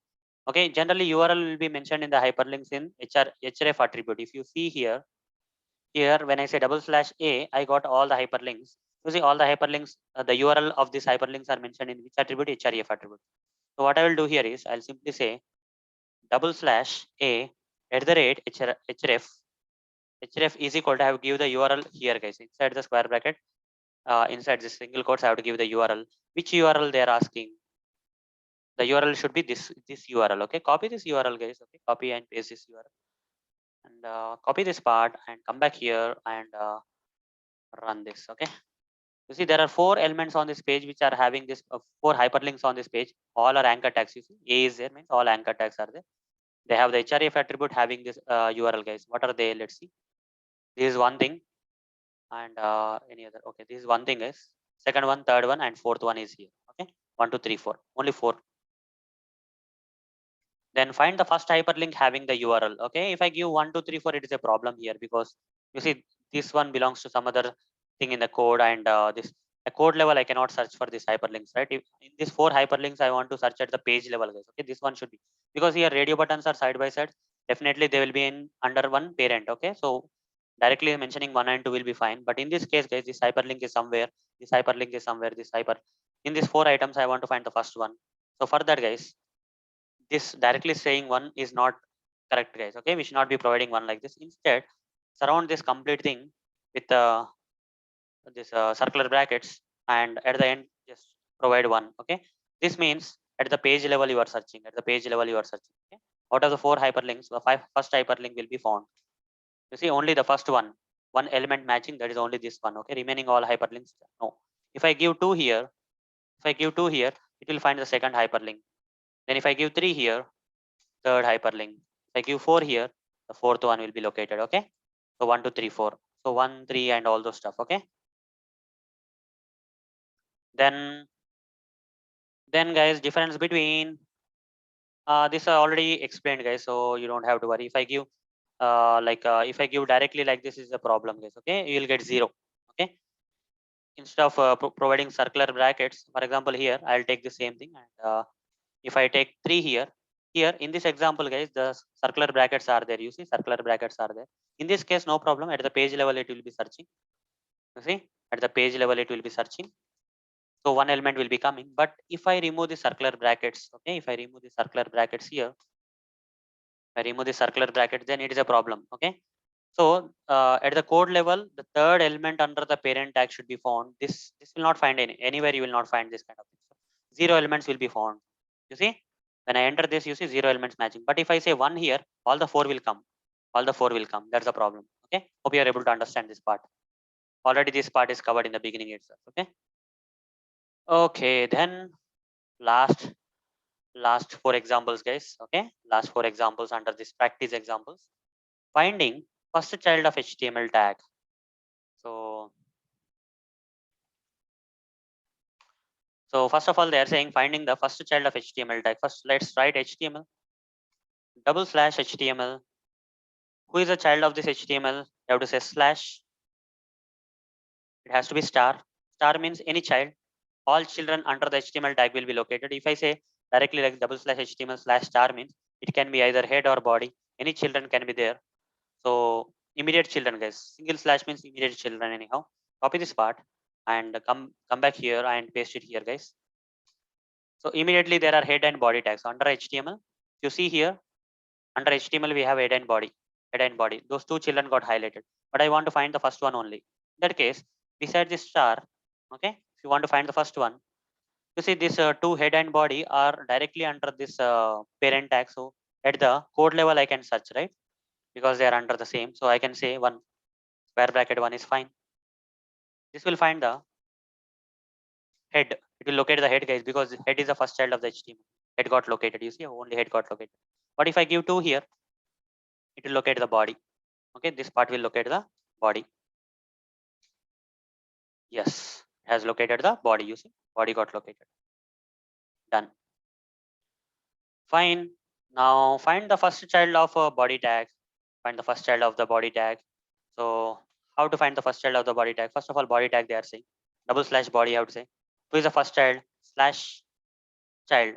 Okay, generally URL will be mentioned in the hyperlinks in href attribute. If you see here, when I say double slash a, I got all the hyperlinks. You see all the hyperlinks, the URL of these hyperlinks are mentioned in which attribute? href attribute. So what I will do here is I'll simply say double slash a href is equal to, I have to give the URL here, guys, inside the square bracket. Inside this single quotes, I have to give the URL. Which URL they are asking? The URL should be this URL. Okay, copy this URL, guys. Okay, copy and paste this URL, and copy this part and come back here and run this. Okay, you see there are 4 elements on this page which are having this 4 hyperlinks on this page. All are anchor tags. You see, A is there, means all anchor tags are there. They have the href attribute having this URL, guys. What are they? Let's see. This is one thing, and any other? Okay, this is one thing, guys. Second one, third one, and fourth one is here. Okay, 1 2 3 4, only 4. Then find the first hyperlink having the URL. Okay, if I give 1 2 3 4, it is a problem here, because you see this one belongs to some other thing in the code, and this a code level I cannot search for these hyperlinks, right? If in these 4 hyperlinks I want to search at the page level, guys. Okay, this one should be, because here radio buttons are side by side, definitely they will be in under one parent. Okay, so directly mentioning 1 and 2 will be fine, but in this case, guys, this hyperlink is somewhere, this hyperlink is somewhere, this hyper in these 4 items I want to find the first one. So for that, guys, this directly saying one is not correct, guys. Okay, we should not be providing one like this. Instead, surround this complete thing with this circular brackets, and at the end just provide one. Okay, this means at the page level you are searching, at the page level you are searching. Okay, out of the 4 hyperlinks, the first hyperlink will be found. You see only the first one element matching, that is only this one. Okay, remaining all hyperlinks, no. If I give 2 here, it will find the second hyperlink. Then if I give 3 here, third hyperlink. If I give 4 here, the fourth one will be located. Okay, so 1 2 3 4. So 1 3 and all those stuff. Okay, then guys, difference between this I already explained, guys, so you don't have to worry. If I give if I give directly like this is the problem, guys. Okay, you will get 0. Okay, instead of providing circular brackets, for example, here I'll take the same thing, and if I take 3 here, in this example, guys, the circular brackets are there. You see, circular brackets are there. In this case, no problem. At the page level, it will be searching. You see, at the page level, it will be searching. So one element will be coming. But if I remove the circular brackets, okay, if I remove the circular brackets here, if I remove the circular bracket, then it is a problem. Okay. So at the code level, the third element under the parent tag should be found. This will not find anywhere. You will not find this kind of thing. So 0 elements will be found. You see, when I enter this, you see 0 elements matching. But if I say 1 here, all the 4 will come. All the 4 will come. That's the problem. Okay. Hope you are able to understand this part. Already this part is covered in the beginning itself. Okay. Okay. Then last 4 examples, guys. Okay. Last 4 examples under this practice examples. Finding first child of HTML tag. So first of all, they are saying finding the first child of HTML tag. First, let's write HTML /HTML. Who is the child of this HTML? You have to say slash. It has to be star. Star means any child. All children under the HTML tag will be located. If I say directly like /HTML/star means it can be either head or body. Any children can be there. So immediate children, guys. Single slash means immediate children anyhow. Copy this part and come back here and paste it here, guys. So immediately there are head and body tags under HTML. You see here under HTML we have head and body. Head and body. Those 2 children got highlighted. But I want to find the first one only. In that case, beside this star, okay, if you want to find the first one, you see this 2 head and body are directly under this parent tag. So at the code level, I can search, right? Because they are under the same. So I can say one square bracket 1 is fine. This will find the head. It will locate the head, guys, because head is the first child of the HTML. Head got located. You see, only head got located. But if I give 2 here, it will locate the body. Okay, this part will locate the body. Yes, it has located the body. You see, body got located. Done. Fine. Now find the first child of a body tag. Find the first child of the body tag. So how to find the first child of the body tag? First of all, body tag they are saying /body. I would say who is the first child /child.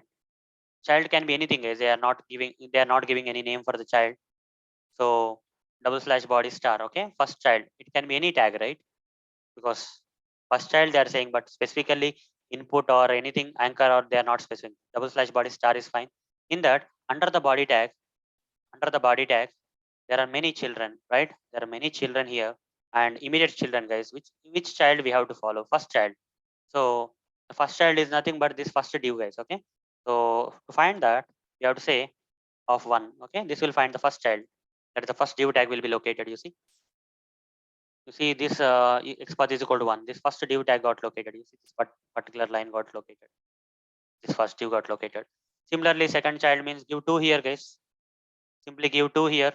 Child can be anything, guys. They are not giving any name for the child. So /body star. Okay, first child. It can be any tag, right? Because first child they are saying, but specifically input or anything anchor or they are not specific. /body star is fine. In that under the body tag, under the body tag, there are many children, right? There are many children here and immediate children, guys. Which child we have to follow? First child. So the first child is nothing but this first div, guys. Okay. So to find that, you have to say of one. Okay. This will find the first child. That is the first div tag will be located. You see this XPath is equal to one. This first div tag got located. You see this particular line got located. This first div got located. Similarly, second child means give two here, guys. Simply give two here.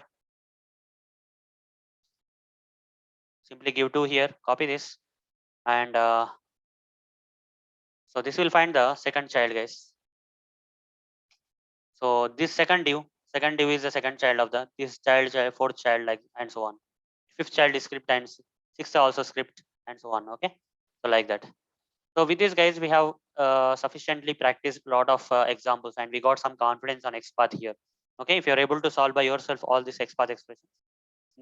Simply give two here. Copy this and so this will find the second child, guys. So this second div is the second child of the this child, fourth child, like and so on. Fifth child is script and sixth also script and so on. Okay, so like that. So with this, guys, we have sufficiently practiced a lot of examples and we got some confidence on XPath here. Okay, if you're able to solve by yourself all these XPath expressions,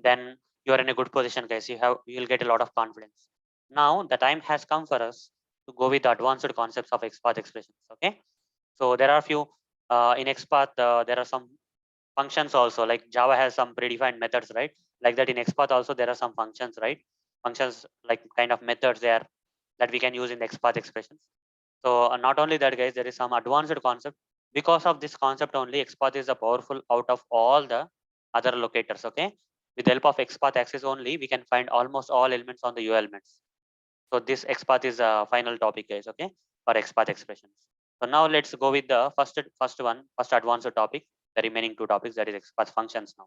then you are in a good position, guys. You will get a lot of confidence. Now the time has come for us to go with the advanced concepts of XPath expressions. Okay, so there are a few in XPath. There are some functions also, like Java has some predefined methods, right? Like that in XPath also there are some functions, right? Functions like kind of methods there that we can use in the XPath expressions. So not only that, guys, there is some advanced concept. Because of this concept only, XPath is a powerful out of all the other locators. Okay, with the help of XPath access only, we can find almost all elements on the UL elements. So this XPath is a final topic, guys. Okay, for XPath expressions. So now let's go with the first advanced topic. The remaining two topics, that is XPath functions. Now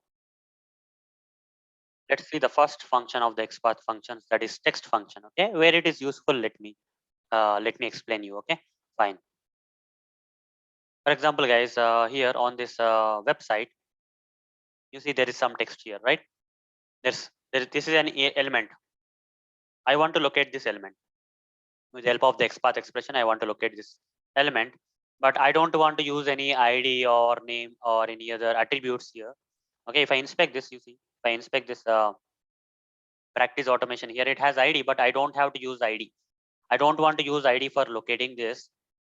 let's see the first function of the XPath functions, that is text function. Okay, where it is useful, let me explain you. Okay, fine. For example, guys, here on this website, you see there is some text here, right? This is an element. I want to locate this element with the help of the XPath expression. I want to locate this element, but I don't want to use any ID or name or any other attributes here. Okay, if I inspect this, you see, if I inspect this practice automation here, it has ID, but I don't have to use ID. I don't want to use ID for locating this.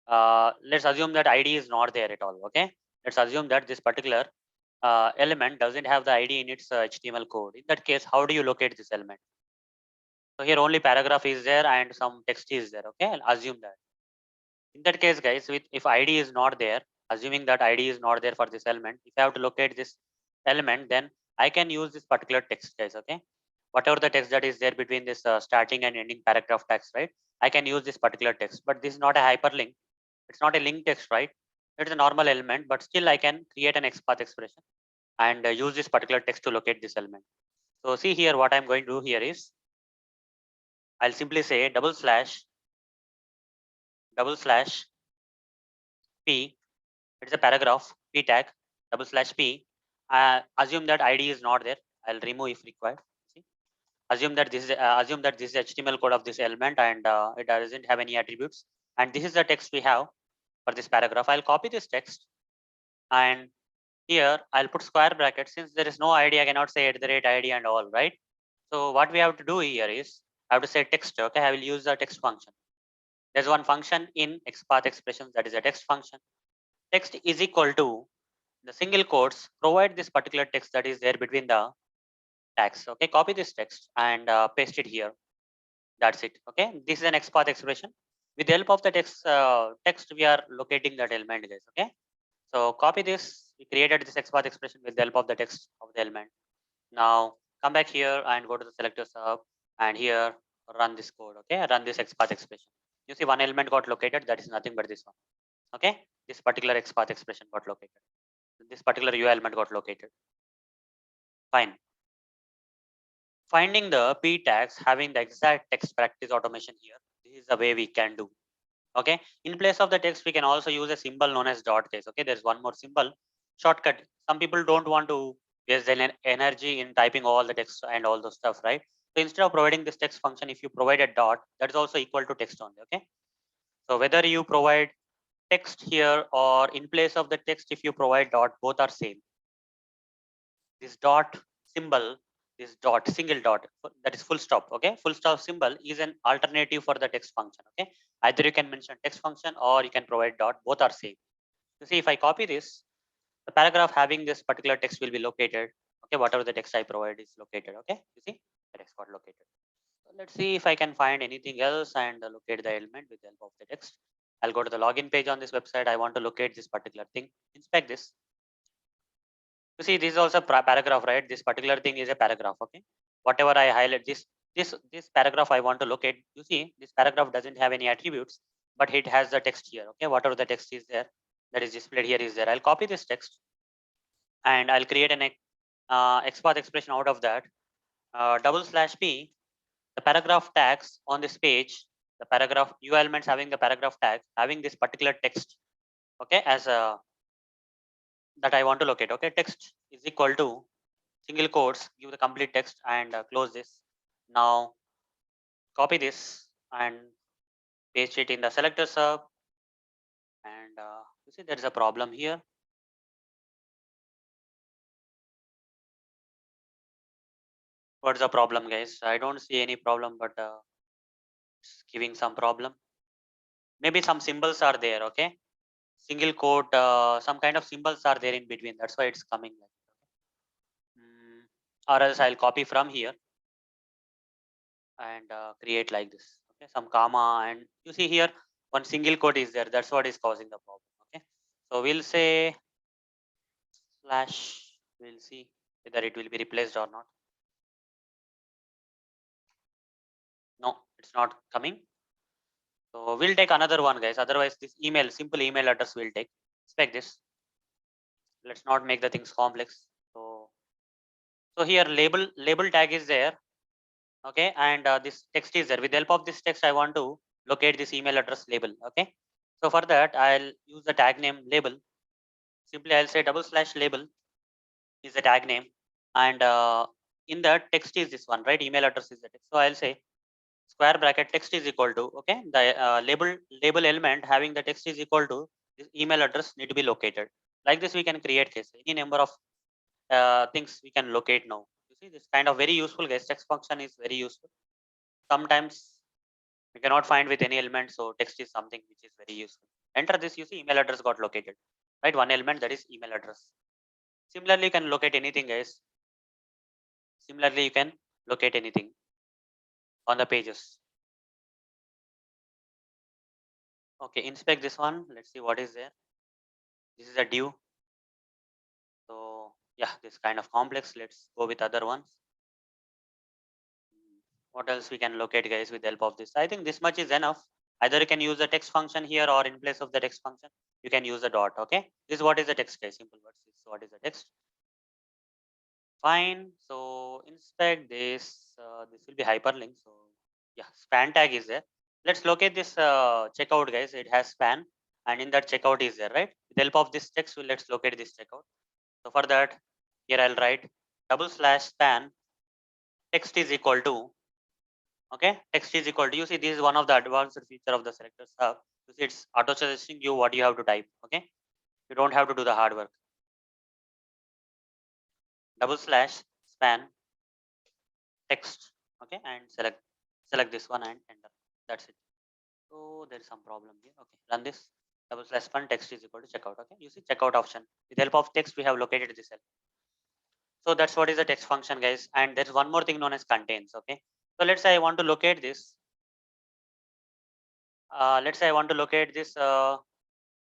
Let's assume that ID is not there at all. Okay, let's assume that this particular element doesn't have the ID in its HTML code. In that case, how do you locate this element? So here only paragraph is there and some text is there. Okay, I'll assume that. In that case, guys, with if ID is not there, assuming that ID is not there for this element, if I have to locate this element, then I can use this particular text, guys. Okay, whatever the text that is there between this starting and ending paragraph text, right? I can use this particular text, but this is not a hyperlink. It's not a link text, right? It's a normal element, but still I can create an XPath expression and use this particular text to locate this element. So see here, what I'm going to do here is I'll simply say double slash p. It's a paragraph p tag /p. Assume that ID is not there. I'll remove if required. See? Assume that this is HTML code of this element and it doesn't have any attributes. And this is the text we have for this paragraph. I'll copy this text and here I'll put square brackets. Since there is no ID, I cannot say at the rate ID and all, right? So what we have to do here is I have to say text. Okay, I will use the text function. There's one function in XPath expressions, that is a text function. Text is equal to the single quotes provide this particular text that is there between the tags. Okay, copy this text and paste it here. That's it. Okay, this is an XPath expression. With the help of the text we are locating that element, guys. Okay, so copy this. We created this XPath expression with the help of the text of the element. Now come back here and go to the SelectorsHub and here run this code. Okay, run this XPath expression. You see one element got located. That is nothing but this one. Okay, this particular XPath expression got located. This particular UI element got located. Fine. Finding the p tags having the exact text practice automation here. This is the way we can do. Okay, in place of the text we can also use a symbol known as dot case. Okay, there's one more symbol shortcut. Some people don't want to waste their energy in typing all the text and all those stuff, right? So instead of providing this text function, if you provide a dot, that is also equal to text only. Okay, so whether you provide text here or in place of the text, if you provide dot, both are same. This dot symbol, this dot single dot, that is full stop. Okay, full stop symbol is an alternative for the text function. Okay, either you can mention text function or you can provide dot, both are same. You see, if I copy this the paragraph having this particular text will be located. Okay, whatever the text I provide is located. Okay, you see the text got located. So let's see if I can find anything else and locate the element with the help of the text. I'll go to the login page on this website. I want to locate this particular thing. Inspect this. You see, this is also paragraph, right? This particular thing is a paragraph. Okay, whatever I highlight, this paragraph I want to locate. You see, this paragraph doesn't have any attributes, but it has the text here. Okay, whatever the text is there, that is displayed here is there. I'll copy this text and I'll create an XPath expression out of that. /p, the paragraph tags on this page, the paragraph U elements having the paragraph tag, having this particular text, okay, as a that I want to locate. Okay, text is equal to single quotes, give the complete text and close this. Now copy this and paste it in the SelectorsHub. And you see there is a problem here. What's the problem, guys? I don't see any problem, but it's giving some problem. Maybe some symbols are there. Okay, single quote, some kind of symbols are there in between. That's why it's coming like. Or else I'll copy from here and create like this. Okay, some comma, and you see here one single quote is there. That's what is causing the problem. Okay, so we'll say slash. We'll see whether it will be replaced or not. No, it's not coming. So we'll take another one, guys. Otherwise, this email, simple email address will take. Expect this. Let's not make the things complex. So here label tag is there. Okay, and this text is there. With the help of this text, I want to locate this email address label. Okay, so for that I'll use the tag name label. Simply I'll say /label is the tag name, and in the text is this one, right? Email address is the text. So I'll say square bracket text is equal to, okay, the label element having the text is equal to this email address need to be located. Like this we can create case any number of things we can locate now. You see, this kind of very useful, guys. Text function is very useful. Sometimes we cannot find with any element, so text is something which is very useful. Enter this, you see email address got located, right? One element, that is email address. Similarly you can locate anything, guys. Similarly you can locate anything on the pages. Okay, inspect this one. Let's see what is there. This is a div. So yeah, this kind of complex. Let's go with other ones. What else we can locate, guys, with the help of this? I think this much is enough. Either you can use the text function here, or in place of the text function you can use the dot. Okay, this is what is the text, guys. Simple words. This is what is the text. Fine. So inspect this. This will be hyperlink. So yeah, span tag is there. Let's locate this checkout, guys. It has span, and in that checkout is there, right? With the help of this text, let's locate this checkout. So for that, here I'll write /span text is equal to, okay, text is equal to, you see this is one of the advanced feature of the selectors hub. You see it's auto suggesting you what you have to type. Okay, you don't have to do the hard work. /span text, okay, and select this one and enter. That's it. So there is some problem here. Okay, run this. /span text is equal to checkout. Okay, you see checkout option. With the help of text we have located this cell. So that's what is the text function, guys. And there's one more thing known as contains. Okay, so let's say I want to locate this. Let's say I want to locate this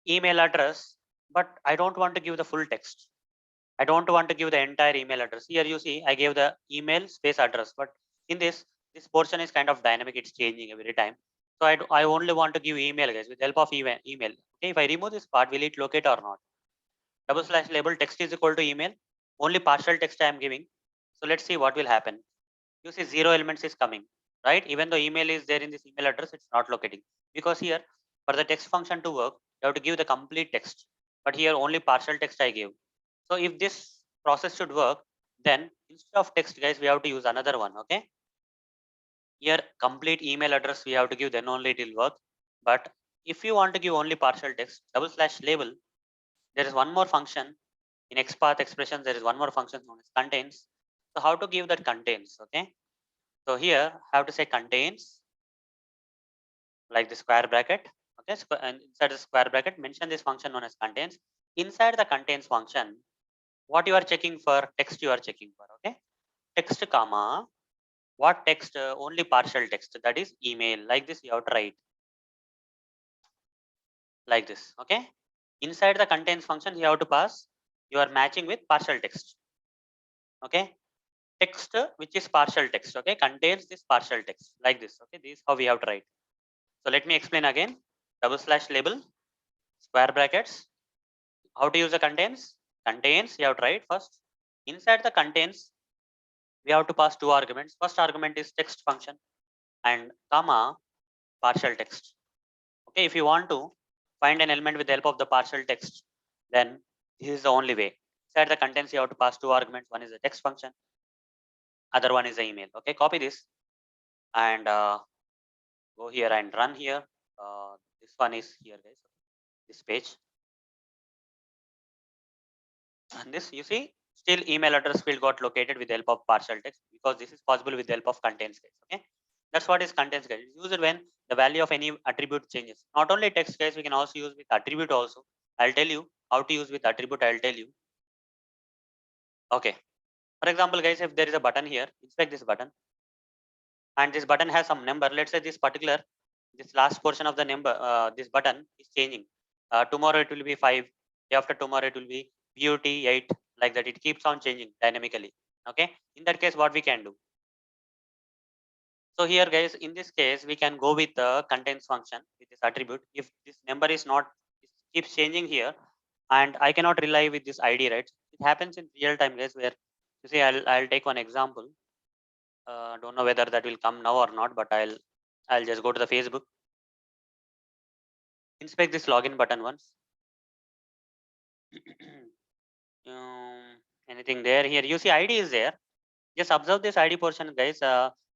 email address, but I don't want to give the full text. I don't want to give the entire email address. Here you see I gave the email space address, but in this portion is kind of dynamic. It's changing every time. So I only want to give email, guys, with help of email. Okay, if I remove this part, will it locate or not? /label text is equal to email. Only partial text I am giving. So let's see what will happen. You see 0 elements is coming, right? Even though email is there in this email address, it's not locating, because here for the text function to work, you have to give the complete text, but here only partial text I give. So if this process should work, then instead of text, guys, we have to use another one. Okay, here complete email address we have to give, then only it will work. But if you want to give only partial text, /label, there is one more function in XPath expressions. There is one more function known as contains. So how to give that contains? Okay, so here I have to say contains, like the square bracket. Okay, and inside the square bracket mention this function known as contains. Inside the contains function, what you are checking for? Text you are checking for. Okay, text comma, what text? Only partial text, that is email. Like this you have to write like this. Okay, inside the contains function you have to pass, you are matching with partial text. Okay, text which is partial text, okay, contains this partial text like this. Okay, this is how we have to write. So let me explain again. Double slash label, square brackets. How to use the contains? Contains you have to write first. Inside the contains we have to pass two arguments. First argument is text function and comma partial text. Okay, if you want to find an element with the help of the partial text, then this is the only way. Inside the contents you have to pass two arguments. One is the text function, other one is the email. Okay, copy this and go here and run here. This one is here, guys. This page, and this you see still email address field got located with the help of partial text because this is possible with the help of contains, guys. Okay, that's what is contains, guys. Use it when the value of any attribute changes. Not only text, guys, we can also use with attribute also. I'll tell you how to use with attribute. I'll tell you. Okay, for example, guys, if there is a button here, inspect this button, and this button has some number. Let's say this last portion of the number, this button is changing. Tomorrow it will be 5. Day after tomorrow it will be beauty 8. Like that, it keeps on changing dynamically. Okay, in that case, what we can do? So here, guys, in this case, we can go with the contains function with this attribute. If this number is not, it keeps changing here, and I cannot rely with this ID, right? It happens in real time, guys. Where you see, I'll take one example. Don't know whether that will come now or not, but I'll just go to the Facebook, inspect this login button once. Anything there? Here you see ID is there. Just observe this ID portion, guys.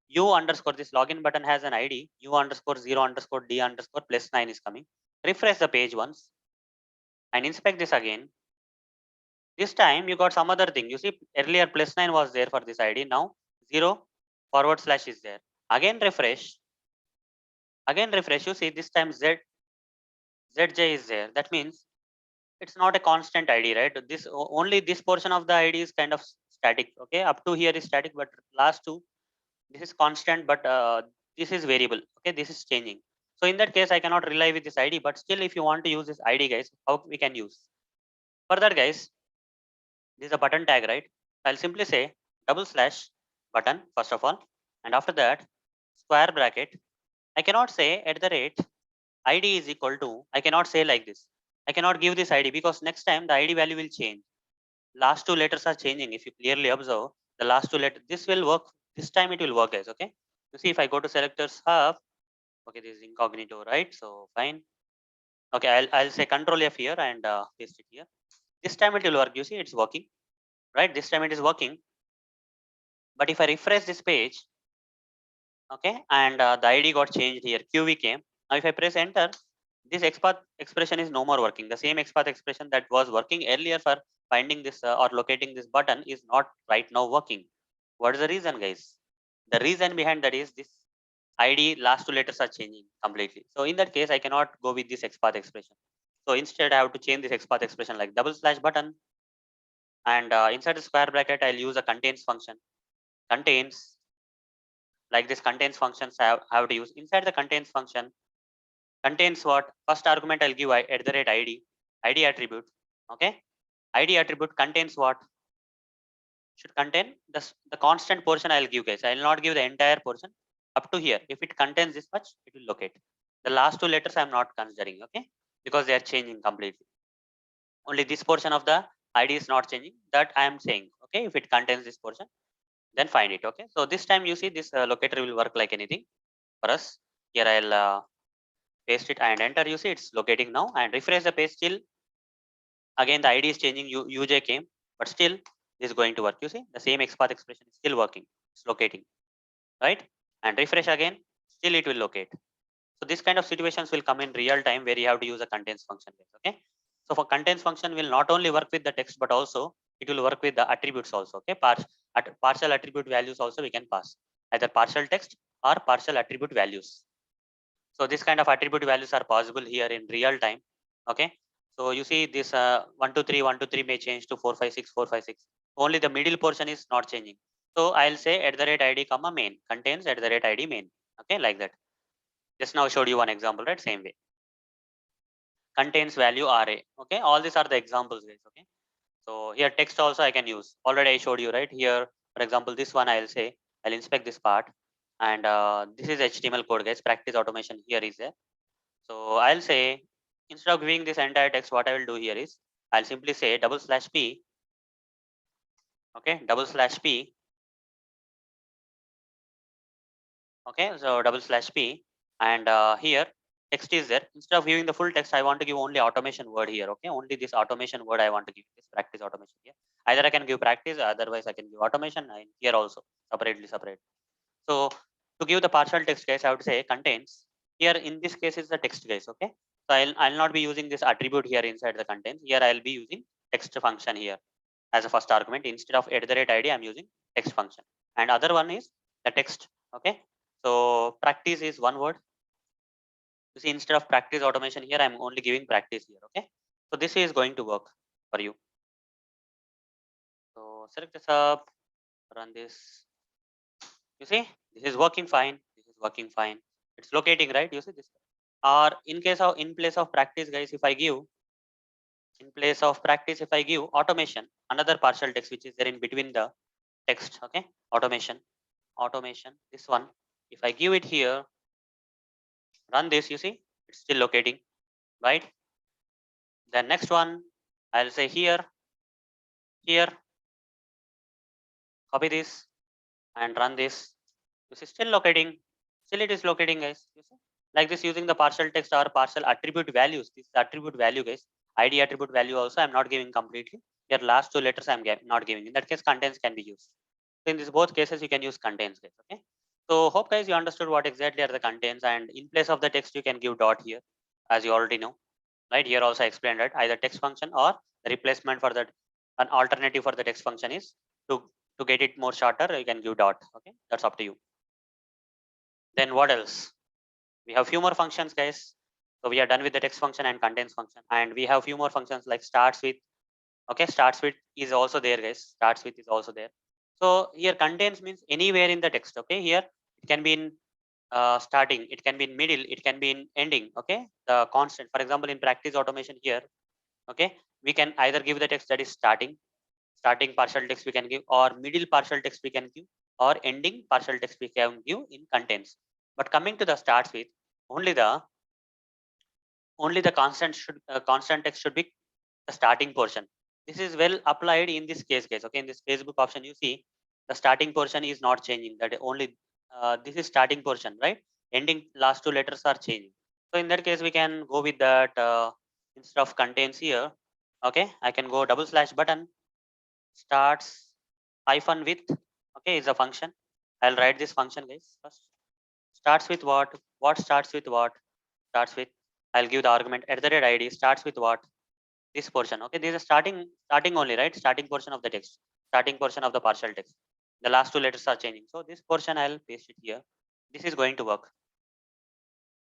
U underscore, this login button has an ID. U underscore 0 underscore D underscore plus 9 is coming. Refresh the page once and inspect this again. This time you got some other thing. You see earlier plus 9 was there for this ID. Now 0 forward slash is there. Again refresh. Again refresh. You see this time ZJ is there. That means it's not a constant ID, right? This only this portion of the ID is kind of static. Okay, up to here is static, but last two, this is constant, but this is variable. Okay, this is changing. So in that case, I cannot rely with this ID, but still if you want to use this ID, guys, how we can use? For that, guys, this is a button tag, right? I'll simply say double slash button first of all, and after that square bracket. I cannot say at the rate ID is equal to, I cannot say like this. I cannot give this ID because next time the ID value will change. Last two letters are changing. If you clearly observe the last two letters, this will work. This time it will work, guys. Okay, you see if I go to SelectorsHub, okay, this is incognito, right? So fine. Okay, I'll say Control F here and paste it here. This time it will work. You see it's working, right? This time it is working. But if I refresh this page, okay, and the ID got changed here, QV came. Now if I press enter, this XPath expression is no more working. The same XPath expression that was working earlier for finding this or locating this button is not right now working. What is the reason, guys? The reason behind that is this ID last two letters are changing completely. So in that case, I cannot go with this XPath expression. So instead, I have to change this XPath expression like double slash button, and inside the square bracket, I'll use a contains function. Contains, like this contains functions I have to use. Inside the contains function, contains what? First argument I'll give at the rate ID attribute. Okay, ID attribute contains what? Should contain the constant portion I'll give, guys. I will not give the entire portion up to here. If it contains this much, it will locate. The last two letters I'm not considering, okay, because they are changing completely. Only this portion of the ID is not changing. That I am saying, okay, if it contains this portion, then find it. Okay, so this time you see this locator will work like anything for us. Here I'll paste it and enter. You see it's locating now, and refresh the page. Still again the ID is changing. UJ came, but still this is going to work. You see the same XPath expression is still working. It's locating, right? And refresh again, still it will locate. So this kind of situations will come in real time where you have to use a contains function. Okay, so for contains function will not only work with the text, but also it will work with the attributes also. Okay, partial attribute values also we can pass, either partial text or partial attribute values. So this kind of attribute values are possible here in real time. Okay, So you see this 1 to 3, 1 to 3 may change to 4, 5, 6, 4, 5, 6. Only the middle portion is not changing. So I'll say @ID comma main contains @ID main. Okay, like that. Just now showed you one example, right? Same way. Contains value array. Okay, all these are the examples, guys. Okay, so here text also I can use. Already I showed you, right? Here, for example, this one I'll say I'll inspect this part, and this is HTML code, guys. Practice automation here is there. So I'll say instead of giving this entire text, what I will do here is I'll simply say /p. Okay, /p. Okay, so /p, and here text is there. Instead of giving the full text, I want to give only automation word here. Okay, only this automation word I want to give, this practice automation here. Either I can give practice, otherwise I can give automation, and here also separate. So to give the partial text, guys, I would say contains. Here in this case is the text, guys. Okay, so I'll not be using this attribute here inside the contains. Here I'll be using text function here as a first argument. Instead of @ID, I'm using text function, and other one is the text. Okay, so practice is one word. You see, instead of practice automation here, I'm only giving practice here. Okay, so this is going to work for you. So select this up, run this. You see, this is working fine. This is working fine. It's locating, right? You see this. Or in place of practice, guys, if I give automation, another partial text which is there in between the text. Okay, automation. This one, if I give it here, run this. You see, it's still locating, right? The next one, I'll say here, copy this and run this. This is still locating. Still it is locating, guys. You see? Like this, using the partial text or partial attribute values. This is attribute value, guys. ID attribute value also I'm not giving completely. Here last two letters I'm not giving. In that case, contains can be used. So in this both cases, you can use contains, guys. Okay. So hope guys you understood what exactly are the contains, and in place of the text you can give dot here, as you already know. Right here also I explained that either text function or the replacement for that, an alternative for the text function is to get it more shorter, you can give dot. Okay, that's up to you. Then what else? We have few more functions, guys. So we are done with the text function and contains function, and we have few more functions like starts with. Okay, starts with is also there, guys. Starts with is also there. So here contains means anywhere in the text. Okay, here it can be in starting, it can be in middle, it can be in ending. Okay, the constant. For example, in practice automation here, okay, we can either give the text that is starting partial text we can give, or middle partial text we can give, or ending partial text we can give in contains. But coming to the starts with, only the constant text should be the starting portion. This is well applied in this case, guys. Okay, in this Facebook option you see the starting portion is not changing, that only this is starting portion, right? Ending last two letters are changing. So in that case we can go with that, instead of contains here, okay, I can go /button starts hyphen with. Okay, is a function. I'll write this function, guys. First starts with what starts with what starts with, I'll give the argument @ID starts with what, this portion. Okay, this is starting only, right? Starting portion of the text, starting portion of the partial text, the last two letters are changing, so this portion I'll paste it here. This is going to work.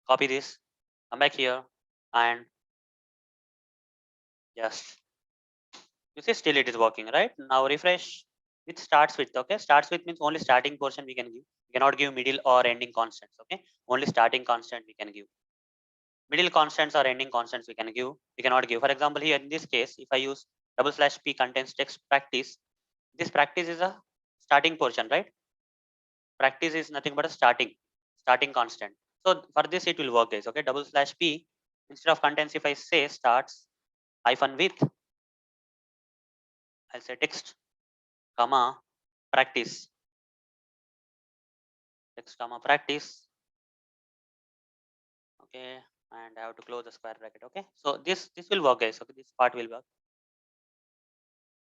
Copy this, come back here, and just, you see still it is working, right? Now refresh. It starts with. Okay, starts with means only starting portion we can give. We cannot give middle or ending constants. Okay, only starting constant we can give. Middle constants or ending constants we can give, we cannot give. For example, here in this case, if I use /p contains text practice, this practice is a starting portion, right? Practice is nothing but a starting constant. So for this it will work, guys. Okay, /p instead of contains, if I say starts hyphen with, I'll say text comma practice, text comma practice. Okay, and I have to close the square bracket. Okay, so this will work, guys. Okay, this part will work.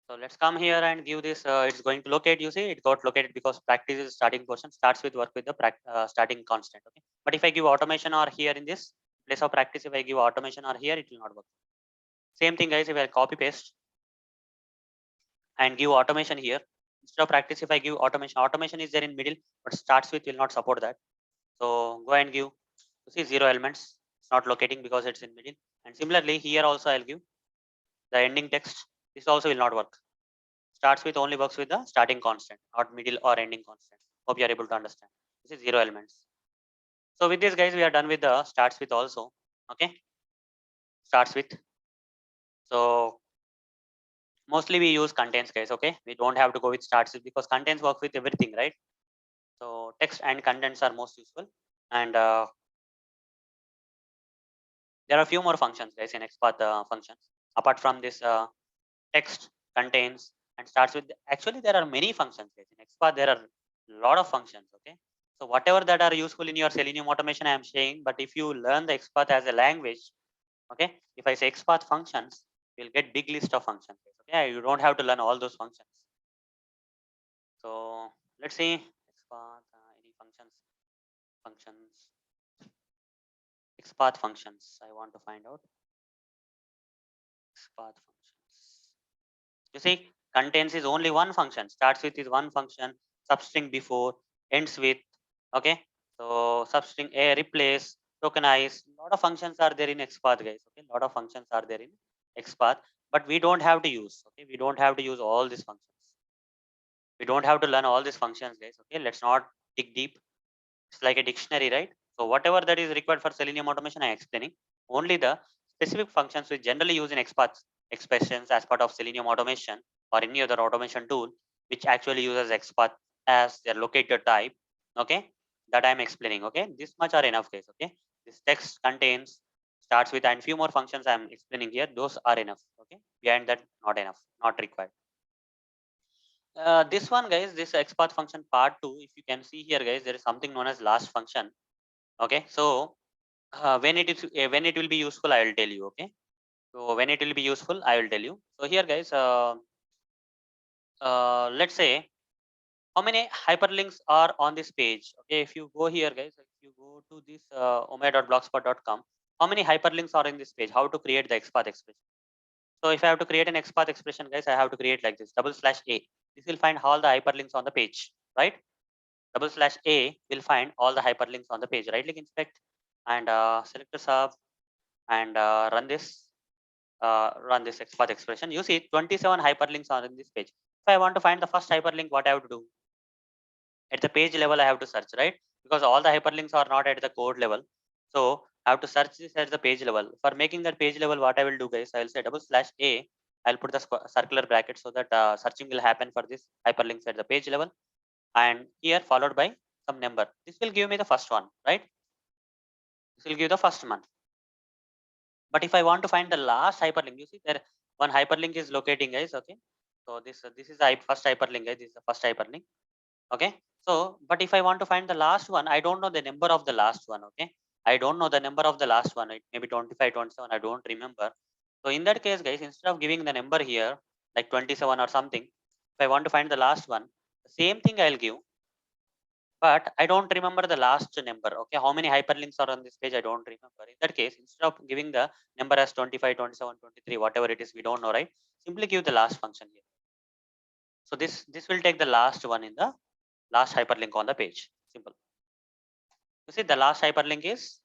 So let's come here and give this. It's going to locate. You see, it got located because practice is starting portion. Starts with work with the starting constant. Okay. But if I give automation or here in this place of practice, if I give automation or here, it will not work. Same thing, guys. If I copy paste and give automation here instead of practice, if I give automation is there in middle, but starts with will not support that. So go and give. You see 0 elements. It's not locating because it's in middle. And similarly here also I'll give the ending text. This also will not work. Starts with only works with the starting constant, not middle or ending constant. Hope you are able to understand. This is 0 elements. So with this guys, we are done with the starts with also. Okay, starts with. So mostly we use contains guys. Okay, we don't have to go with starts with because contains work with everything, right? So text and contents are most useful. And there are a few more functions guys in XPath functions. Apart from this text, contains, and starts with, actually there are many functions guys. In XPath there are a lot of functions. Okay, so whatever that are useful in your Selenium automation I am saying, but if you learn the XPath as a language, okay, if I say XPath functions, you'll get big list of functions. Okay, you don't have to learn all those functions. So let's see XPath any functions XPath functions I want to find out. XPath functions, you see contains is only one function, starts with is one function, substring before, ends with. Okay, so substring a, replace, tokenize, lot of functions are there in XPath guys. Okay, lot of functions are there in XPath, but we don't have to use. Okay, we don't have to use all these functions. We don't have to learn all these functions guys. Okay, let's not dig deep. It's like a dictionary, right? So whatever that is required for Selenium automation, I'm explaining. Only the specific functions we generally use in XPath expressions as part of Selenium automation or any other automation tool, which actually uses XPath as their locator type. Okay, that I'm explaining. Okay, this much are enough, guys. Okay, this text contains, starts with, and few more functions I'm explaining here. Those are enough. Okay, behind that, not enough, not required. This one, guys, this XPath function part 2. If you can see here, guys, there is something known as last function. Okay, so when it will be useful I will tell you. Okay, so when it will be useful I will tell you. So here guys, let's say how many hyperlinks are on this page. Okay, if you go here guys, if you go to this omega.blogspot.com, how many hyperlinks are in this page, how to create the XPath expression. So if I have to create an XPath expression guys, I have to create like this /a. This will find all the hyperlinks on the page, right? /a will find all the hyperlinks on the page. Right click inspect and SelectorsHub and run this XPath expression. You see 27 hyperlinks are in this page. If I want to find the first hyperlink, what I have to do? At the page level, I have to search, right? Because all the hyperlinks are not at the code level. So I have to search this at the page level. For making that page level, what I will do, guys, I will say /a. I'll put the circular bracket so that searching will happen for this hyperlinks at the page level. And here followed by some number. This will give me the first one, right? This will give the first one. But if I want to find the last hyperlink, you see there one hyperlink is locating, guys. Okay, so this is the first hyperlink, guys. This is the first hyperlink. Okay, so but if I want to find the last one, I don't know the number of the last one. Okay, I don't know the number of the last one. It maybe 25, 27. I don't remember. So in that case, guys, instead of giving the number here like 27 or something, if I want to find the last one, the same thing I'll give, but I don't remember the last number. Okay, how many hyperlinks are on this page? I don't remember. In that case, instead of giving the number as 25, 27, 23, whatever it is, we don't know, right? Simply give the last function here. So this will take the last one in the last hyperlink on the page. Simple. You see, the last hyperlink is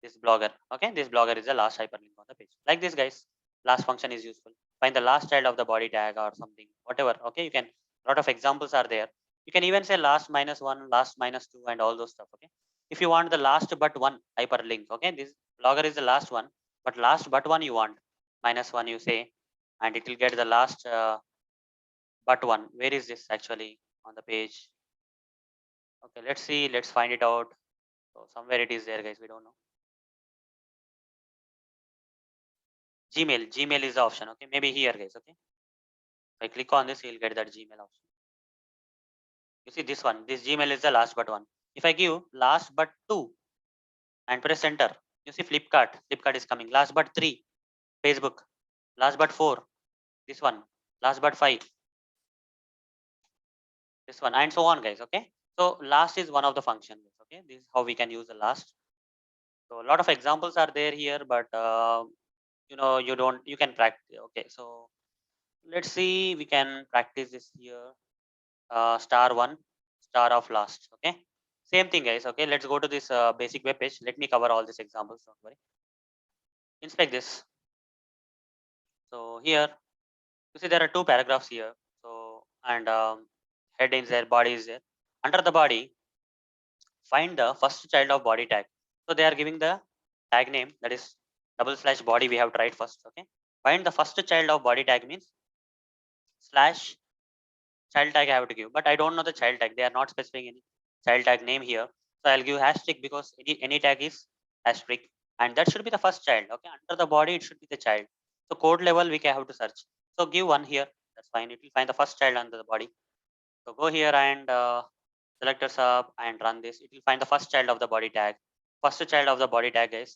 this blogger. Okay, this blogger is the last hyperlink on the page. Like this, guys. Last function is useful. Find the last child of the body tag or something, whatever. Okay, you can. A lot of examples are there. You can even say last -1, last -2, and all those stuff. Okay, if you want the last but one hyperlink. Okay, this blogger is the last one, but last but one you want -1 you say, and it will get the last but one. Where is this actually on the page? Okay, let's see. Let's find it out. So somewhere it is there, guys. We don't know. Gmail is the option. Okay, maybe here, guys. Okay, if I click on this, you'll get that Gmail option. You see this one. This Gmail is the last but one. If I give last but two and press enter, you see Flipkart. Flipkart is coming. Last but three, Facebook. Last but four, this one. Last but five, this one, and so on, guys. Okay. So last is one of the functions. Okay, this is how we can use the last. So a lot of examples are there here, but you can practice. Okay, so let's see, we can practice this here. *1, star of last. Okay, same thing, guys. Okay, let's go to this basic web page. Let me cover all these examples, don't worry. Inspect this. So here you see there are two paragraphs here. So and head is there, body is there. Under the body, find the first child of body tag. So they are giving the tag name, that is double slash body. We have tried first. Okay. Find the first child of body tag means slash child tag I have to give, but I don't know the child tag. They are not specifying any child tag name here. So I'll give asterisk because any tag is asterisk, and that should be the first child. Okay, under the body it should be the child. So code level we can have to search. So give one here. That's fine. It will find the first child under the body. So go here and SelectorsHub and run this. It will find the first child of the body tag. First child of the body tag is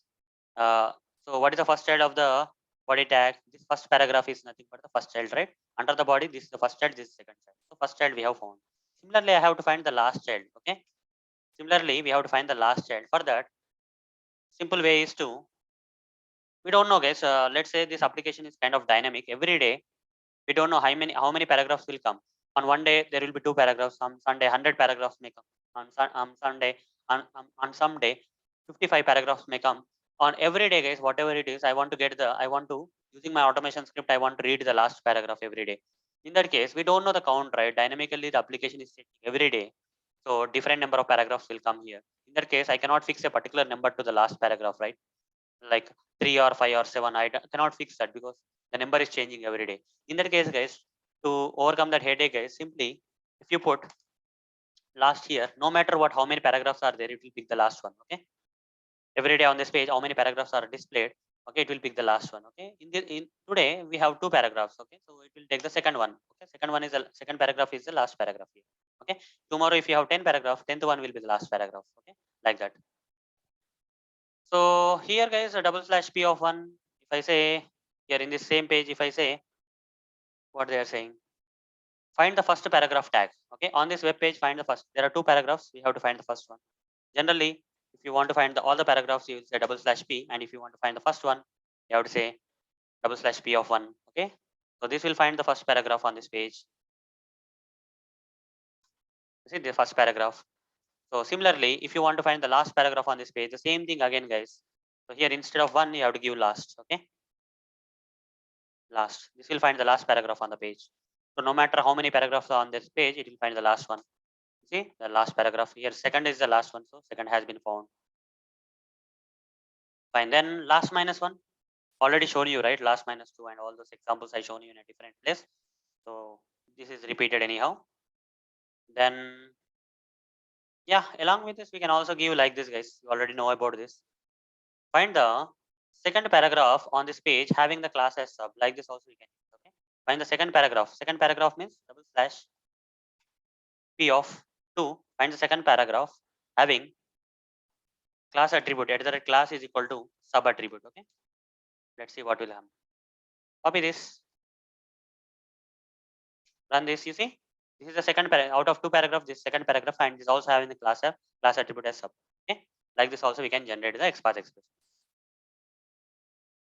uh, so what is the first child of the body tag? This first paragraph is nothing but the first child, right? Under the body, this is the first child, this is the second child. So first child we have found. Similarly, I have to find the last child. Okay. Similarly, we have to find the last child. For that, simple way is to, we don't know, guys. Let's say this application is kind of dynamic. Every day we don't know how many paragraphs will come. On one day there will be two paragraphs. On Sunday 100 paragraphs may come. On Sunday on some day 55 paragraphs may come. On every day, guys, whatever it is, I want to, using my automation script, I want to read the last paragraph every day. In that case, we don't know the count, right? Dynamically the application is setting every day, so different number of paragraphs will come here. In that case, I cannot fix a particular number to the last paragraph, right? Like 3 or 5 or 7, cannot fix that because the number is changing every day. In that case, guys, to overcome that headache, guys, simply if you put last here, no matter what, how many paragraphs are there, it will pick the last one. Okay, every day on this page how many paragraphs are displayed. Okay, it will pick the last one. Okay, in today we have two paragraphs. Okay, so it will take the second one. Okay, second paragraph is the last paragraph here. Okay, tomorrow if you have 10 paragraphs, 10th one will be the last paragraph. Okay, like that. So here, guys, a double slash p of 1, if I say here in this same page, if I say what they are saying, find the first paragraph tag. Okay, on this web page, find the first. There are two paragraphs. We have to find the first one. Generally, if you want to find all the paragraphs, you will say double slash p, and if you want to find the first one, you have to say double slash p of 1. Okay, so this will find the first paragraph on this page. You see the first paragraph. So similarly, if you want to find the last paragraph on this page, the same thing again, guys. So here instead of 1, you have to give last. Okay, last. This will find the last paragraph on the page. So no matter how many paragraphs are on this page, it will find the last one. See the last paragraph here. Second is the last one, so second has been found. Fine. Then last minus one. Already shown you, right? Last minus two and all those examples I shown you in a different place. So this is repeated anyhow. Then yeah, along with this, we can also give like this, guys. You already know about this. Find the second paragraph on this page having the class as sub. Like this also we can use. Okay. Find the second paragraph. Second paragraph means double slash p of 2. Find the second paragraph having class attribute. At the class is equal to sub attribute. Okay. Let's see what will happen. Copy this. Run this. You see, this is the second paragraph out of two paragraphs. This second paragraph and this also having the class attribute as sub. Okay. Like this also we can generate the XPath expression.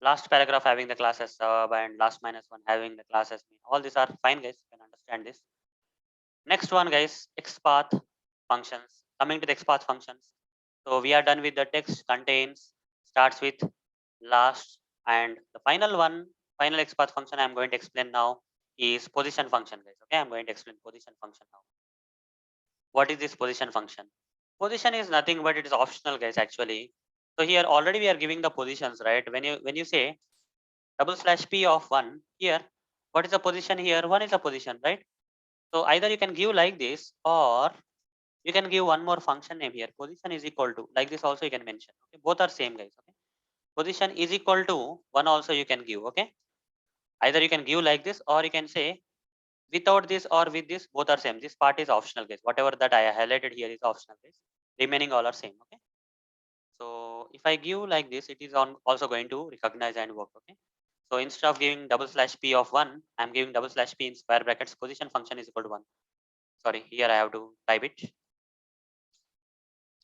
Last paragraph having the class as sub and last minus one having the class as mean. All these are fine, guys. You can understand this. Next one, guys, XPath functions. Coming to the XPath functions. So we are done with the text contains, starts with, last, and the final one, final XPath function I'm going to explain now is position function, guys. Okay, I'm going to explain position function now. What is this position function? Position is nothing but it is optional, guys, actually. So here already we are giving the positions, right? When you say double slash p of 1 here, what is the position here? 1 is a position, right? So either you can give like this or you can give one more function name here. Position is equal to, like this also you can mention. Okay, both are same, guys. Okay, position is equal to 1 also you can give. Okay, either you can give like this or you can say without this or with this, both are same. This part is optional, guys. Whatever that I highlighted here is optional, guys. Remaining all are same. Okay, so if I give like this, it is on also going to recognize and work. Okay, so instead of giving double slash p of 1, I'm giving double slash p in square brackets. Position function is equal to 1. Sorry, here I have to type it.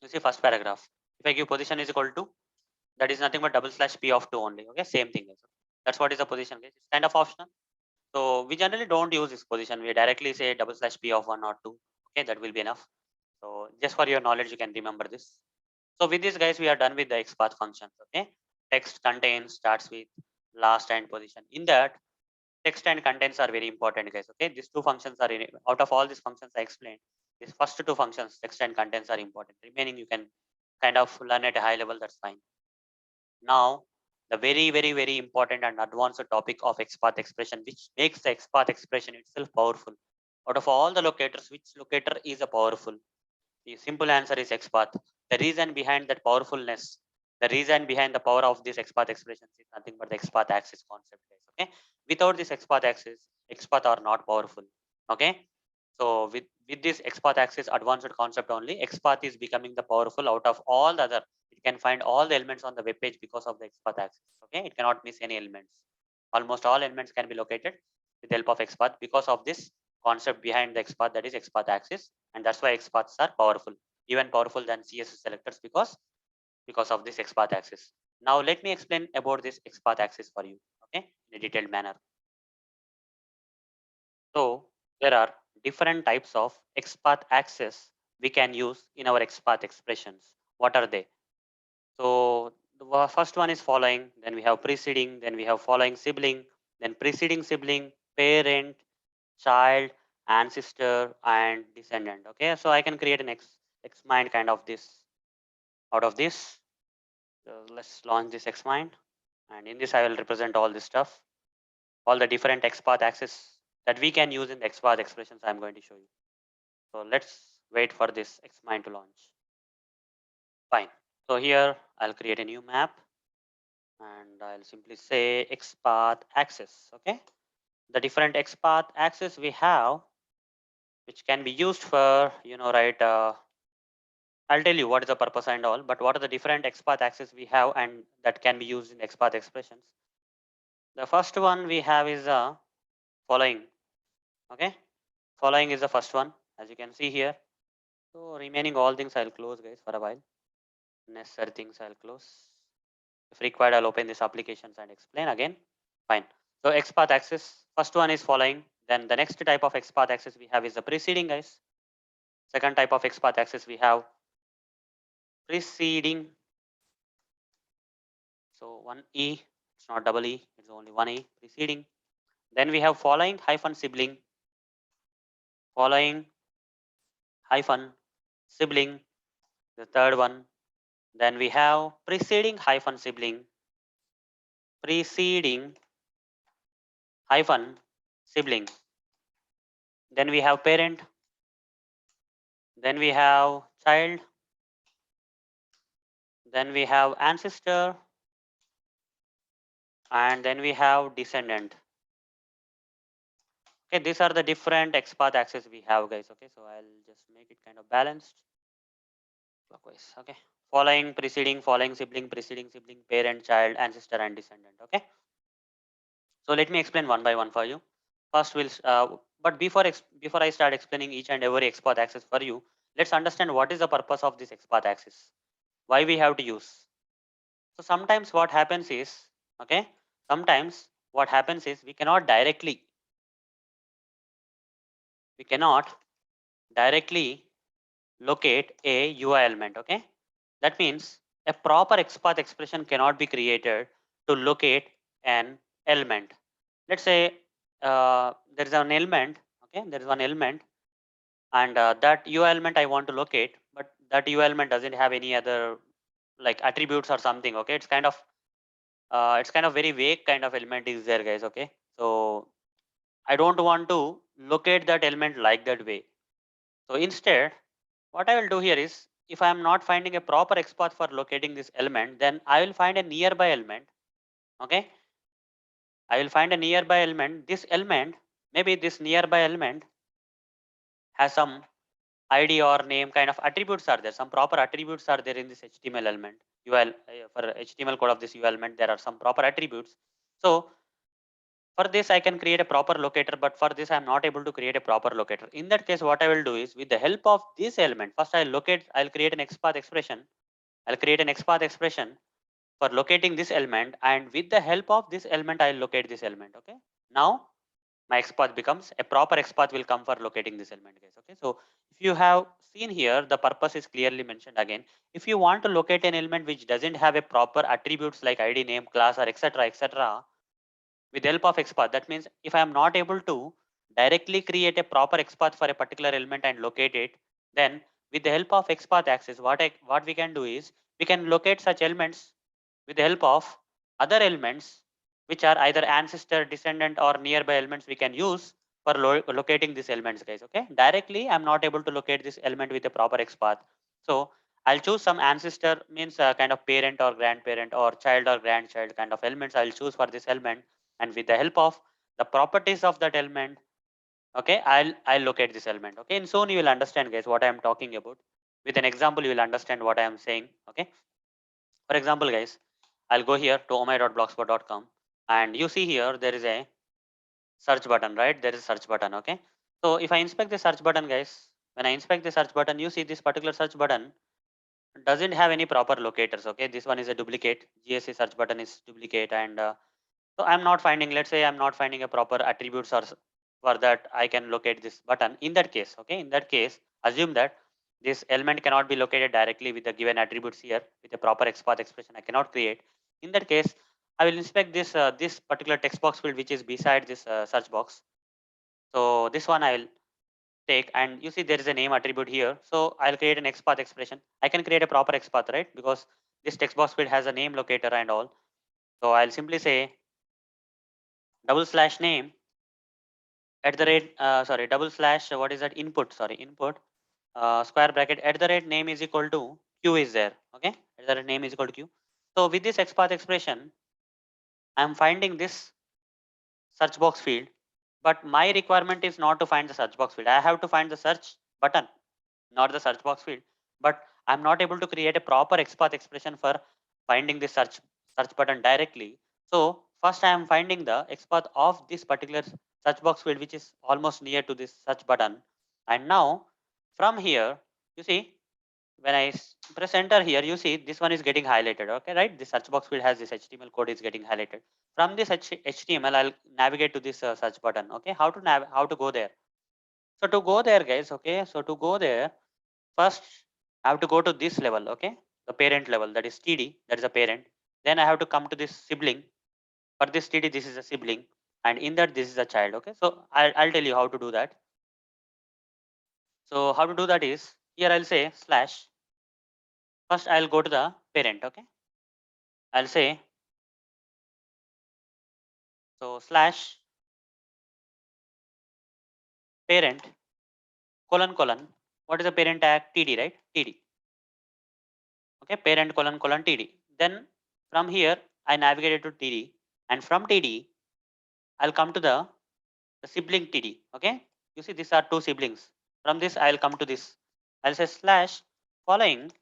You see first paragraph. If I give position is equal to, that is nothing but double slash p of 2 only. Okay, same thing, guys. That's what is the position, guys. It's kind of optional. So we generally don't use this position. We directly say double slash p of 1 or 2. Okay, that will be enough. So just for your knowledge, you can remember this. So with this, guys, we are done with the XPath functions. Okay. text contains starts with last and position. In that, text and contents are very important, guys. Okay, these two functions are out of all these functions I explained. These first two functions, text and contents, are important. Remaining you can kind of learn at a high level. That's fine. Now, the very important and advanced topic of XPath expression, which makes the XPath expression itself powerful. Out of all the locators, which locator is a powerful? The simple answer is XPath. The reason behind that powerfulness, the reason behind the power of this XPath expressions is nothing but the XPath axis concept, guys. Okay, without this XPath axis, XPath are not powerful. Okay, so with this XPath axis advanced concept only, XPath is becoming the powerful out of all the other. It can find all the elements on the web page because of the XPath axis. Okay, it cannot miss any elements. Almost all elements can be located with the help of XPath because of this concept behind the XPath, that is XPath axis, and that's why XPaths are powerful, even powerful than CSS selectors because of this XPath axis. Now let me explain about this XPath axis for you, okay, in a detailed manner. So there are different types of XPath axis we can use in our XPath expressions. What are they? So the first one is following, then we have preceding, then we have following sibling, then preceding sibling, parent, child, ancestor, and descendant. Okay, so I can create an xmind kind of this out of this. So let's launch this xmind, and in this I will represent all this stuff, all the different XPath axes that we can use in the XPath expressions I'm going to show you. So let's wait for this xmind to launch. Fine. So here I'll create a new map and I'll simply say XPath axis. Okay. The different XPath axis we have, which can be used for, right? I'll tell you what is the purpose and all, but what are the different XPath axes we have and that can be used in XPath expressions. The first one we have is following. Okay. Following is the first one, as you can see here. So remaining all things I'll close, guys, for a while. Necessary things I'll close. If required, I'll open this applications and explain again. Fine. So XPath axis, first one is following. Then the next type of XPath axis we have is the preceding, guys. Second type of XPath axis we have preceding. So one E, it's not double E, it's only one E, preceding. Then we have following hyphen sibling, following hyphen sibling, the third one. Then we have preceding hyphen sibling, preceding hyphen sibling. Then we have parent. Then we have child. Then we have ancestor. And then we have descendant. Okay, these are the different XPath axes we have, guys. Okay, so I'll just make it kind of balanced clockwise. Okay, following, preceding sibling, parent, child, ancestor, and descendant. Okay, so let me explain one by one for you. First, but before I start explaining each and every XPath axis for you, let's understand what is the purpose of this XPath axis. Why we have to use. So sometimes what happens is, okay, sometimes what happens is we cannot directly locate a UI element. Okay, that means a proper XPath expression cannot be created to locate an element. Let's say there is an element. Okay, there is one element, and that UI element I want to locate, but that UI element doesn't have any other like attributes or something. Okay, it's kind of very vague kind of element is there, guys. Okay, so I don't want to locate that element like that way. So instead, what I will do here is, if I am not finding a proper XPath for locating this element, then I will find a nearby element. Okay, I will find a nearby element. This element, maybe this nearby element has some ID or name kind of attributes are there. Some proper attributes are there in this HTML element. UL for HTML code of this UL element, there are some proper attributes. So for this, I can create a proper locator, but for this, I'm not able to create a proper locator. In that case, what I will do is, with the help of this element, first I'll create an XPath expression. I'll create an XPath expression for locating this element, and with the help of this element, I'll locate this element. Okay. Now, my XPath becomes a proper XPath will come for locating this element, guys. Okay, so if you have seen here, the purpose is clearly mentioned again. If you want to locate an element which doesn't have a proper attributes like ID, name, class, or etc., with the help of XPath, that means if I am not able to directly create a proper XPath for a particular element and locate it, then with the help of XPath access, what we can do is we can locate such elements with the help of other elements which are either ancestor, descendant, or nearby elements we can use for locating these elements, guys. Okay, directly I'm not able to locate this element with a proper XPath. So I'll choose some ancestor, means kind of parent or grandparent or child or grandchild kind of elements I'll choose for this element, and with the help of the properties of that element, okay, I'll locate this element. Okay, and soon you will understand, guys, what I am talking about. With an example you will understand what I am saying. Okay, for example, guys, I'll go here to omai.blogspot.com, and you see here there is a search button, right? There is a search button. Okay, so if I inspect the search button, guys, when I inspect the search button, you see this particular search button doesn't have any proper locators. Okay, this one is a duplicate. GSA search button is duplicate, and so I'm not finding, let's say I'm not finding a proper attributes or for that I can locate this button. In that case, okay, in that case, assume that this element cannot be located directly with the given attributes here with a proper XPath expression. I cannot create. In that case, I will inspect this particular text box field which is beside this search box. So this one I will take, and you see there is a name attribute here. So I'll create an XPath expression. I can create a proper XPath, right? Because this text box field has a name locator and all. So I'll simply say /name at the rate sorry double slash what is that input, sorry, input square bracket at the rate name is equal to q is there. Okay, at the rate name is equal to q. So with this XPath expression I am finding this search box field, but my requirement is not to find the search box field. I have to find the search button, not the search box field. But I'm not able to create a proper XPath expression for finding the search button directly. So first I am finding the XPath of this particular search box field which is almost near to this search button. And now from here, you see, when I press enter here, you see this one is getting highlighted. Okay, right? The search box field has this HTML code is getting highlighted. From this HTML, I'll navigate to this search button. Okay, how to go there? So to go there, guys. Okay, so to go there, first I have to go to this level. Okay, the parent level, that is TD, that is a parent. Then I have to come to this sibling. For this TD, this is a sibling, and in that this is a child. Okay, so I'll tell you how to do that. So how to do that is here I'll say slash. First I'll go to the parent. Okay, I'll say so slash parent colon. What is the parent tag? TD, right? TD. Okay, parent colon TD. Then from here I navigated to TD, and from TD I'll come to the sibling TD. Okay, you see these are two siblings. From this I'll come to this. I'll say slash following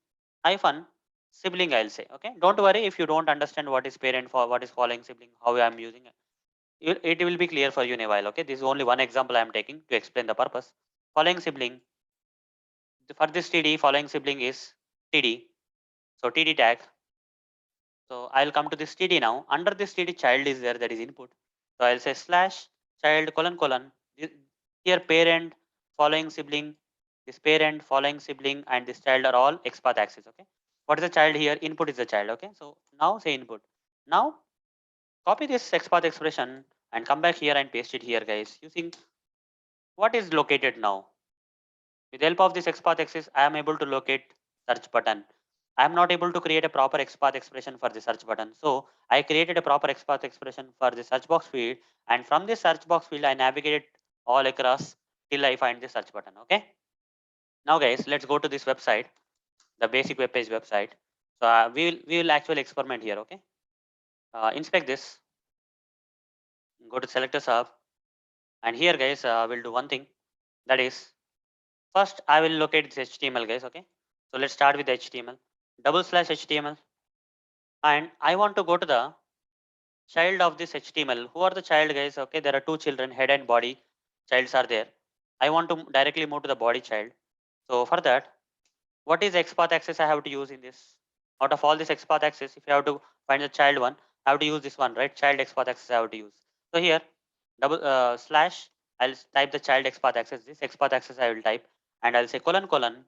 hyphen sibling. I'll say, okay. Don't worry if you don't understand what is parent for what is following sibling, how I'm using it. It will be clear for you in a while. Okay, this is only one example I'm taking to explain the purpose. Following sibling, for this TD, following sibling is TD. So TD tag. So I'll come to this TD now. Under this TD, child is there, that is input. So I'll say slash child colon. Here parent, following sibling, this parent, following sibling, and this child are all XPath access. Okay. What is the child here? Input is the child. Okay. So now say input. Now copy this XPath expression and come back here and paste it here, guys. Using what is located now. With the help of this XPath access, I am able to locate search button. I am not able to create a proper XPath expression for the search button. So I created a proper XPath expression for the search box field, and from this search box field, I navigated all across till I find the search button. Okay. Now, guys, let's go to this website, the basic web page website. So we will actually experiment here. Okay. Inspect this. Go to SelectorsHub, and here, guys, we'll do one thing. That is, first I will locate this HTML, guys. Okay. So let's start with the HTML. /HTML, and I want to go to the child of this HTML. Who are the child, guys? Okay, there are two children, head and body childs are there. I want to directly move to the body child. So for that, what is XPath access I have to use in this? Out of all this XPath access, if you have to find the child one, I have to use this one, right? Child XPath access I have to use. So here double slash, I'll type the child XPath access. This XPath access I will type, and I'll say colon colon.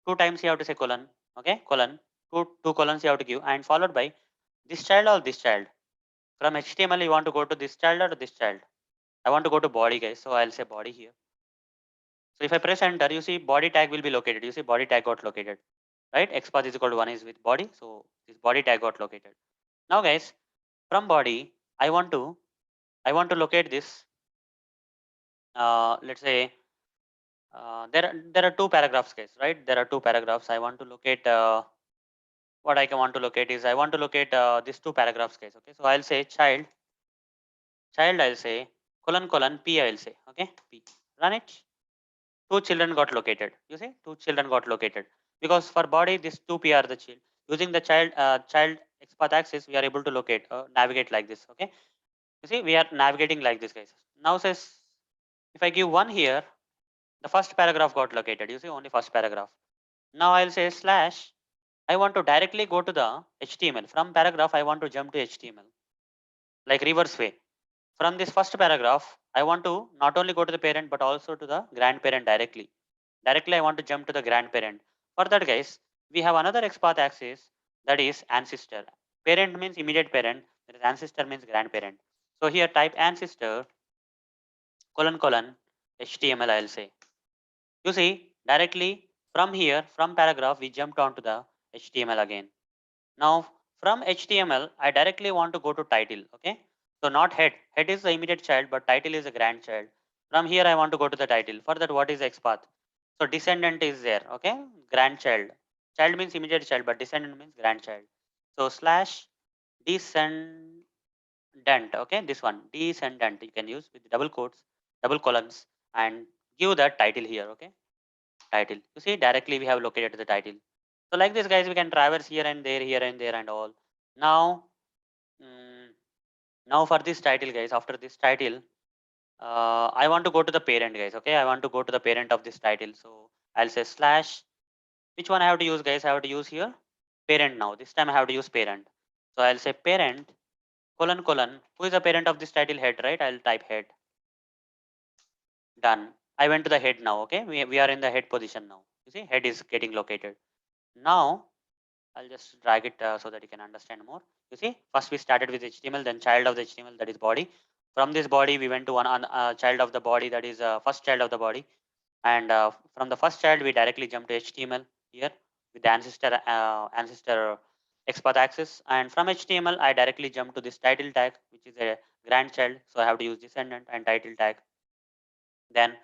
Two times you have to say colon. Okay, colon. Two colons you have to give, and followed by this child or this child. From HTML you want to go to this child or this child. I want to go to body, guys, so I'll say body here. So if I press enter, you see body tag will be located. You see body tag got located, right? XPath is equal to 1 is with body, so this body tag got located. Now guys, from body I want to locate this. Let's say there are two paragraphs, guys, right? There are two paragraphs. I want to locate what I can want to locate is I want to locate these two paragraphs, guys. Okay, so I'll say child I'll say colon colon p I'll say, okay, p, run it. Two children got located. You see, two children got located because for body these two p are the child. Using the child XPath axis, we are able to locate navigate like this. Okay, you see we are navigating like this, guys. Now says if I give one here, the first paragraph got located. You see only first paragraph. Now I'll say slash. I want to directly go to the HTML. From paragraph, I want to jump to HTML, like reverse way. From this first paragraph, I want to not only go to the parent but also to the grandparent directly. Directly, I want to jump to the grandparent. For that, guys, we have another XPath axis, that is ancestor. Parent means immediate parent. That is ancestor means grandparent. So here type ancestor colon colon HTML. I'll say. You see directly from here from paragraph we jumped onto the HTML again. Now from HTML, I directly want to go to title. Okay. So not head. Head is the immediate child, but title is a grandchild. From here, I want to go to the title. For that, what is XPath? So descendant is there. Okay. Grandchild. Child means immediate child, but descendant means grandchild. So slash descendant. Okay. This one descendant you can use with double quotes, double columns, and give that title here. Okay. Title. You see directly we have located the title. So like this, guys, we can traverse here and there and all. Now, mm, now for this title, guys, after this title, I want to go to the parent, guys. Okay, I want to go to the parent of this title. So I'll say slash. Which one I have to use, guys? I have to use here parent now. This time I have to use parent. So I'll say parent colon colon. Who is the parent of this title? Head, right? I'll type head. Done. I went to the head now. Okay, we are in the head position now. You see, head is getting located. Now I'll just drag it so that you can understand more. You see, first we started with HTML, then child of the HTML, that is body. From this body, we went to one child of the body, that is first child of the body. And from the first child, we directly jump to HTML here with the ancestor XPath access. And from HTML, I directly jump to this title tag, which is a grandchild. So I have to use descendant and title tag. Then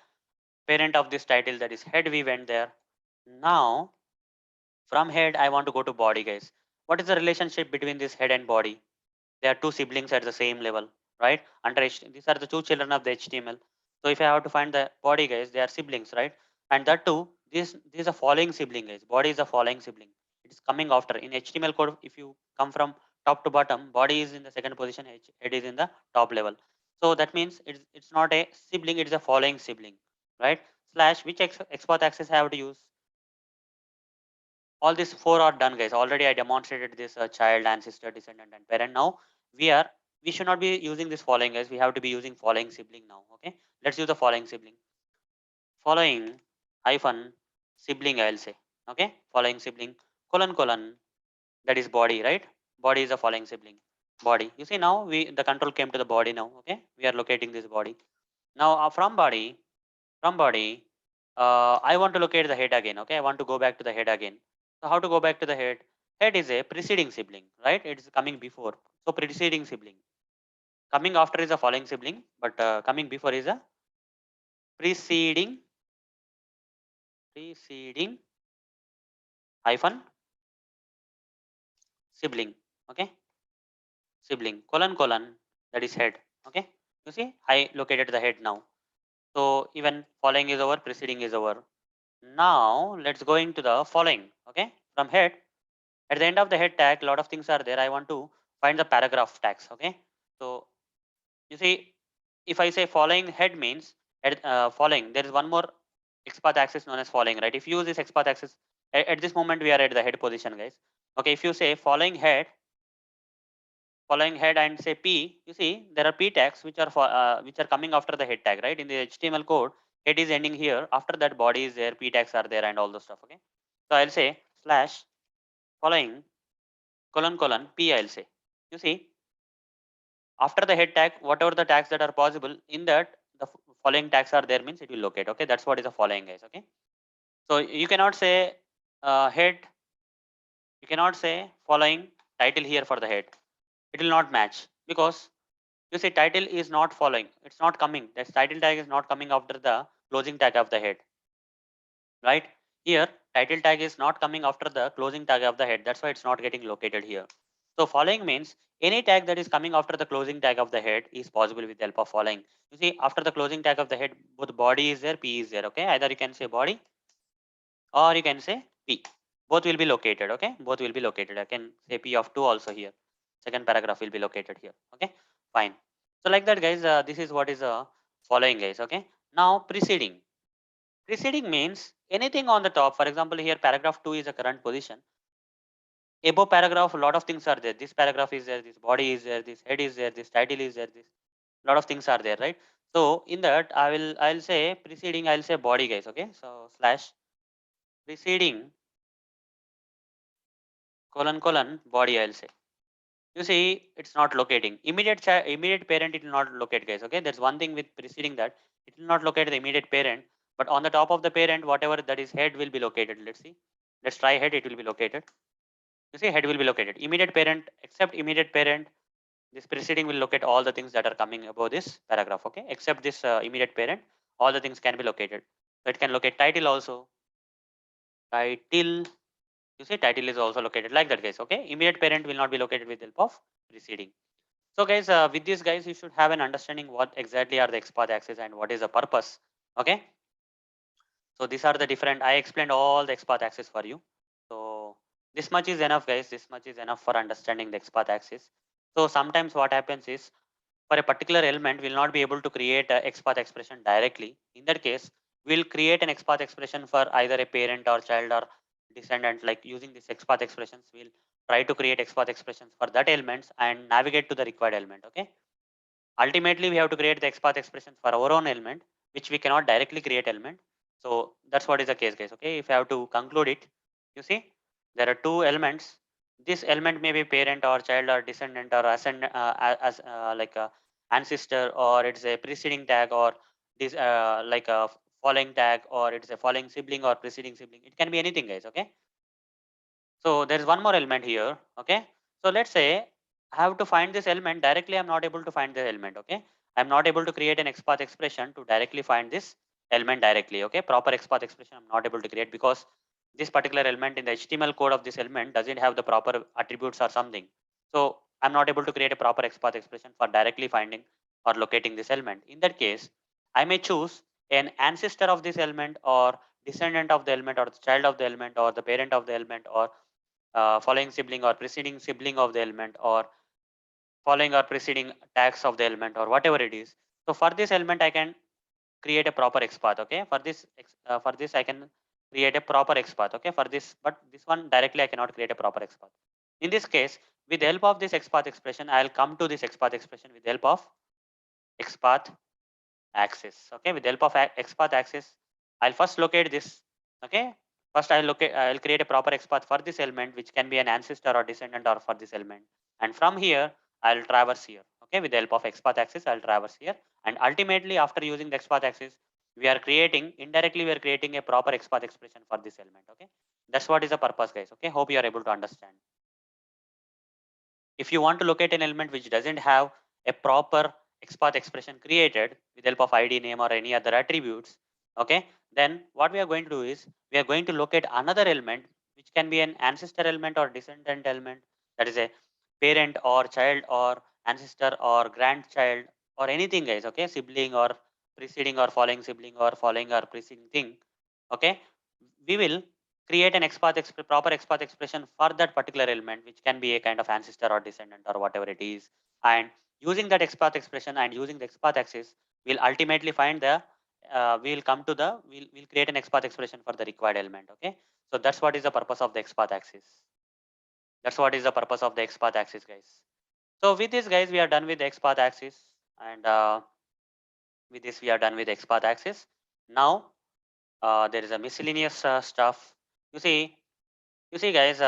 parent of this title, that is head, we went there. Now from head, I want to go to body, guys. What is the relationship between this head and body? They are two siblings at the same level, right? These are the two children of the HTML. So if I have to find the body, guys, they are siblings, right? And that too, this is a following sibling, guys. Body is a following sibling. It is coming after. In HTML code, if you come from top to bottom, body is in the second position, head is in the top level. So that means it's not a sibling, it is a following sibling, right? Slash which XPath access I have to use? All these four are done, guys. Already I demonstrated this child, ancestor, descendant, and parent. Now we should not be using this following, guys. We have to be using following sibling now. Okay, let's use the following sibling. Following hyphen sibling, I'll say. Okay, following sibling colon colon, that is body, right? Body is a following sibling. Body, you see, now we the control came to the body now. Okay, we are locating this body. Now from body, I want to locate the head again. Okay, I want to go back to the head again. So how to go back to the head? Head is a preceding sibling, right? It's coming before. So preceding sibling. Coming after is a following sibling, but coming before is a preceding preceding hyphen sibling. Okay, sibling colon colon, that is head. Okay, you see I located the head now. So even following is over, preceding is over. Now let's go into the following. Okay, from head. At the end of the head tag, a lot of things are there. I want to find the paragraph tags. Okay, so you see, if I say following head means following, there is one more XPath axis known as following, right? If you use this XPath axis, at this moment we are at the head position, guys. Okay, if you say following head, following head and say P, you see there are P tags which are coming after the head tag, right? In the HTML code, head is ending here. After that, body is there, P tags are there, and all those stuff. Okay. So I'll say slash following colon colon P. I'll say. You see, after the head tag, whatever the tags that are possible in that the following tags are there means it will locate. Okay, that's what is the following, guys. Okay. So you cannot say head. You cannot say following title here for the head. It will not match because you see title is not following. It's not coming. That title tag is not coming after the closing tag of the head, right? Here title tag is not coming after the closing tag of the head. That's why it's not getting located here. So following means any tag that is coming after the closing tag of the head is possible with the help of following. You see after the closing tag of the head, both body is there, P is there. Okay, either you can say body or you can say P. Both will be located. Okay, both will be located. I can say P of 2 also here. Second paragraph will be located here. Okay, fine. So like that, guys, this is what is following, guys. Okay, now preceding. Preceding means anything on the top. For example, here paragraph 2 is a current position. Above paragraph, a lot of things are there. This paragraph is there, this body is there, this head is there, this title is there, this lot of things are there, right? So in that I'll say preceding, I'll say body, guys. Okay, so slash preceding colon colon body, I'll say. You see it's not locating immediate parent, it will not locate, guys. Okay, there's one thing with preceding that it will not locate the immediate parent, but on the top of the parent whatever that is head will be located. Let's see, let's try head, it will be located. You see head will be located, immediate parent except immediate parent, this preceding will locate all the things that are coming above this paragraph. Okay, except this immediate parent, all the things can be located. So it can locate title also, title. You see title is also located like that, guys. Okay, immediate parent will not be located with help of preceding. So guys, with this, guys, you should have an understanding what exactly are the XPath axis and what is the purpose. Okay. So these are the different, I explained all the XPath axis for you. So this much is enough, guys. This much is enough for understanding the XPath axis. So sometimes what happens is for a particular element, we'll not be able to create a XPath expression directly. In that case, we'll create an XPath expression for either a parent or child or descendant. Like using this XPath expressions, we'll try to create XPath expressions for that elements and navigate to the required element. Okay. Ultimately, we have to create the XPath expression for our own element, which we cannot directly create element. So that's what is the case, guys. Okay, if I have to conclude it, you see, there are two elements. This element may be parent or child or descendant or ascendant, as like a ancestor, or it's a preceding tag, or this like a following tag, or it's a following sibling or preceding sibling. It can be anything, guys. Okay. So there is one more element here. Okay. So let's say I have to find this element directly. I'm not able to find the element. Okay. I'm not able to create an XPath expression to directly find this element directly. Okay. Proper XPath expression I'm not able to create because this particular element in the HTML code of this element doesn't have the proper attributes or something. So I'm not able to create a proper XPath expression for directly finding or locating this element. In that case, I may choose an ancestor of this element or descendant of the element or the child of the element or the parent of the element or following sibling or preceding sibling of the element or following or preceding tags of the element or whatever it is. So for this element, I can create a proper XPath. Okay, for this I can create a proper XPath. Okay, for this, but this one directly I cannot create a proper XPath. In this case, with the help of this XPath expression, I'll come to this XPath expression with the help of XPath axis. Okay, with the help of XPath axis, I'll first locate this. Okay, first I'll create a proper XPath for this element, which can be an ancestor or descendant or for this element. And from here, I'll traverse here. Okay, with the help of XPath axis, I'll traverse here. And ultimately, after using the XPath axis, we are creating indirectly, we are creating a proper XPath expression for this element. Okay, that's what is the purpose, guys. Okay, hope you are able to understand. If you want to locate an element which doesn't have a proper XPath expression created with help of ID name or any other attributes, okay, then what we are going to do is we are going to locate another element which can be an ancestor element or descendant element, that is a parent or child or ancestor or grandchild or anything, guys. Okay, sibling or preceding or following sibling or following or preceding thing. Okay, we will create an proper XPath expression for that particular element, which can be a kind of ancestor or descendant or whatever it is. And using that XPath expression and using the XPath axis, we'll ultimately find the we'll create an XPath expression for the required element. Okay, so that's what is the purpose of the XPath axis. That's what is the purpose of the XPath axis, guys. So with this, guys, we are done with the XPath axis, and with this we are done with XPath axis. Now there is a miscellaneous stuff. You see, guys,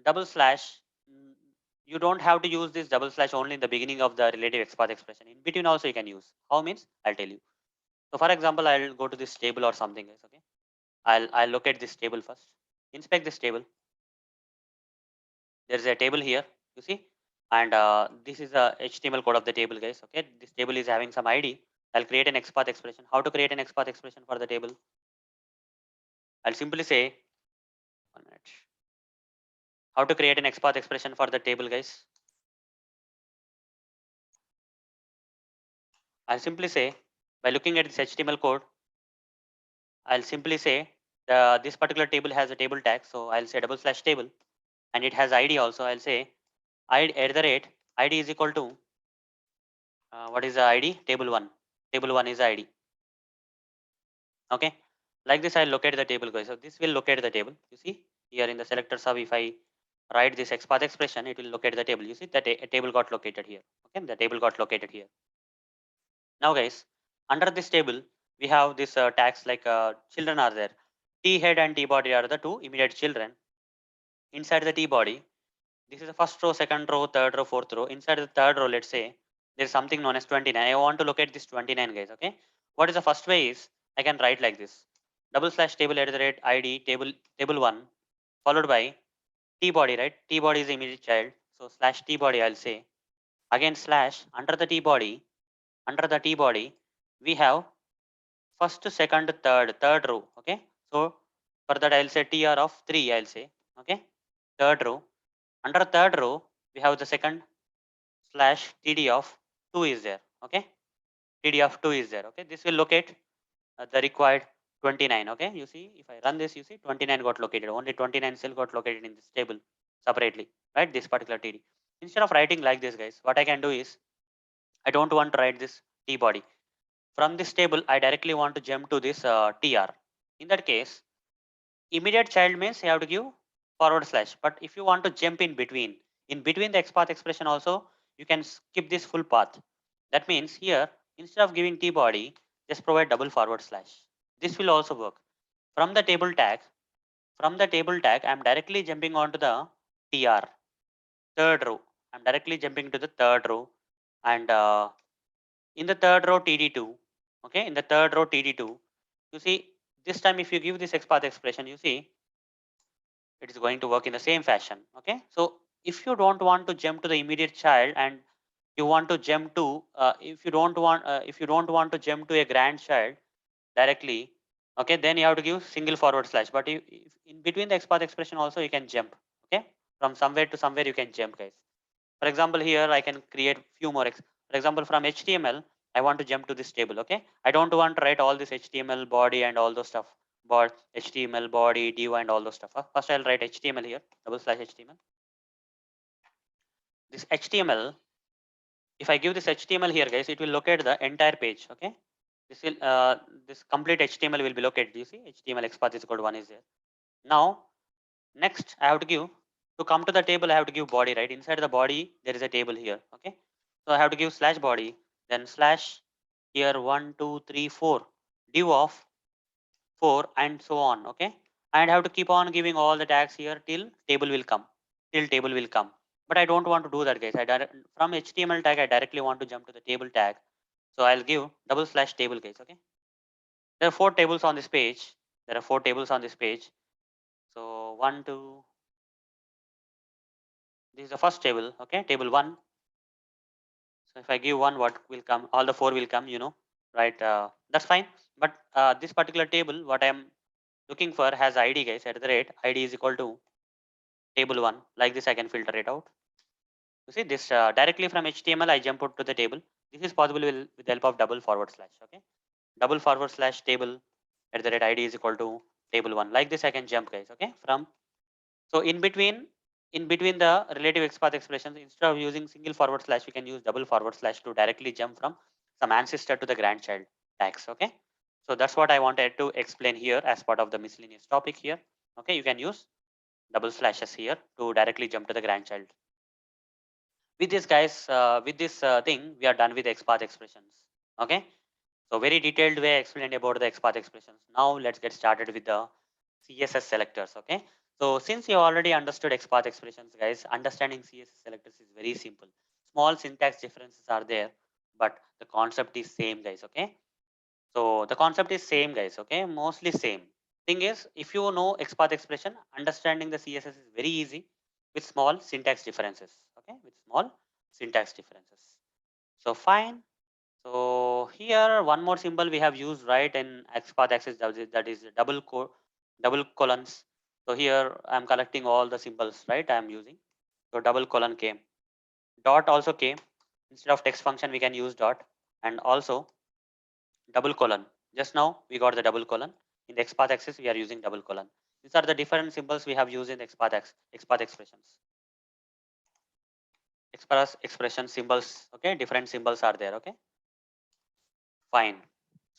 double slash. mm, You don't have to use this double slash only in the beginning of the relative XPath expression. In between also you can use. How means? I'll tell you. So for example, I'll go to this table or something, guys. Okay, I'll locate this table first. Inspect this table. There is a table here. You see, and this is the HTML code of the table, guys. Okay, this table is having some ID. I'll create an XPath expression. How to create an XPath expression for the table? I'll simply say 1 minute. How to create an XPath expression for the table, guys? I'll simply say by looking at this HTML code, I'll simply say this particular table has a table tag. So I'll say double slash table, and it has ID also. I'll say ID at the rate ID is equal to what is the ID? Table one. Table one is ID. Okay. Like this, I'll locate the table, guys. So this will locate the table. You see here in the SelectorsHub, if I write this XPath expression, it will locate the table. You see that a table got located here. Okay, the table got located here. Now, guys, under this table, we have this tags like children are there. T head and T body are the two immediate children. Inside the T body, this is the first row, second row, third row, fourth row. Inside the third row, let's say there is something known as 29. I want to locate this 29, guys. Okay. What is the first way is I can write like this: double slash table at the rate ID table one followed by T body, right? T body is the immediate child. So slash T body, I'll say again slash under the T body, we have first, second, third row. Okay. So for that I'll say tr of 3. I'll say okay. Third row. Under third row we have the second slash td of 2 is there. Okay. Td of 2 is there. Okay. This will locate the required 29. Okay. You see, if I run this, you see 29 got located. Only 29 cell got located in this table separately, right? This particular td. Instead of writing like this, guys, what I can do is I don't want to write this t body. From this table, I directly want to jump to this tr. In that case, immediate child means you have to give forward slash. But if you want to jump in between the XPath expression also, you can skip this full path. That means here, instead of giving t body, just provide double forward slash. This will also work. From the table tag, I'm directly jumping onto the tr, third row. I'm directly jumping to the third row, and in the third row td2. Okay, in the third row td2, you see this time if you give this XPath expression, you see it is going to work in the same fashion. Okay, so if you don't want to jump to the immediate child and you want to jump to if you don't want to jump to a grandchild directly, okay, then you have to give single forward slash. But if in between the XPath expression also you can jump. Okay, from somewhere to somewhere you can jump, guys. For example, here I can create few more. For example, from HTML, I want to jump to this table. Okay, I don't want to write all this HTML body and all those stuff. But HTML body, div, and all those stuff. First, I'll write HTML here. Double slash HTML. This HTML. If I give this HTML here, guys, it will locate the entire page. Okay, this complete HTML will be located. You see, HTML XPath is equal to 1 is there. Now, next, I have to give to come to the table. I have to give body, right? Inside the body, there is a table here. Okay, so I have to give slash body, then slash here 1, 2, 3, 4, div of 4, and so on. Okay, and I have to keep on giving all the tags here till table will come. Till table will come. But I don't want to do that, guys. From HTML tag, I directly want to jump to the table tag. So I'll give double slash table, guys. Okay, there are 4 tables on this page. There are 4 tables on this page. So 1, 2. This is the first table. Okay, table 1. So if I give 1, what will come? All the 4 will come, right? That's fine. But this particular table, what I am looking for has ID, guys. At the rate ID is equal to table 1. Like this, I can filter it out. You see this directly from HTML, I jump out to the table. This is possible with the help of double forward slash. Okay, double forward slash table at the rate ID is equal to table 1. Like this, I can jump, guys. Okay, from so in between the relative XPath expressions, instead of using single forward slash, we can use double forward slash to directly jump from some ancestor to the grandchild tags. Okay, so that's what I wanted to explain here as part of the miscellaneous topic here. Okay, you can use double slashes here to directly jump to the grandchild. With this guys, with this thing, we are done with XPath expressions. Okay. So very detailed way I explained about the XPath expressions. Now let's get started with the CSS selectors. Okay. So since you already understood XPath expressions, guys, understanding CSS selectors is very simple. Small syntax differences are there, but the concept is same, guys. Okay. So the concept is same, guys. Okay, mostly same. Thing is, if you know XPath expression, understanding the CSS is very easy with small syntax differences. Okay, with small syntax differences. So fine. So here one more symbol we have used right in XPath access, that is double colons. So here I'm collecting all the symbols, right? I'm using. So double colon came. Dot also came. Instead of text function, we can use dot. And also double colon. Just now we got the double colon. In the XPath access, we are using double colon. These are the different symbols we have used in XPath expressions. Expression symbols. Okay, different symbols are there. Okay, fine.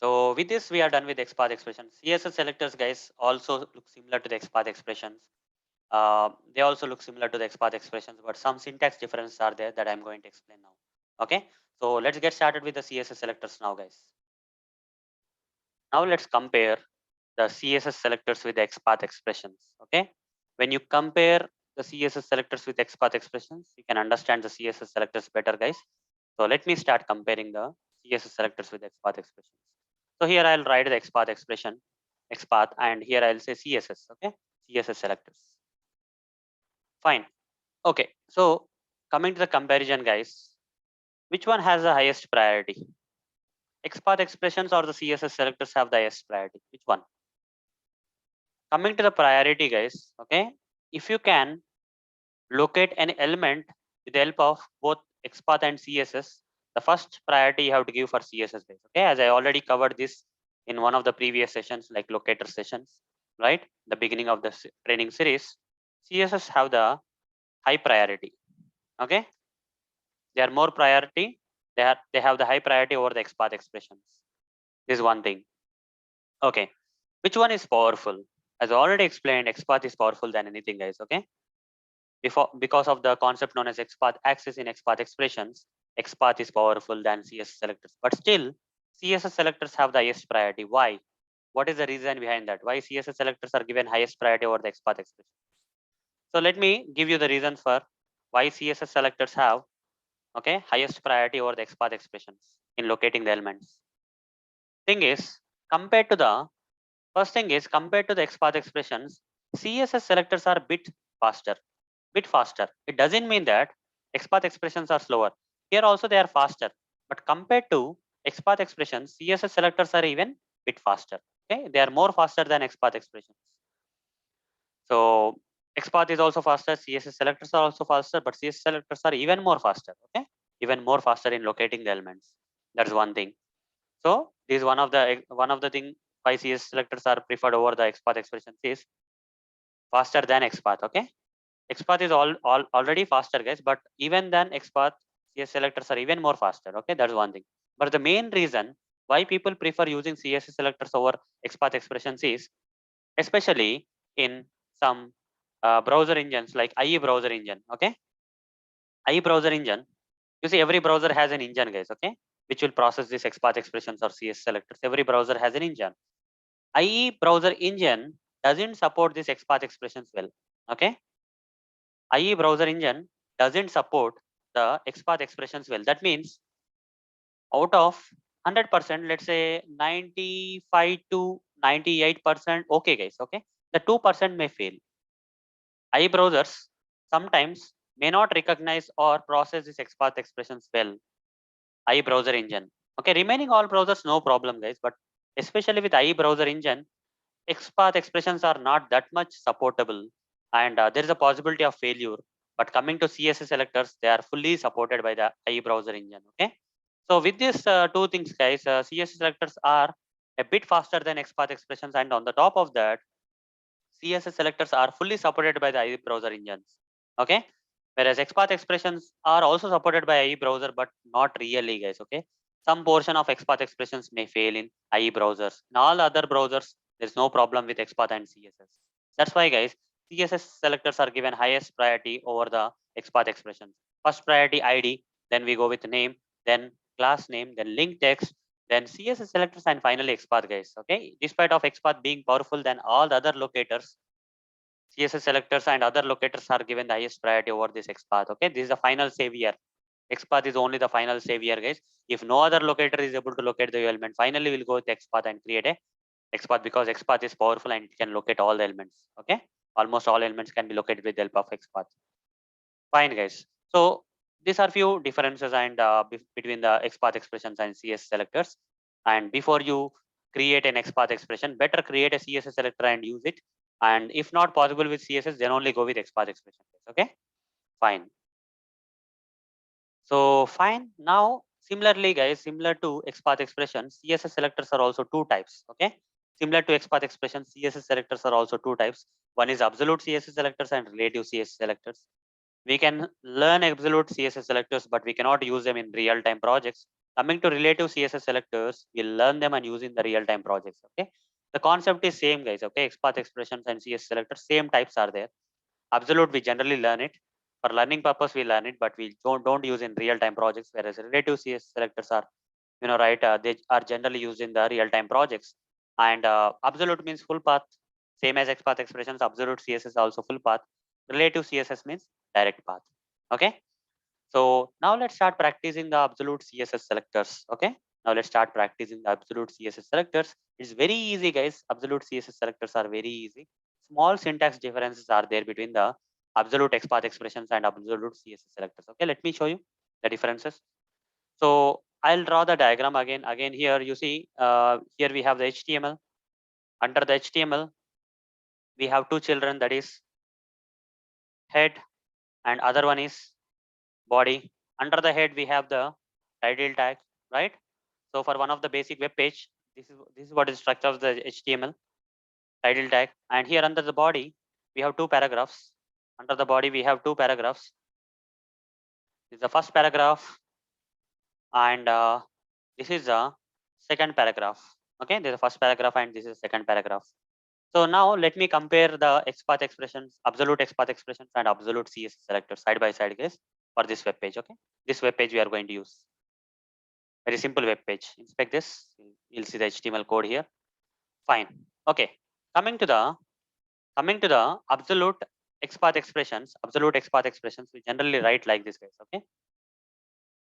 So with this, we are done with XPath expressions. CSS selectors, guys, also look similar to the XPath expressions. They also look similar to the XPath expressions, but some syntax differences are there that I'm going to explain now. Okay, so let's get started with the CSS selectors now, guys. Now let's compare the CSS selectors with the XPath expressions. Okay, when you compare the CSS selectors with XPath expressions, you can understand the CSS selectors better, guys. So let me start comparing the CSS selectors with XPath expressions. So here I'll write the XPath expression, XPath, and here I'll say CSS. Okay, CSS selectors. Fine. Okay, so coming to the comparison, guys, which one has the highest priority? XPath expressions or the CSS selectors have the highest priority? Which one? Coming to the priority, guys, okay, if you can locate an element with the help of both XPath and CSS, the first priority you have to give for CSS, guys. Okay, as I already covered this in one of the previous sessions, like locator sessions, right, the beginning of the training series. CSS have the high priority. Okay, they are more priority. They have the high priority over the XPath expressions. This is one thing. Okay, which one is powerful? As I already explained, XPath is powerful than anything, guys. Okay, because of the concept known as XPath access in XPath expressions, XPath is powerful than CSS selectors. But still, CSS selectors have the highest priority. Why? What is the reason behind that? Why CSS selectors are given highest priority over the XPath expression? So let me give you the reasons for why CSS selectors have, okay, highest priority over the XPath expressions in locating the elements. Thing is, compared to the first thing is compared to the XPath expressions, CSS selectors are a bit faster. It doesn't mean that XPath expressions are slower. Here also they are faster, but compared to XPath expressions, CSS selectors are even bit faster. Okay, they are more faster than XPath expressions. So XPath is also faster, CSS selectors are also faster, but CSS selectors are even more faster. Okay, even more faster in locating the elements. That's one thing. So this is one of the thing why CSS selectors are preferred over the XPath expressions is faster than XPath. Okay, XPath is already faster, guys, but even than XPath, CS selectors are even more faster. Okay, that's one thing. But the main reason why people prefer using CSS selectors over XPath expressions is, especially in some browser engines like IE browser engine. Okay, IE browser engine. You see, every browser has an engine, guys. Okay, which will process this XPath expressions or CS selectors. Every browser has an engine. IE browser engine doesn't support this XPath expressions well. Okay, IE browser engine doesn't support the XPath expressions well. That means out of 100%, let's say 95 to 98%, okay, guys, okay, the 2% may fail. IE browsers sometimes may not recognize or process these XPath expressions well. IE browser engine. Okay, remaining all browsers, no problem, guys, but especially with IE browser engine, XPath expressions are not that much supportable, and there is a possibility of failure. But coming to CSS selectors, they are fully supported by the IE browser engine. Okay, so with these two things, guys, CSS selectors are a bit faster than XPath expressions, and on the top of that, CSS selectors are fully supported by the IE browser engines. Okay, whereas XPath expressions are also supported by IE browser, but not really, guys. Okay, some portion of XPath expressions may fail in IE browsers. In all other browsers, there's no problem with XPath and CSS. That's why, guys, CSS selectors are given highest priority over the XPath expressions. First priority ID, then we go with name, then class name, then link text, then CSS selectors, and finally XPath, guys. Okay, despite of XPath being powerful than all the other locators, CSS selectors and other locators are given the highest priority over this XPath. Okay, this is the final savior. XPath is only the final savior, guys. If no other locator is able to locate the element, finally we'll go with XPath and create a XPath, because XPath is powerful and it can locate all the elements. Okay, almost all elements can be located with the help of XPath. Fine, guys. So these are few differences and between the XPath expressions and CSS selectors. And before you create an XPath expression, better create a CSS selector and use it. And if not possible with CSS, then only go with XPath expression. Okay, fine. So fine. Now, similarly, guys, similar to XPath expressions, CSS selectors are also two types. Okay, similar to XPath expressions, CSS selectors are also two types. One is absolute CSS selectors and relative CSS selectors. We can learn absolute CSS selectors, but we cannot use them in real-time projects. Coming to relative CSS selectors, we'll learn them and use in the real-time projects. Okay, the concept is same, guys. Okay, XPath expressions and CSS selectors, same types are there. Absolute, we generally learn it for learning purpose. We learn it, but we don't use in real-time projects. Whereas relative CSS selectors are, right? They are generally used in the real-time projects. And absolute means full path, same as XPath expressions. Absolute CSS also full path. Relative CSS means direct path. Okay. So now let's start practicing the absolute CSS selectors. Okay. Now let's start practicing the absolute CSS selectors. It's very easy, guys. Absolute CSS selectors are very easy. Small syntax differences are there between the absolute XPath expressions and absolute CSS selectors. Okay, let me show you the differences. So I'll draw the diagram again. Again, here you see, here we have the HTML. Under the HTML, we have two children, that is head, and other one is body. Under the head, we have the title tag, right? So for one of the basic web page, this is what is structure of the HTML title tag. And here under the body, we have two paragraphs. Under the body, we have two paragraphs. This is the first paragraph, and this is the second paragraph. Okay, this is the first paragraph, and this is the second paragraph. So now let me compare the XPath expressions, absolute XPath expressions, and absolute CSS selectors side by side, guys, for this web page. Okay, this web page we are going to use. Very simple web page. Inspect this. You'll see the HTML code here. Fine. Okay. Coming to the absolute XPath expressions, we generally write like this, guys. Okay.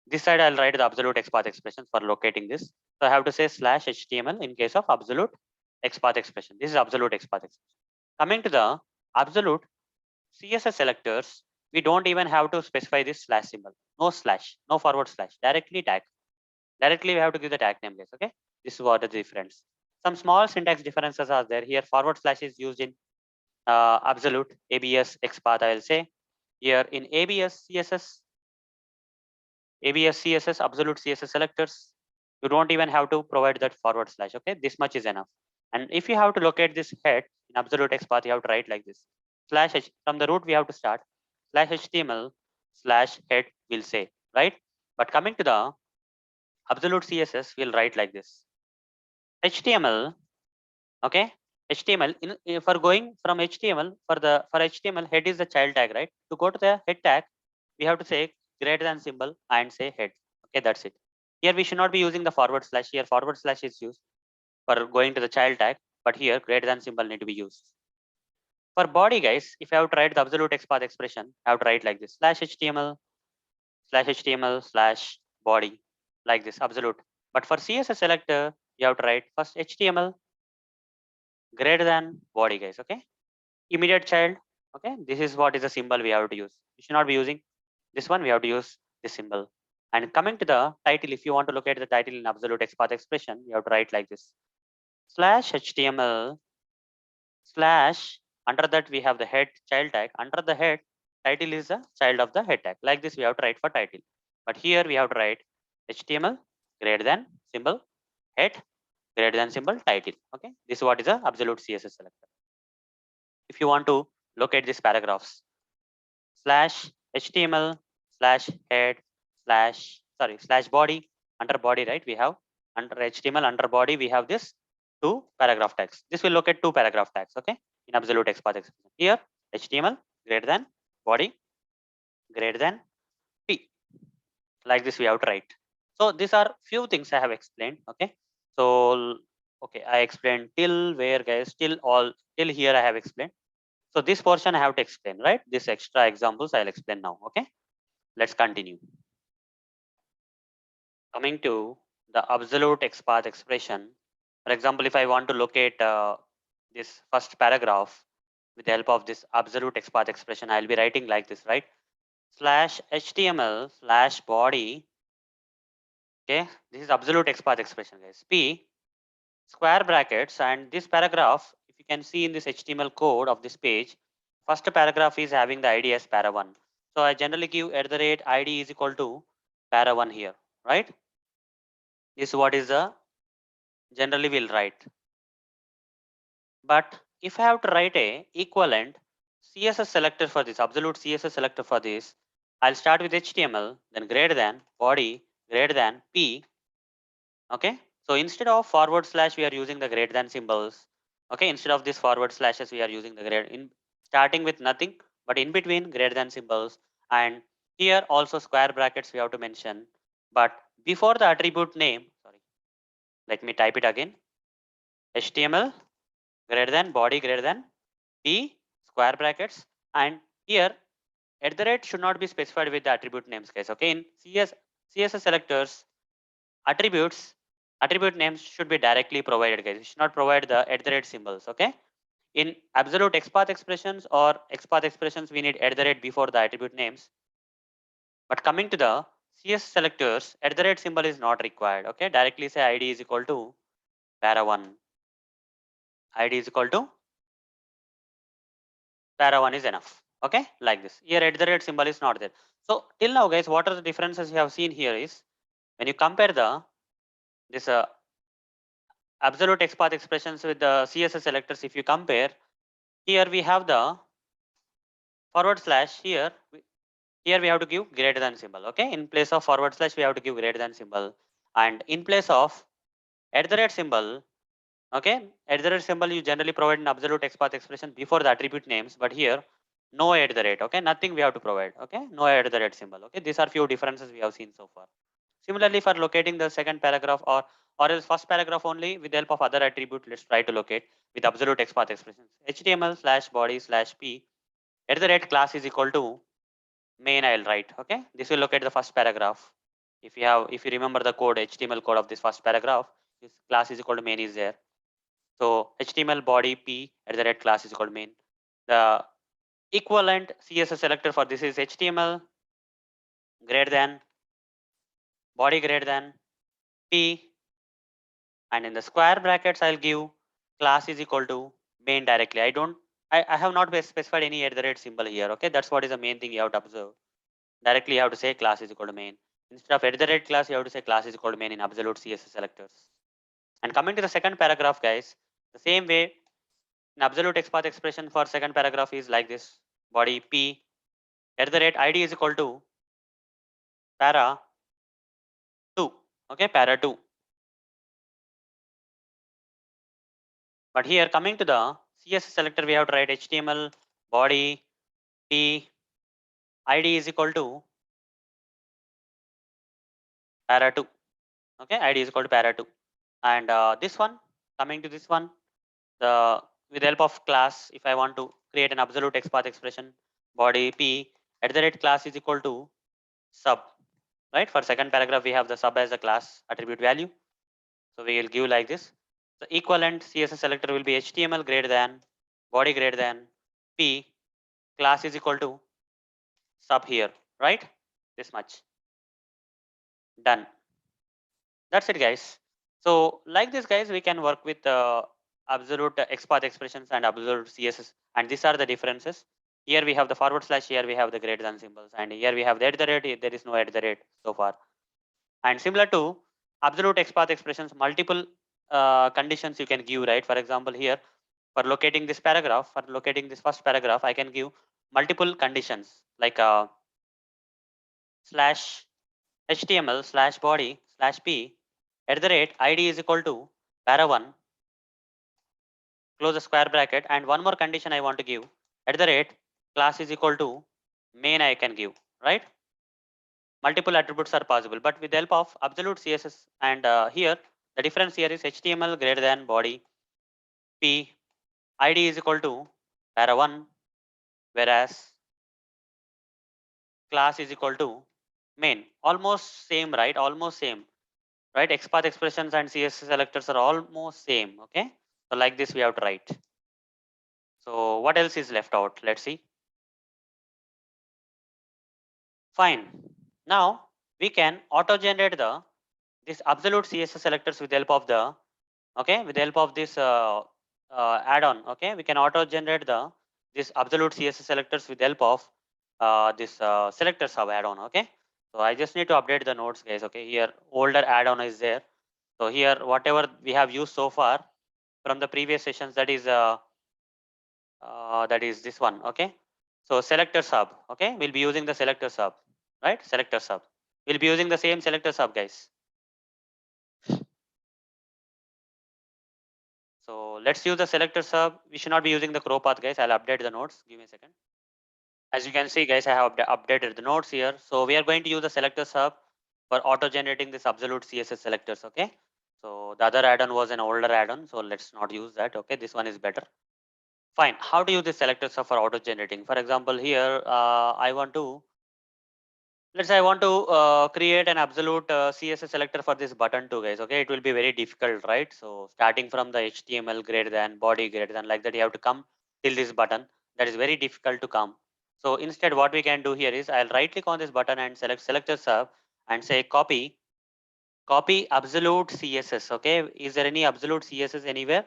This side I'll write the absolute XPath expressions for locating this. So I have to say /HTML in case of absolute XPath expression. This is absolute XPath expression. Coming to the absolute CSS selectors, we don't even have to specify this slash symbol. No slash, no forward slash. Directly tag. Directly we have to give the tag name, guys. Okay. This is what the difference. Some small syntax differences are there. Here forward slash is used in absolute ABS XPath, I will say. Here in ABS CSS, absolute CSS selectors, you don't even have to provide that forward slash. Okay, this much is enough. And if you have to locate this head in absolute XPath, you have to write like this. /h, from the root we have to start /HTML /head will say, right? But coming to the absolute CSS, we'll write like this. HTML, okay? HTML for going from HTML for HTML, head is the child tag, right? To go to the head tag, we have to say greater than symbol and say head. Okay, that's it. Here we should not be using the forward slash. Here forward slash is used for going to the child tag, but here greater than symbol need to be used. For body, guys, if I have to write the absolute XPath expression, I have to write like this /HTML /body, like this absolute. But for CSS selector, you have to write first HTML greater than body, guys. Okay, immediate child. Okay, this is what is the symbol we have to use. You should not be using this one. We have to use this symbol. And coming to the title, if you want to look at the title in absolute XPath expression, you have to write like this /HTML / under that we have the head child tag. Under the head, title is the child of the head tag. Like this we have to write for title. But here we have to write HTML greater than symbol head greater than symbol title. Okay, this is what is the absolute CSS selector. If you want to locate these paragraphs, /HTML /head /body, under body, right? We have under HTML under body we have this two paragraph tags. This will locate two paragraph tags. Okay, in absolute XPath expression. Here HTML greater than body greater than P. Like this we have to write. So these are few things I have explained. Okay. So okay, I explained till where guys, till here I have explained. So this portion I have to explain, right? This extra examples I'll explain now. Okay. Let's continue. Coming to the absolute XPath expression. For example, if I want to locate this first paragraph with the help of this absolute XPath expression, I'll be writing like this, right? Slash HTML slash body. Okay, this is absolute XPath expression, guys. P square brackets, and this paragraph, if you can see in this HTML code of this page, first paragraph is having the ID as para1. So I generally give at the rate ID is equal to para1 here, right? This is what is the generally will write. But if I have to write a equivalent CSS selector for this, absolute CSS selector for this, I'll start with HTML, then greater than body, greater than P. Okay. So instead of forward slash, we are using the greater than symbols. Okay. Instead of this forward slashes, we are using the greater in starting with nothing, but in between greater than symbols. And here also square brackets we have to mention. But before the attribute name, sorry, let me type it again. HTML greater than body greater than P square brackets, and here at the rate should not be specified with the attribute names, guys. Okay. In CSS selectors, attribute names should be directly provided, guys. You should not provide the at the rate symbols. Okay. In absolute XPath expressions or XPath expressions, we need at the rate before the attribute names. But coming to the CS selectors, at the rate symbol is not required. Okay. Directly say ID is equal to para1. ID is equal to para1 is enough. Okay. Like this. Here at the rate symbol is not there. So till now, guys, what are the differences you have seen here is when you compare the this absolute XPath expressions with the CSS selectors, if you compare, here we have the forward slash here. Here we have to give greater than symbol. Okay. In place of forward slash, we have to give greater than symbol. And in place of at the rate symbol, okay, at the rate symbol, you generally provide an absolute XPath expression before the attribute names. But here, no at the rate. Okay. Nothing we have to provide. Okay. No at the rate symbol. Okay. These are few differences we have seen so far. Similarly, for locating the second paragraph or else first paragraph only with the help of other attribute, let's try to locate with absolute XPath expressions. HTML slash body slash P at the rate class is equal to main. I'll write. Okay. This will locate the first paragraph. If you remember the code, HTML code of this first paragraph, this class is equal to main is there. So HTML body P at the rate class is equal to main. The equivalent CSS selector for this is HTML greater than body greater than P, and in the square brackets I'll give class is equal to main directly. I have not specified any at the rate symbol here. Okay, that's what is the main thing you have to observe. Directly you have to say class is equal to main. Instead of at the rate class, you have to say class is equal to main in absolute CSS selectors. And coming to the second paragraph, guys, the same way in absolute XPath expression for second paragraph is like this: body P at the rate ID is equal to para 2. Okay, para 2. But here coming to the CSS selector, we have to write HTML body P ID is equal to para 2. Okay, ID is equal to para 2. And this one, coming to this one, the with the help of class, if I want to create an absolute XPath expression, body P at the rate class is equal to sub. Right? For second paragraph, we have the sub as a class attribute value. So we will give like this. The equivalent CSS selector will be HTML greater than body greater than P class is equal to sub here, right? This much. Done. That's it, guys. So like this, guys, we can work with absolute XPath expressions and absolute CSS. And these are the differences. Here we have the forward slash, here we have the greater than symbols. And here we have the at the rate, there is no at the rate so far. And similar to absolute XPath expressions, multiple conditions you can give, right? For example, here for locating this paragraph, for locating this first paragraph, I can give multiple conditions like slash HTML slash body slash P at the rate ID is equal to para1, close the square bracket, and one more condition I want to give at the rate class is equal to main I can give. right? Multiple attributes are possible, but with the help of absolute CSS, and here the difference here is HTML greater than body p id is equal to para 1, whereas class is equal to main. Almost same, right? Almost same, right? XPath expressions and CSS selectors are almost same. Okay, so like this we have to write. So what else is left out? Let's see. Fine. Now we can auto generate the this absolute CSS selectors with the help of the, okay, with the help of this add-on. Okay, we can auto generate the this absolute CSS selectors with the help of this SelectorsHub add-on. Okay, so I just need to update the nodes, guys. Okay, here older add-on is there. So here whatever we have used so far from the previous sessions, that is this one. Okay, so SelectorsHub. Okay, we'll be using the SelectorsHub, right? SelectorsHub. We'll be using the same SelectorsHub, guys. So let's use the SelectorsHub. We should not be using the crow path, guys. I'll update the nodes. Give me a second. As you can see, guys, I have updated the nodes here. So we are going to use the SelectorsHub for auto generating this absolute CSS selectors. Okay. So the other add-on was an older add-on. So let's not use that. Okay. This one is better. Fine. How to use the SelectorsHub for auto generating? For example, here let's say I want to create an absolute CSS selector for this button too, guys. Okay, it will be very difficult, right? So starting from the HTML greater than, body greater than, like that, you have to come till this button. That is very difficult to come. So instead, what we can do here is I'll right click on this button and select SelectorsHub and say copy absolute CSS. Okay, is there any absolute CSS anywhere?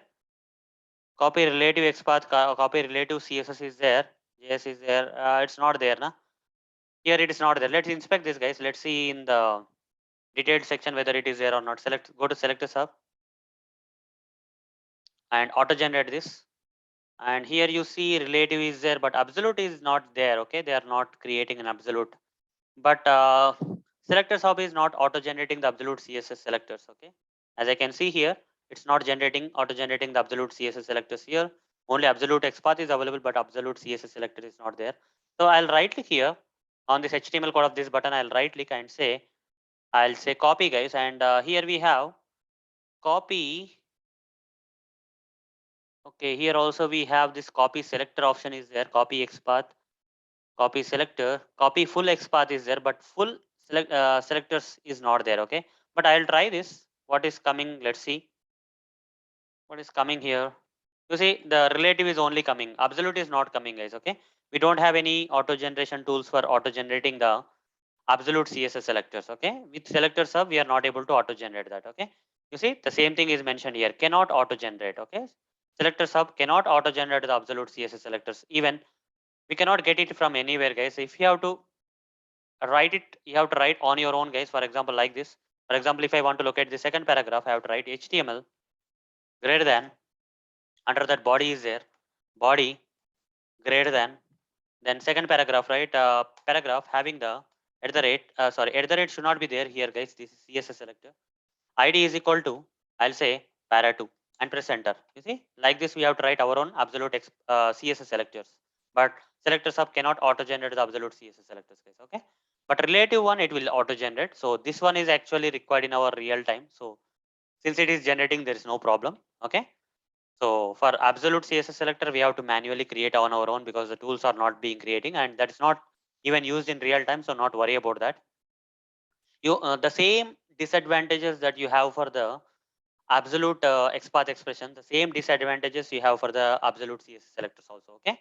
Copy relative XPath, copy relative CSS is there. Yes, is there? It's not there, na? Here it is not there. Let's inspect this, guys. Let's see in the detailed section whether it is there or not. Go to SelectorsHub and auto generate this. And here you see relative is there, but absolute is not there. Okay, they are not creating an absolute. But SelectorsHub is not auto generating the absolute CSS selectors. Okay, as I can see here, it's not auto generating the absolute CSS selectors here. Only absolute XPath is available, but absolute CSS selector is not there. So I'll right click here on this HTML code of this button. I'll say copy, guys, and here we have copy. Okay, here also we have this copy selector option is there. Copy XPath, copy selector, copy full XPath is there, but full selectors is not there. Okay, but I'll try this. What is coming? Let's see what is coming here. You see, the relative is only coming. Absolute is not coming, guys. Okay, we don't have any auto generation tools for auto generating the absolute CSS selectors. Okay, with SelectorsHub we are not able to auto generate that. Okay, you see the same thing is mentioned here, cannot auto generate. Okay, SelectorsHub cannot auto generate the absolute CSS selectors. Even we cannot get it from anywhere, guys. If you have to write it, you have to write on your own, guys. For example, like this. For example, if I want to locate the second paragraph, I have to write HTML greater than, under that body is there, body greater than, then second paragraph, right? Paragraph having the at the rate, at the rate should not be there here, guys. This is CSS selector. ID is equal to, I'll say para 2 and press enter. You see, like this we have to write our own absolute CSS selectors. But SelectorsHub cannot auto generate the absolute CSS selectors, guys. Okay, but relative one it will auto generate. So this one is actually required in our real time. So since it is generating, there is no problem. Okay, so for absolute CSS selector, we have to manually create on our own because the tools are not being creating, and that is not even used in real time. So not worry about that. You the same disadvantages that you have for the absolute XPath expression, the same disadvantages you have for the absolute CSS selectors also. Okay,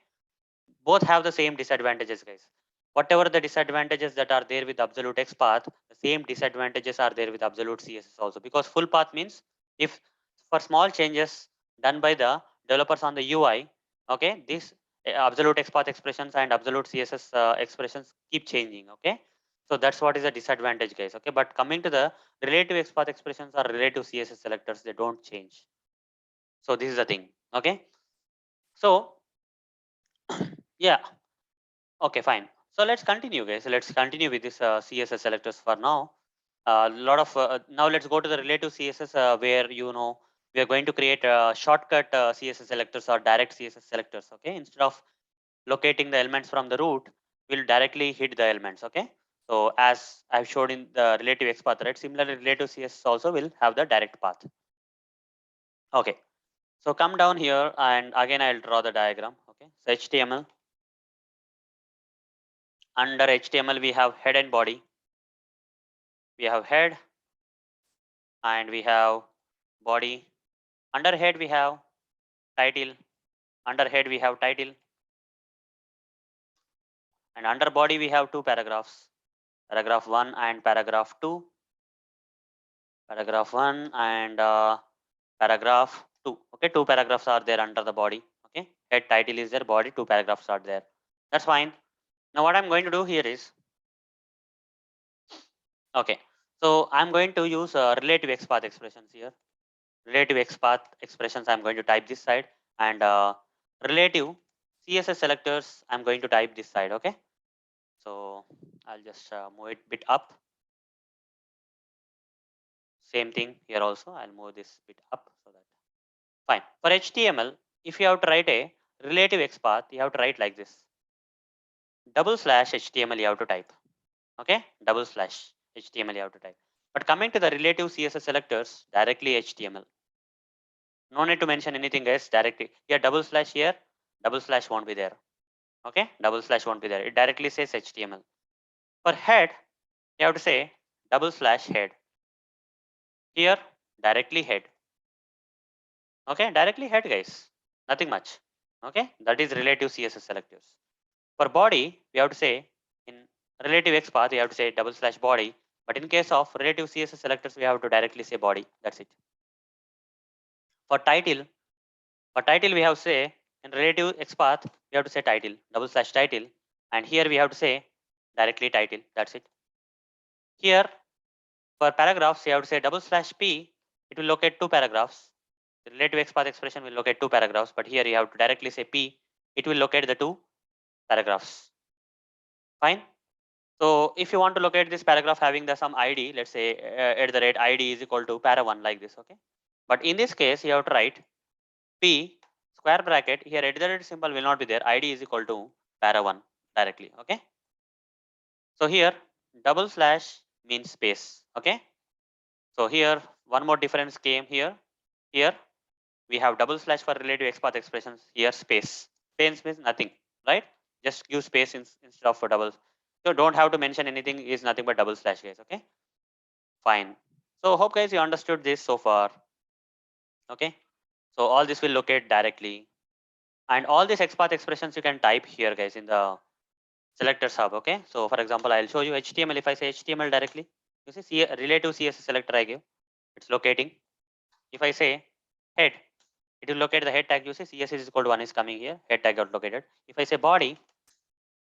both have the same disadvantages, guys. Whatever the disadvantages that are there with absolute XPath, the same disadvantages are there with absolute CSS also, because full path means if for small changes done by the developers on the UI, okay, this absolute XPath expressions and absolute CSS expressions keep changing. Okay, so that's what is the disadvantage, guys. Okay, but coming to the relative XPath expressions or relative CSS selectors, they don't change. So this is the thing. Okay, so yeah. Okay, fine. So let's continue, guys. Let's continue with this CSS selectors for now. Lot of now let's go to the relative CSS where we are going to create shortcut CSS selectors or direct CSS selectors. Okay, instead of locating the elements from the root, will directly hit the elements. Okay. So as I've showed in the relative XPath, right? Similarly, relative CSS also will have the direct path. Okay. So come down here and again I'll draw the diagram. Okay. So HTML. Under HTML we have head and body. We have head and we have body. Under head we have title. Under head we have title. And under body we have two paragraphs. Paragraph 1 and paragraph 2. Paragraph 1 and paragraph 2. Okay, two paragraphs are there under the body. Okay, head title is there, body, two paragraphs are there. That's fine. Now what I'm going to do here is, okay, so I'm going to use relative XPath expressions here. Relative XPath expressions I'm going to type this side, and relative CSS selectors I'm going to type this side. Okay, so I'll just move it bit up. Same thing here also. I'll move this bit up so that fine. For HTML, if you have to write a relative XPath, you have to write like this. Double slash HTML you have to type. Okay, double slash HTML you have to type. But coming to the relative CSS selectors, directly HTML. No need to mention anything guys, directly. Here double slash here, double slash won't be there. Okay, double slash won't be there. It directly says HTML. For head, you have to say double slash head. Here, directly head. Okay, directly head guys. Nothing much. Okay, that is relative CSS selectors. For body, we have to say in relative XPath, we have to say double slash body. But in case of relative CSS selectors, we have to directly say body. That's it. For title, we have to say in relative XPath, we have to say title, double slash title. And here we have to say directly title. That's it. Here for paragraphs, you have to say double slash P. It will locate two paragraphs. The relative XPath expression will locate two paragraphs. But here you have to directly say P. It will locate the two paragraphs. Fine. So if you want to locate this paragraph having the some ID, let's say at the rate ID is equal to para1 like this, okay. But in this case, you have to write P square bracket here at the rate symbol will not be there. ID is equal to para1 directly, okay. So here double slash means space, okay. So here one more difference came here. Here we have double slash for relative XPath expressions. Here space. Space means nothing, right? Just give space instead of for double. So don't have to mention anything is nothing but double slash guys, okay? Fine. So hope guys you understood this so far. Okay. So all this will locate directly. And all these XPath expressions you can type here guys in the SelectorsHub. Okay. So for example, I'll show you HTML. If I say HTML directly, you see relative CSS selector I give. It's locating. If I say head, it will locate the head tag. You see CSS is equal to 1 is coming here. Head tag got located. If I say body,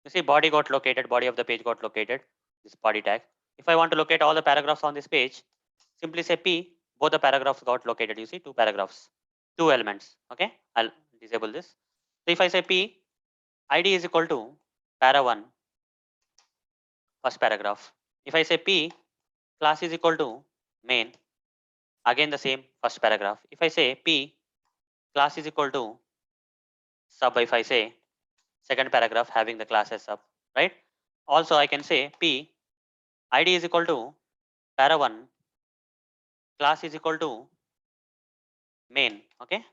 you see body got located. Body of the page got located. This body tag. If I want to locate all the paragraphs on this page, simply say P, both the paragraphs got located. You see two paragraphs, two elements. Okay, I'll disable this. So if I say P, ID is equal to para1, first paragraph. If I say P, class is equal to main, again the same first paragraph. If I say P, class is equal to sub, if I say second paragraph having the class as sub, right? Also I can say P, ID is equal to para1, class is equal to main, okay,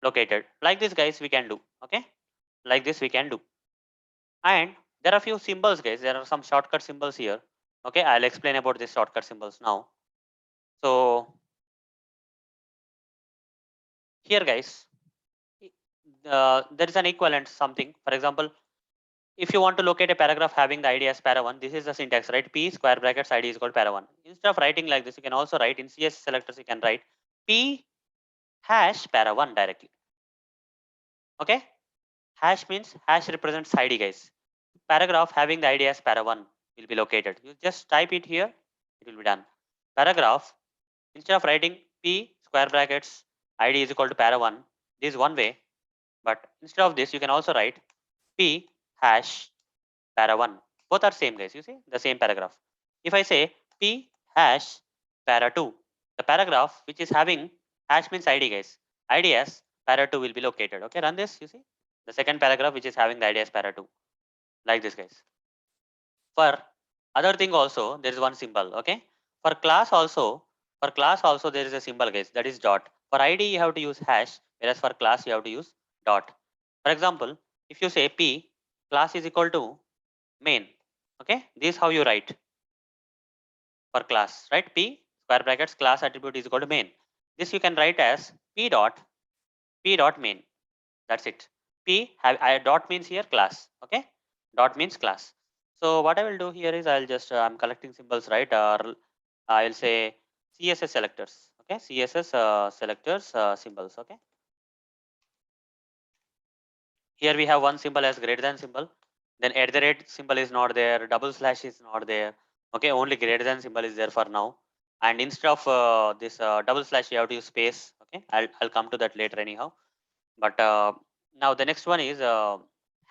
located. Like this guys we can do, okay, like this we can do. And there are few symbols guys, there are some shortcut symbols here. Okay, I'll explain about these shortcut symbols now. So here guys, there is an equivalent something. For example, if you want to locate a paragraph having the ID as para1, this is the syntax, right? P square brackets ID is called para1. Instead of writing like this, you can also write in CSS selectors, you can write P hash para1 directly. Okay, hash means hash represents ID guys. Paragraph having the ID as para1 will be located. You just type it here, it will be done. Paragraph, instead of writing P square brackets ID is equal to para1, this is one way. But instead of this, you can also write P hash para1. Both are same guys. You see the same paragraph. If I say P hash para2, the paragraph which is having hash means ID guys. ID as para2 will be located. Okay, run this. You see The second paragraph which is having the id as para 2, like this, guys. For other thing also, there is one symbol. Okay. For class also, there is a symbol, guys. That is dot. For ID you have to use hash, whereas for class you have to use dot. For example, if you say p class is equal to main. Okay. This is how you write for class, right? P square brackets class attribute is equal to main. This you can write as p dot main. That's it. Dot means here class. Okay. Dot means class. So what I will do here is I'll just I'm collecting symbols, right? Or I will say CSS selectors. Okay. CSS selectors symbols. Okay. Here we have one symbol as greater than symbol. Then at the rate symbol is not there. Double slash is not there. Okay. Only greater than symbol is there for now. And instead of this double slash, you have to use space. Okay. I'll come to that later anyhow. But now the next one is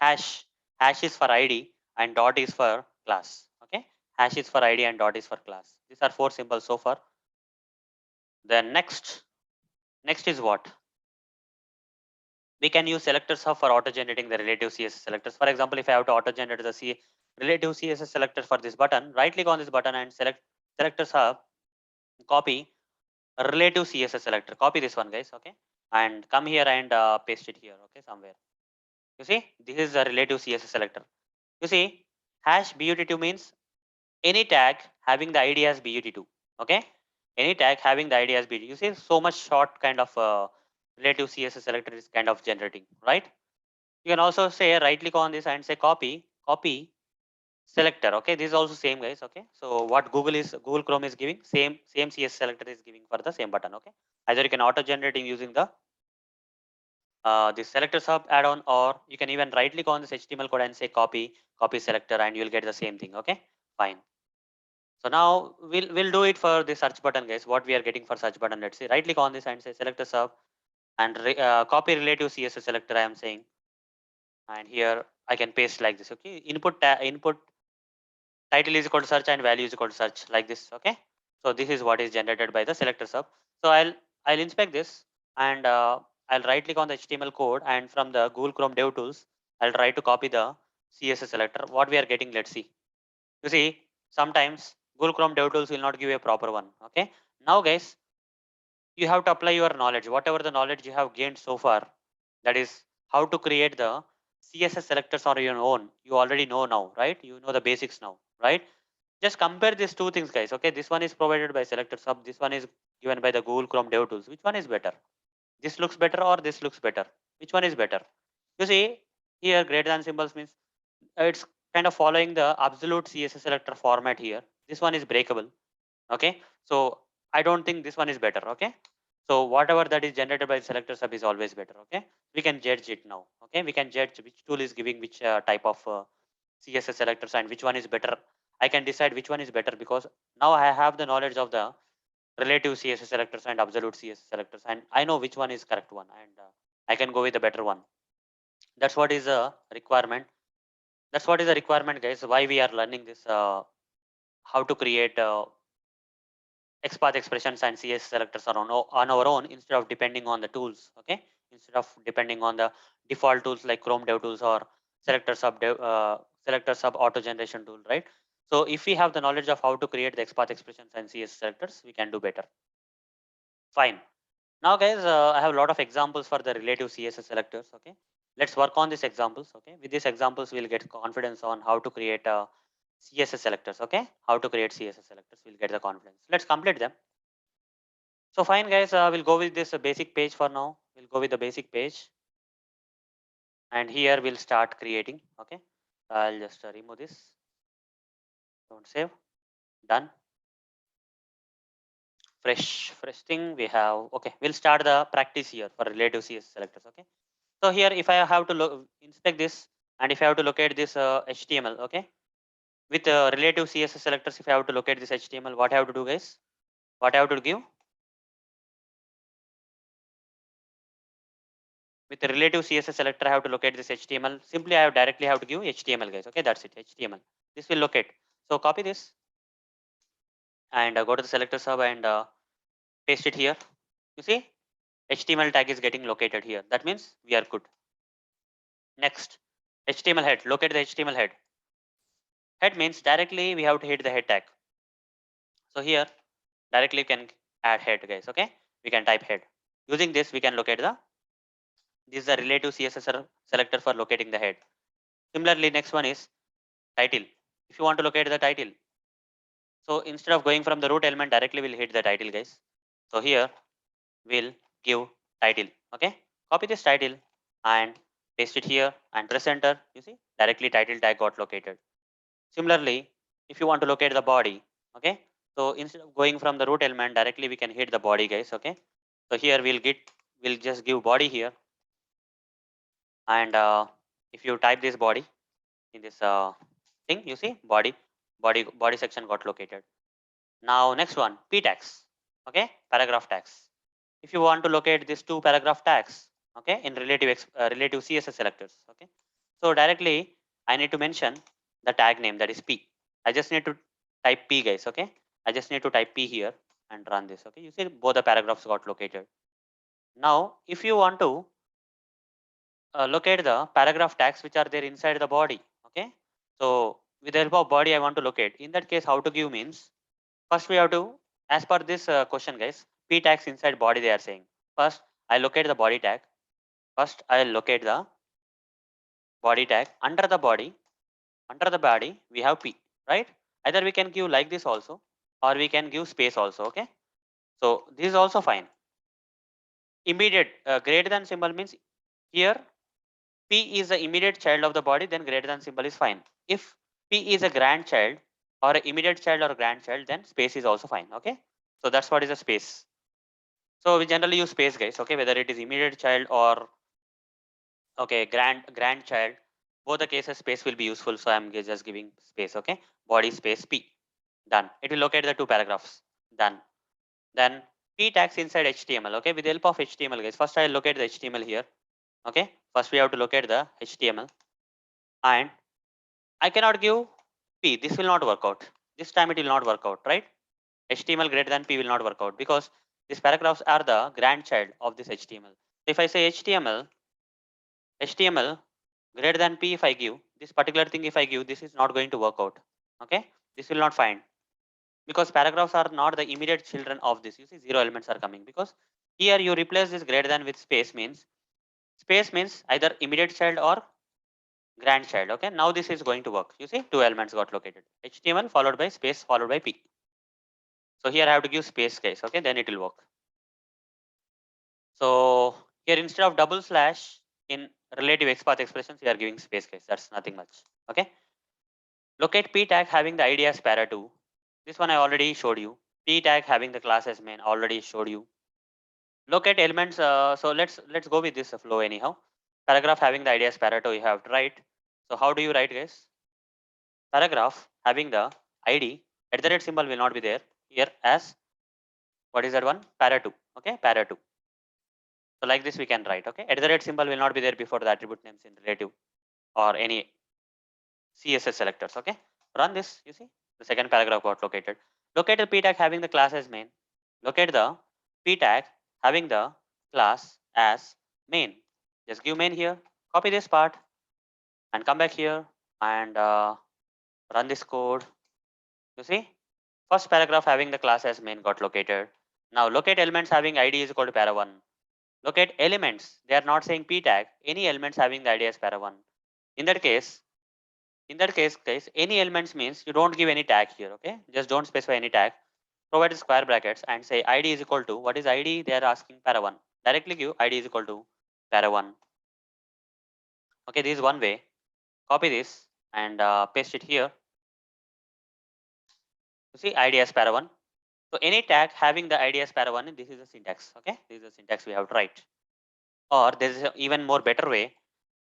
hash. Hash is for ID and dot is for class. Okay. Hash is for ID and dot is for class. These are four symbols so far. Then next is what? We can use selectors hub for auto generating the relative CSS selectors. For example, if I have to auto generate the relative CSS selector for this button, right click on this button and select selectors hub, copy relative CSS selector. Copy this one, guys. Okay. And come here and paste it here. Okay. Somewhere. You see, this is a relative CSS selector. You see, hash BUT2 means any tag having the ID as BUT2. Okay. Any tag having the ID as BUT2. You see, so much short kind of relative CSS selector is kind of generating, right? You can also say right click on this and say copy selector. Okay. This is also same, guys. Okay. So what Google Chrome is giving, same CSS selector is giving for the same button. Okay. Either you can auto generating using the SelectorsHub add-on, or you can even right click on this HTML code and say copy selector, and you'll get the same thing. Okay, fine. So now we'll do it for the search button, guys. What we are getting for search button, let's see. Right click on this and say SelectorsHub and copy relative CSS selector. I am saying, and here I can paste like this. Okay, input title is equal to search and value is equal to search, like this. Okay, so this is what is generated by the SelectorsHub. So I'll inspect this and I'll right click on the HTML code, and from the Google Chrome Dev Tools I'll try to copy the CSS selector. What we are getting, let's see. You see, sometimes Google Chrome Dev Tools will not give you a proper one. Okay, now guys, you have to apply your knowledge, whatever the knowledge you have gained so far. That is how to create the CSS selectors on your own. You already know now, right? You know the basics now, right? Just compare these two things, guys. Okay, this one is provided by SelectorsHub. This one is given by the Google Chrome Dev Tools. Which one is better? This looks better or this looks better? Which one is better? You see, here greater than symbols means it's kind of following the absolute CSS selector format here. This one is breakable. Okay, so I don't think this one is better. Okay, so whatever that is generated by SelectorsHub is always better. Okay, we can judge it now. Okay, we can judge which tool is giving which type of CSS selectors and which one is better. I can decide which one is better because now I have the knowledge of the relative CSS selectors and absolute CSS selectors, and I know which one is correct one, and I can go with the better one. That's what is a requirement. That's what is a requirement, guys. Why we are learning this? How to create XPath expressions and CSS selectors on our own instead of depending on the tools. Okay, instead of depending on the default tools like Chrome Dev Tools or SelectorsHub auto generation tool, right? So if we have the knowledge of how to create the XPath expressions and CSS selectors, we can do better. Fine. Now, guys, I have a lot of examples for the relative CSS selectors. Okay, let's work on these examples. Okay, with these examples, we'll get confidence on how to create CSS selectors. Okay, how to create CSS selectors, we'll get the confidence. Let's complete them. So fine, guys, we'll go with this basic page for now. We'll go with the basic page, and here we'll start creating. Okay, I'll just remove this. Don't save. Done. Fresh thing we have. Okay, we'll start the practice here for relative CSS selectors. Okay, so here if I have to inspect this, and if I have to locate this HTML, okay, with relative CSS selectors, if I have to locate this HTML, what I have to do, guys? What I have to give? With the relative CSS selector, I have to locate this HTML. Simply, I have directly have to give HTML, guys. Okay, that's it. HTML. This will locate. So copy this and go to the SelectorsHub and paste it here. You see, HTML tag is getting located here. That means we are good. Next, HTML head. Locate the HTML head. Head means directly we have to hit the head tag. So here directly you can add head, guys. Okay, we can type head. Using this, we can locate the. This is a relative CSS selector for locating the head. Similarly, next one is title. If you want to locate the title, so instead of going from the root element, directly we'll hit the title, guys. So here we'll give title. Okay, copy this title and paste it here and press enter. You see, directly title tag got located. Similarly, if you want to locate the body, okay, so instead of going from the root element, directly we can hit the body, guys. Okay, so here we'll just give body here, and if you type this body in this thing, you see body section got located. Now next one, p tags. Okay, paragraph tags. If you want to locate these two paragraph tags, okay, in relative CSS selectors, okay, so directly I need to mention the tag name, that is p. I just need to type p, guys. Okay, I just need to type p here and run this. Okay, you see both the paragraphs got located. Now if you want to locate the paragraph tags which are there inside the body, okay, so with the help of body I want to locate. In that case, how to give means, first we have to, as per this question, guys, p tags inside body they are saying. First I locate the body tag. First I locate the body tag. Under the body we have p, right? Either we can give like this also, or we can give space also. Okay, so this is also fine. Immediate greater than symbol means here P is the immediate child of the body, then greater than symbol is fine. If P is a grandchild or an immediate child or grandchild, then space is also fine. Okay, so that's what is a space. So we generally use space, guys. Okay, whether it is immediate child or okay grandchild, both the cases space will be useful. So I'm just giving space. Okay, body space P. Done. It will locate the two paragraphs. Done. Then P tags inside HTML. Okay, with the help of HTML, guys. First I locate the HTML here. Okay, first we have to locate the HTML, and I cannot give P. This will not work out. This time it will not work out, right? HTML greater than P will not work out because these paragraphs are the grandchild of this HTML. If I say HTML greater than P, if I give this particular thing, if I give, this is not going to work out. Okay, this will not find because paragraphs are not the immediate children of this. You see, zero elements are coming because here you replace this greater than with space means either immediate child or grandchild. Okay, now this is going to work. You see, two elements got located. HTML followed by space followed by P. So here I have to give space, guys. Okay, then it will work. So here instead of double slash in relative XPath expressions, we are giving space, guys. That's nothing much. Okay. Locate P tag having the ID as para2. This one I already showed you. P tag having the class as main already showed you. Locate elements. So let's go with this flow anyhow. Paragraph having the ID as para2, you have to write. So how do you write, guys? Paragraph having the ID at the rate symbol will not be there here as what is that one? Para2. Okay, para2. So like this we can write. Okay, at the rate symbol will not be there before the attribute names in relative or any CSS selectors. Okay, run this. You see the second paragraph got located. Locate the p tag having the class as main. Locate the p tag having the class as main. Just give main here. Copy this part and come back here and run this code. You see, first paragraph having the class as main got located. Now locate elements having ID is equal to para1. Locate elements. They are not saying p tag. Any elements having the ID as para1. In that case, guys, any elements means you don't give any tag here. Okay, just don't specify any tag. Provide square brackets and say ID is equal to what is ID? They are asking para1. Directly give ID is equal to para1. Okay, this is one way. Copy this and paste it here. You see ID as para1. So any tag having the ID as para1, this is the syntax. Okay, this is the syntax we have to write. Or there is even more better way.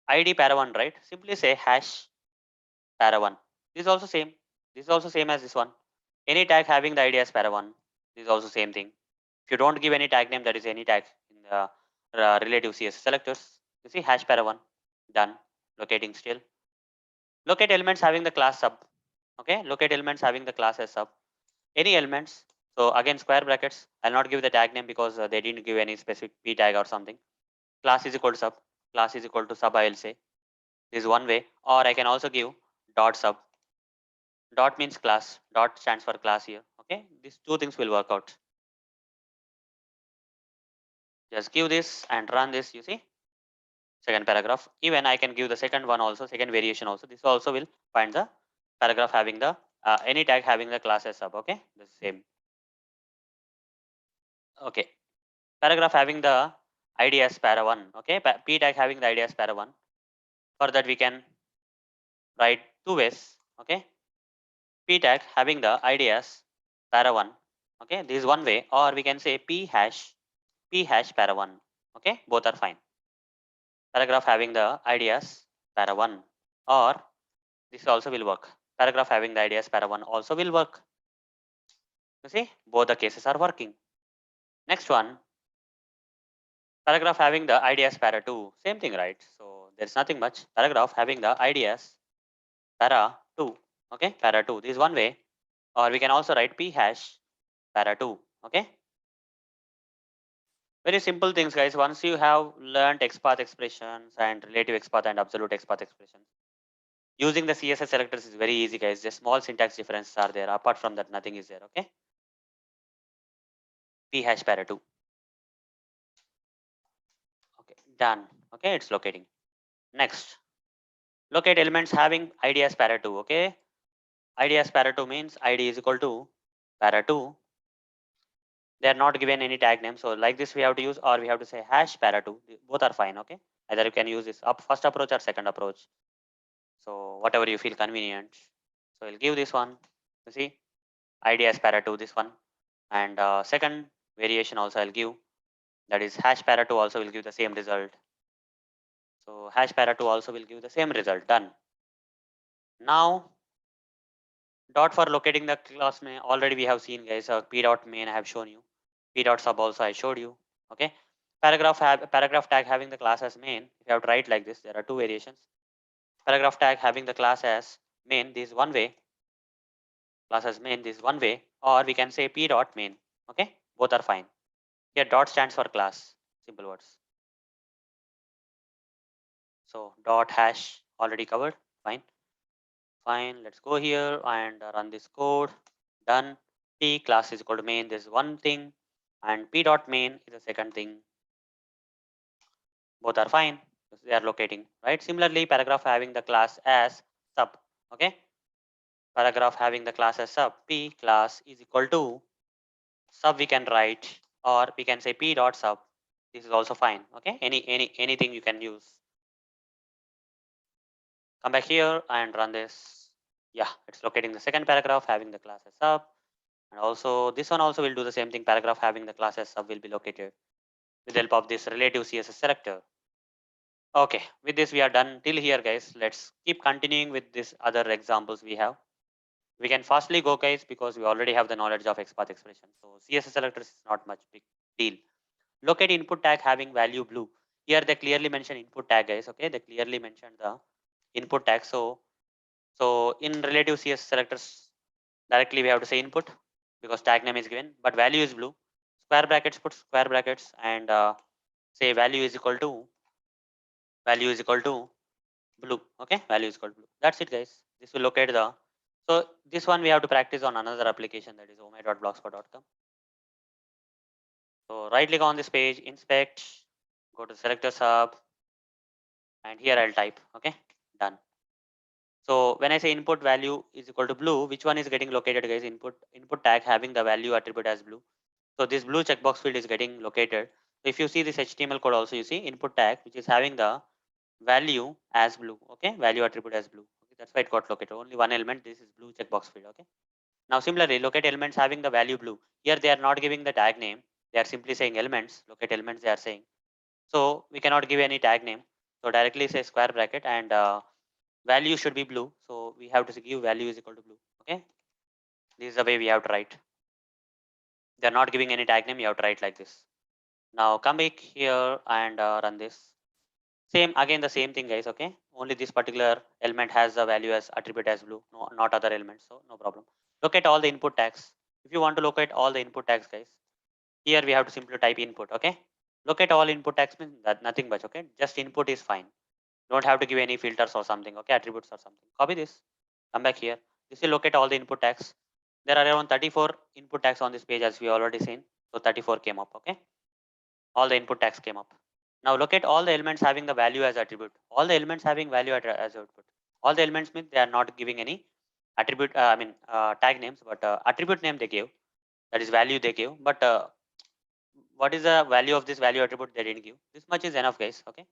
ID para1, right? Simply say hash para1. This is also same. This is also same as this one. Any tag having the ID as para1. This is also same thing. If you don't give any tag name, that is any tag in the relative CSS selectors. You see hash para1. Done. Locating still. Locate elements having the class sub. Okay. Locate elements having the class as sub. Any elements. So again square brackets. I'll not give the tag name because they didn't give any specific p tag or something. Class is equal to sub. Class is equal to sub. I'll say. This is one way. Or I can also give dot sub. Dot means class. Dot stands for class here. Okay. These two things will work out. Just give this and run this. You see, second paragraph. Even I can give the second one also, second variation also. This also will find the paragraph having the any tag having the class as sub. Okay, the same. Okay, paragraph having the id as para one. Okay, p tag having the id as para one. For that we can write two ways. Okay, p tag having the id as para one. Okay, this is one way, or we can say p hash para one. Okay, both are fine. Paragraph having the id as para one, or this also will work. Paragraph having the id as para one also will work. You see, both the cases are working. Next one, paragraph having the id as para 2. Same thing, right? So there's nothing much. Paragraph having the id as para 2. Okay, para 2. This is one way. Or we can also write p hash para 2. Okay. Very simple things, guys. Once you have learned XPath expressions and relative XPath and absolute XPath expressions, using the CSS selectors is very easy, guys. Just small syntax differences are there. Apart from that, nothing is there. Okay. P hash para 2. Okay, done. Okay, it's locating. Next, locate elements having id as para 2. Okay, id as para 2 means id is equal to para 2. They are not given any tag name. So like this we have to use, or we have to say hash para 2. Both are fine. Okay, either you can use this first approach or second approach. So whatever you feel convenient. So I'll give this one. You see, id as para 2, this one. And second variation also I'll give. That is hash para 2 also will give the same result. So hash para 2 also will give the same result. Done. Now dot for locating the class name already we have seen, guys. P dot main I have shown you. P dot sub also I showed you. Okay. Paragraph tag having the class as main. If you have to write like this, there are two variations. Paragraph tag having the class as main, this is one way. Class as main, this is one way. Or we can say P dot main. Okay. Both are fine. Here dot stands for class. Simple words. So dot hash already covered. Fine. Fine. Let's go here and run this code. Done. P class is equal to main. This is one thing. And P dot main is the second thing. Both are fine. They are locating, right? Similarly, paragraph having the class as sub. Okay. Paragraph having the class as sub. P class is equal to sub we can write, or we can say P dot sub. This is also fine. Okay. Anything you can use. Come back here and run this. Yeah, it's locating the second paragraph having the class as sub. And also this one also will do the same thing. Paragraph having the class as sub will be located with the help of this relative CSS selector. Okay, with this we are done till here, guys. Let's keep continuing with this other examples we have. We can fastly go, guys, because we already have the knowledge of XPath expression. So CSS selectors is not much big deal. Locate input tag having value blue. Here they clearly mention input tag, guys. Okay, they clearly mentioned the input tag. So in relative CSS selectors, directly we have to say input because tag name is given, but value is blue. Square brackets, put square brackets, and say value is equal to blue. Okay, value is equal to blue. That's it, guys. This will locate the. So this one we have to practice on another application, that is omai.blogspot.com. So right click on this page, inspect, go to SelectorsHub, and here I'll type. Okay, done. So when I say input value is equal to blue, which one is getting located, guys? Input tag having the value attribute as blue. So this blue checkbox field is getting located. So if you see this HTML code also, you see input tag which is having the value as blue. Okay, value attribute as blue. Okay, that's why it got located. Only one element. This is blue checkbox field. Okay. Now similarly, locate elements having the value blue. Here they are not giving the tag name. They are simply saying elements. Locate elements. They are saying. So we cannot give any tag name. So directly say square bracket and value should be blue. So we have to give value is equal to blue. Okay. This is the way we have to write. They are not giving any tag name. You have to write like this. Now come back here and run this. Same again, the same thing, guys. Okay, only this particular element has the value as attribute as blue, no, not other elements. So no problem. Look at all the input tags. If you want to look at all the input tags, guys, here we have to simply type input. Okay, look at all input tags means that nothing much. Okay, just input is fine. Don't have to give any filters or something. Okay, attributes or something. Copy this. Come back here. This will locate all the input tags. There are around 34 input tags on this page as we already seen. So 34 came up. Okay, all the input tags came up. Now look at all the elements having the value as attribute. All the elements having value as output. All the elements means they are not giving any attribute. Tag names, but attribute name they gave. That is value they gave. But what is the value of this value attribute they didn't give? This much is enough, guys. Okay,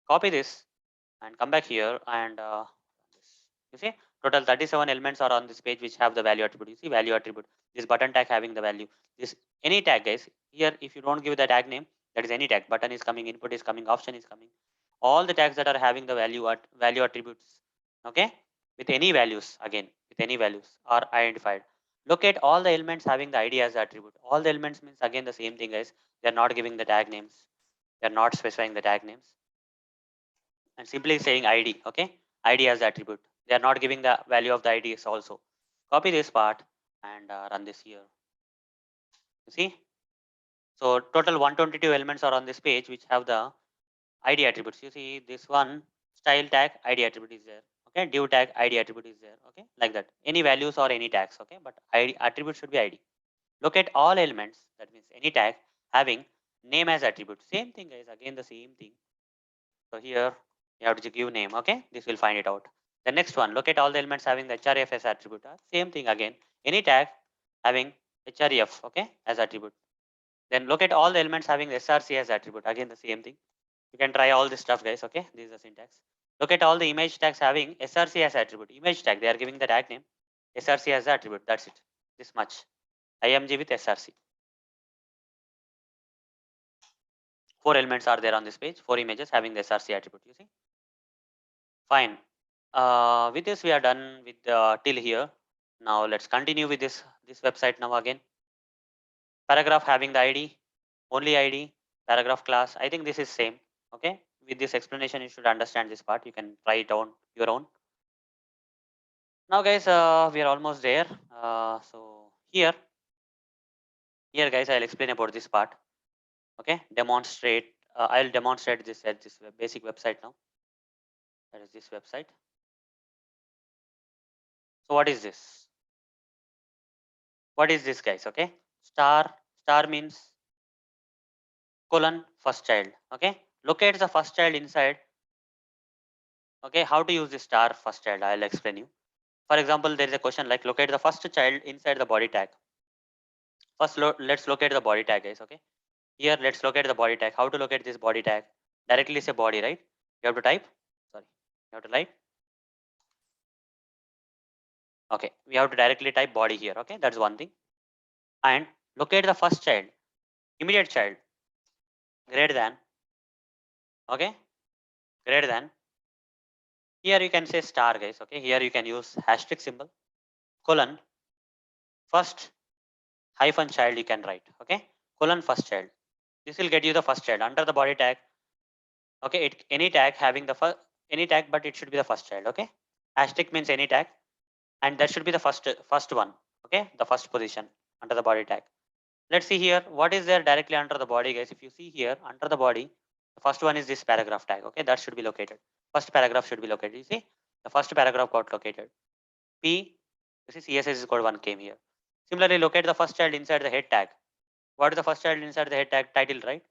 copy this and come back here and you see total 37 elements are on this page which have the value attribute. You see value attribute. This button tag having the value. This any tag, guys. Here, if you don't give the tag name, that is any tag. Button is coming, input is coming, option is coming. All the tags that are having the value at value attributes. Okay, with any values again with any values are identified. Look at all the elements having the ID as the attribute. All the elements means again the same thing, guys. They are not giving the tag names. They are not specifying the tag names and simply saying ID. Okay, ID as the attribute. They are not giving the value of the IDs also. Copy this part and run this here. You see, so total 122 elements are on this page which have the ID attributes. You see this one style tag ID attribute is there. Okay, div tag ID attribute is there. Okay, like that. Any values or any tags. Okay, but ID attribute should be ID. Look at all elements. That means any tag having name as attribute. Same thing, guys. Again the same thing. So here you have to give name. Okay, this will find it out. The next one, look at all the elements having the hrefs attribute. Same thing again. Any tag having href, okay, as attribute. Then look at all the elements having src as attribute. Again the same thing. You can try all this stuff, guys. Okay, this is the syntax. Look at all the image tags having src as attribute. Image tag, they are giving the tag name src as attribute. That's it. This much. img with src. 4 elements are there on this page. 4 images having the src attribute. You see. Fine. With this, we are done with till here. Now let's continue with this website now again. Paragraph having the ID, only ID, paragraph class. I think this is same. Okay. With this explanation, you should understand this part. You can try it on your own. Now, guys, we are almost there. So here, guys, I'll explain about this part. Okay. Demonstrate. I'll demonstrate this at this basic website now. That is this website. So what is this? What is this, guys? Okay. Star means colon first child. Okay. Locate the first child inside. Okay. How to use the star first child? I'll explain you. For example, there is a question like locate the first child inside the body tag. First, let's locate the body tag, guys. Okay. Here, let's locate the body tag. How to locate this body tag? Directly say body, right? You have to type. Sorry. You have to type. Okay. We have to directly type body here. Okay. That's one thing. And locate the first child, immediate child, greater than. Okay. Greater than. Here you can say star, guys. Okay. Here you can use hashtag symbol, colon, first hyphen child you can write. Okay. Colon first child. This will get you the first child under the body tag. Okay. Any tag having the first any tag, but it should be the first child. Okay. Hashtag means any tag, and that should be the first one. Okay. The first position under the body tag. Let's see here what is there directly under the body, guys. If you see here under the body, the first one is this paragraph tag. Okay. That should be located. First paragraph should be located. You see the first paragraph got located. P, you see CSS is code 1 came here. Similarly, locate the first child inside the head tag. What is the first child inside the head tag? Title, right?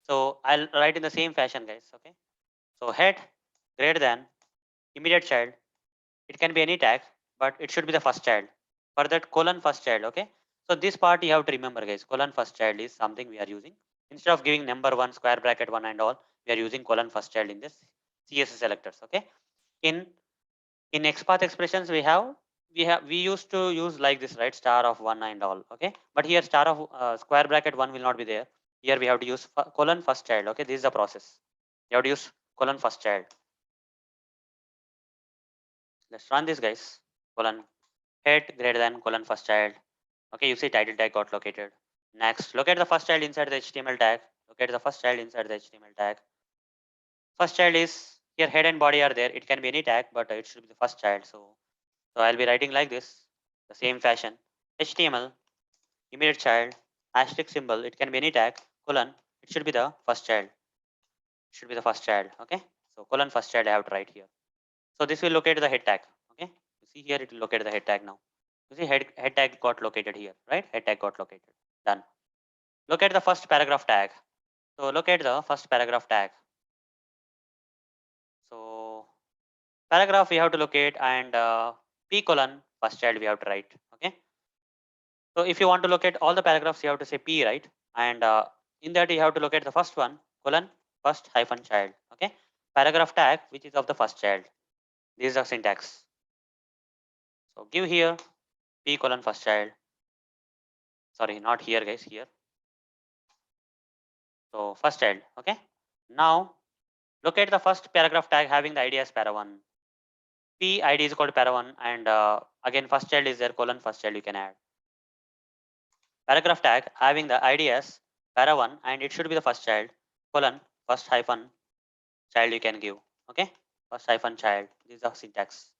So I'll write in the same fashion, guys. Okay. So head greater than immediate child. It can be any tag, but it should be the first child. For that colon first child. Okay. So this part you have to remember, guys. Colon first child is something we are using. Instead of giving number 1, square bracket 1 and all, we are using colon first child in this CSS selectors. Okay. In XPath expressions we used to use like this, right? Star of 1 and all. Okay. But here star of square bracket 1 will not be there. Here we have to use colon first child. Okay. This is the process. You have to use colon first child. Let's run this, guys. Colon head greater than colon first child. Okay. You see title tag got located. Next, locate the first child inside the HTML tag. Locate the first child inside the HTML tag. First child is here, head and body are there. It can be any tag, but it should be the first child. So I'll be writing like this, the same fashion. HTML, immediate child, hashtag symbol. It can be any tag, colon. It should be the first child. It should be the first child. Okay. So colon first child I have to write here. So this will locate the head tag. Okay. You see here it will locate the head tag now. You see head tag got located here, right? Head tag got located. Done. Locate the first paragraph tag. So locate the first paragraph tag. So paragraph we have to locate and p colon first child we have to write. Okay. So if you want to locate all the paragraphs, you have to say p, right? And in that you have to locate the first one colon first hyphen child. Okay. Paragraph tag which is of the first child. This is the syntax. So give here p colon first child. Sorry, not here, guys. Here. So first child. Okay. Now locate the first paragraph tag having the id as para1. P id is equal to para1 and again first child is there colon first child you can add. Paragraph tag having the id as para1 and it should be the first child colon first hyphen child you can give. Okay. First hyphen child. This is the syntax.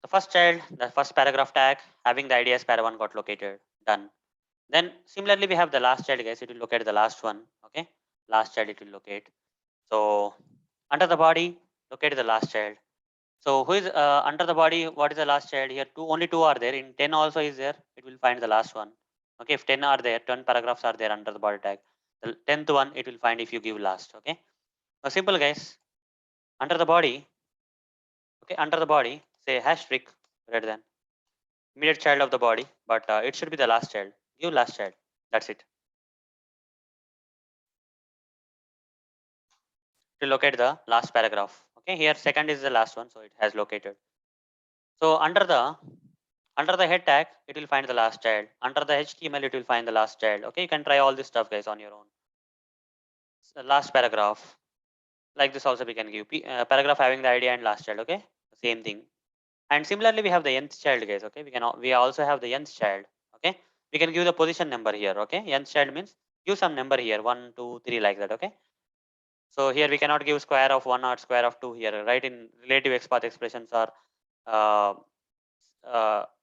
The first child, the first paragraph tag having the id as para1 got located. Done. Then similarly we have the last child, guys. It will locate the last one. Okay. Last child it will locate. So under the body, locate the last child. So who is under the body? What is the last child here? Two, only two are there. In 10 also is there. It will find the last one. Okay, if 10 are there, 10 paragraphs are there under the body tag. The 10th one it will find if you give last. Okay. Now simple, guys. Under the body, okay, under the body, say hash trick rather than immediate child of the body, but it should be the last child. Give last child. That's it. To locate the last paragraph. Okay, here second is the last one, so it has located. So under the head tag, it will find the last child. Under the HTML, it will find the last child. Okay, you can try all this stuff, guys, on your own. So last paragraph, like this also we can give paragraph having the idea and last child. Okay, same thing. And similarly, we have the nth child, guys. Okay, we also have the nth child. Okay, we can give the position number here. Okay, nth child means give some number here, 1, 2, 3, like that. Okay. So here we cannot give square of 1 or square of 2 here, right? In relative XPath expressions or uh,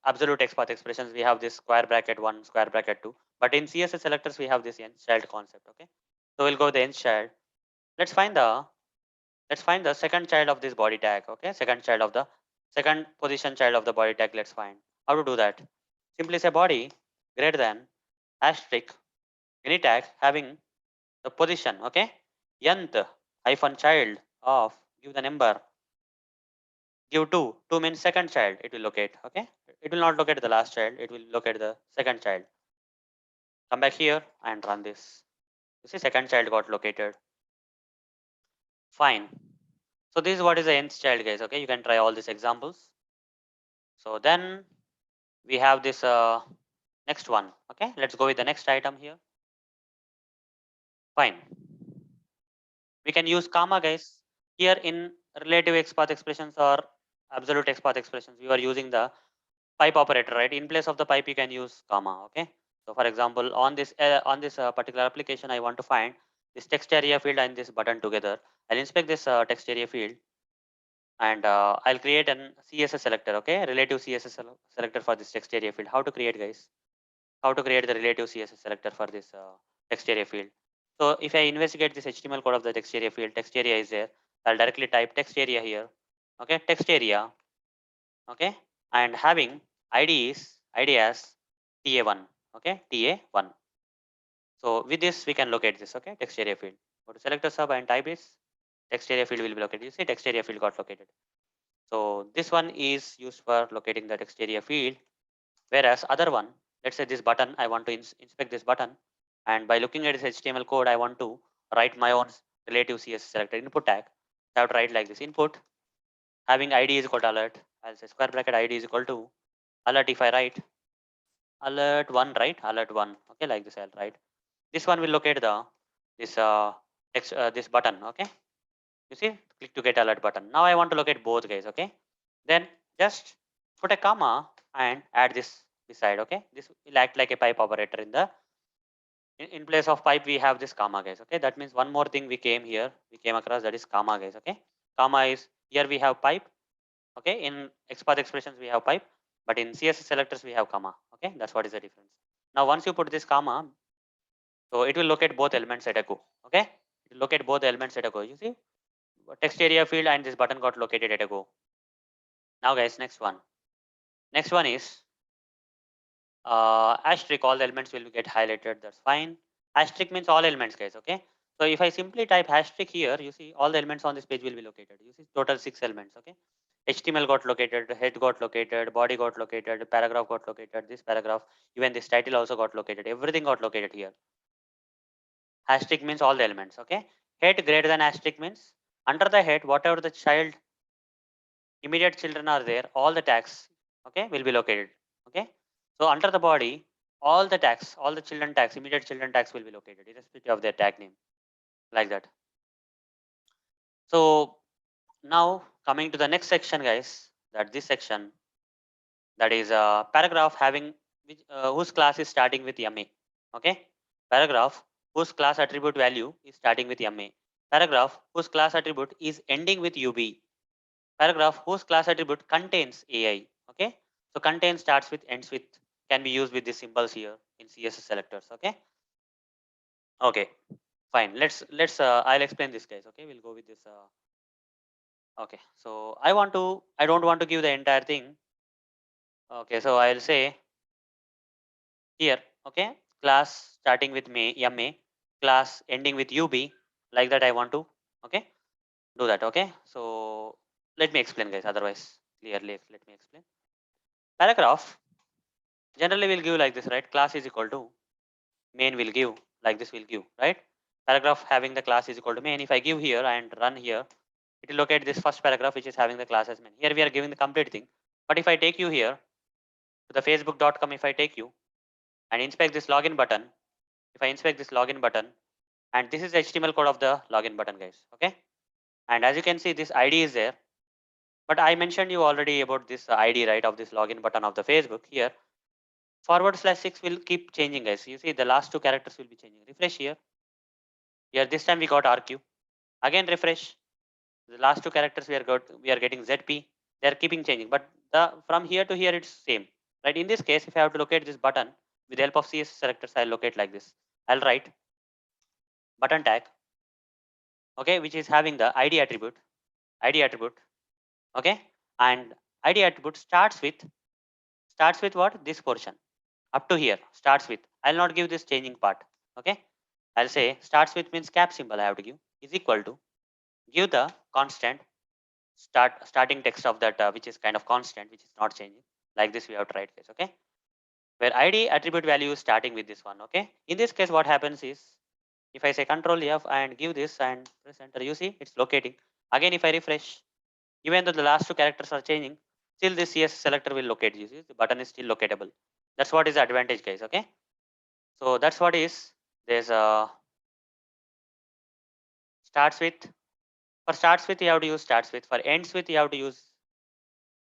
absolute XPath expressions, we have this square bracket 1, square bracket 2. But in CSS selectors, we have this nth child concept. Okay. So we'll go with the nth child. Let's find the second child of this body tag. Okay. Second position child of the body tag. Let's find how to do that. Simply say body greater than asterisk any tag having the position. Okay. Nth hyphen child of give the number give 2. 2 means second child it will locate. Okay. It will not locate the last child. It will locate the second child. Come back here and run this. You see second child got located. Fine. So this is what is the nth child, guys. Okay. You can try all these examples. So then we have this next one. Okay. Let's go with the next item here. Fine. We can use comma, guys. Here in relative XPath expressions or absolute XPath expressions, we are using the pipe operator, right? In place of the pipe, you can use comma. Okay. So for example, on this particular application, I want to find this text area field and this button together. I'll inspect this text area field and I'll create an CSS selector. Okay, relative CSS selector for this text area field. How to create, guys? How to create the relative CSS selector for this text area field? So if I investigate this HTML code of the text area field, text area is there. I'll directly type text area here. Okay, text area. Okay, and having ID as TA1. Okay, TA1. So with this we can locate this. Okay, text area field. Go to SelectorsHub and type this. Text area field will be located. You see text area field got located. So this one is used for locating the text area field. Whereas other one, let's say this button, I want to inspect this button. And by looking at this HTML code, I want to write my own relative CSS selector input tag. I have to write like this input having ID is equal to alert. I'll say square bracket ID is equal to alert. If I write alert 1, right? Alert 1. Okay, like this I'll write. This one will locate the this text this button. Okay. You see, click to get alert button. Now I want to locate both, guys. Okay. Then just put a comma and add this beside. Okay. This will act like a pipe operator in the in place of pipe we have this comma, guys. Okay. That means one more thing we came across, that is comma, guys. Okay. Comma is here we have pipe. Okay. In XPath expressions we have pipe, but in CSS selectors we have comma. Okay. That's what is the difference. Now once you put this comma, So it will locate both elements at a go. Okay, it will locate both elements at a go. You see, text area field and this button got located at a go. Now guys, next one. Next one is asterisk. All the elements will get highlighted. That's fine. Asterisk means all elements, guys. Okay. So if I simply type asterisk here, you see all the elements on this page will be located. You see total 6 elements. Okay. HTML got located, head got located, body got located, paragraph got located, this paragraph, even this title also got located. Everything got located here. Asterisk means all the elements. Okay. Head greater than asterisk means under the head, whatever the child immediate children are there, all the tags, okay, will be located. Okay, so under the body, all the tags, all the children tags, immediate children tags will be located irrespective of their tag name, like that. So now coming to the next section, guys, that this section, that is a paragraph having which, whose class is starting with ma. Okay, paragraph whose class attribute value is starting with ma. Paragraph whose class attribute is ending with ub. Paragraph whose class attribute contains AI. Okay, so contain starts with, ends with, can be used with the symbols here in CSS selectors. Okay, okay, fine. Let's I'll explain this, guys. Okay, we'll go with this. Okay, so I don't want to give the entire thing. Okay, so I'll say here. Okay, class starting with ma, class ending with ub, like that. I want to. Okay, do that. Okay, so let me explain, guys. Otherwise, clearly, let me explain. Paragraph generally will give like this, right? Class is equal to main will give like this will give, right? Paragraph having the class is equal to main. If I give here and run here, it will locate this first paragraph which is having the class as main. Here we are giving the complete thing. But if I take you here to the facebook.com, if I take you and inspect this login button, if I inspect this login button, and this is the HTML code of the login button, guys. Okay. And as you can see, this ID is there. But I mentioned you already about this ID, right, of this login button of the Facebook here. /6 will keep changing, guys. You see the last two characters will be changing. Refresh here. Here this time we got RQ. Again refresh. The last two characters we are getting ZP. They are keeping changing, but the from here to here it's same. Right. In this case, if I have to locate this button with the help of CSS selectors, I'll locate like this. I'll write button tag, okay, which is having the ID attribute, okay, and ID attribute starts with what? This portion up to here starts with. I'll not give this changing part. Okay. I'll say starts with means cap symbol I have to give is equal to, give the constant starting text of that which is kind of constant, which is not changing, like this we have to write this. Okay, where id attribute value is starting with this one. Okay, in this case what happens is, if I say control F and give this and press enter, you see it's locating. Again if I refresh, even though the last two characters are changing, still this CSS selector will locate. You see the button is still locatable. That's what is the advantage, guys. Okay, so that's what is there's a starts with. For starts with you have to use starts with. For ends with you have to use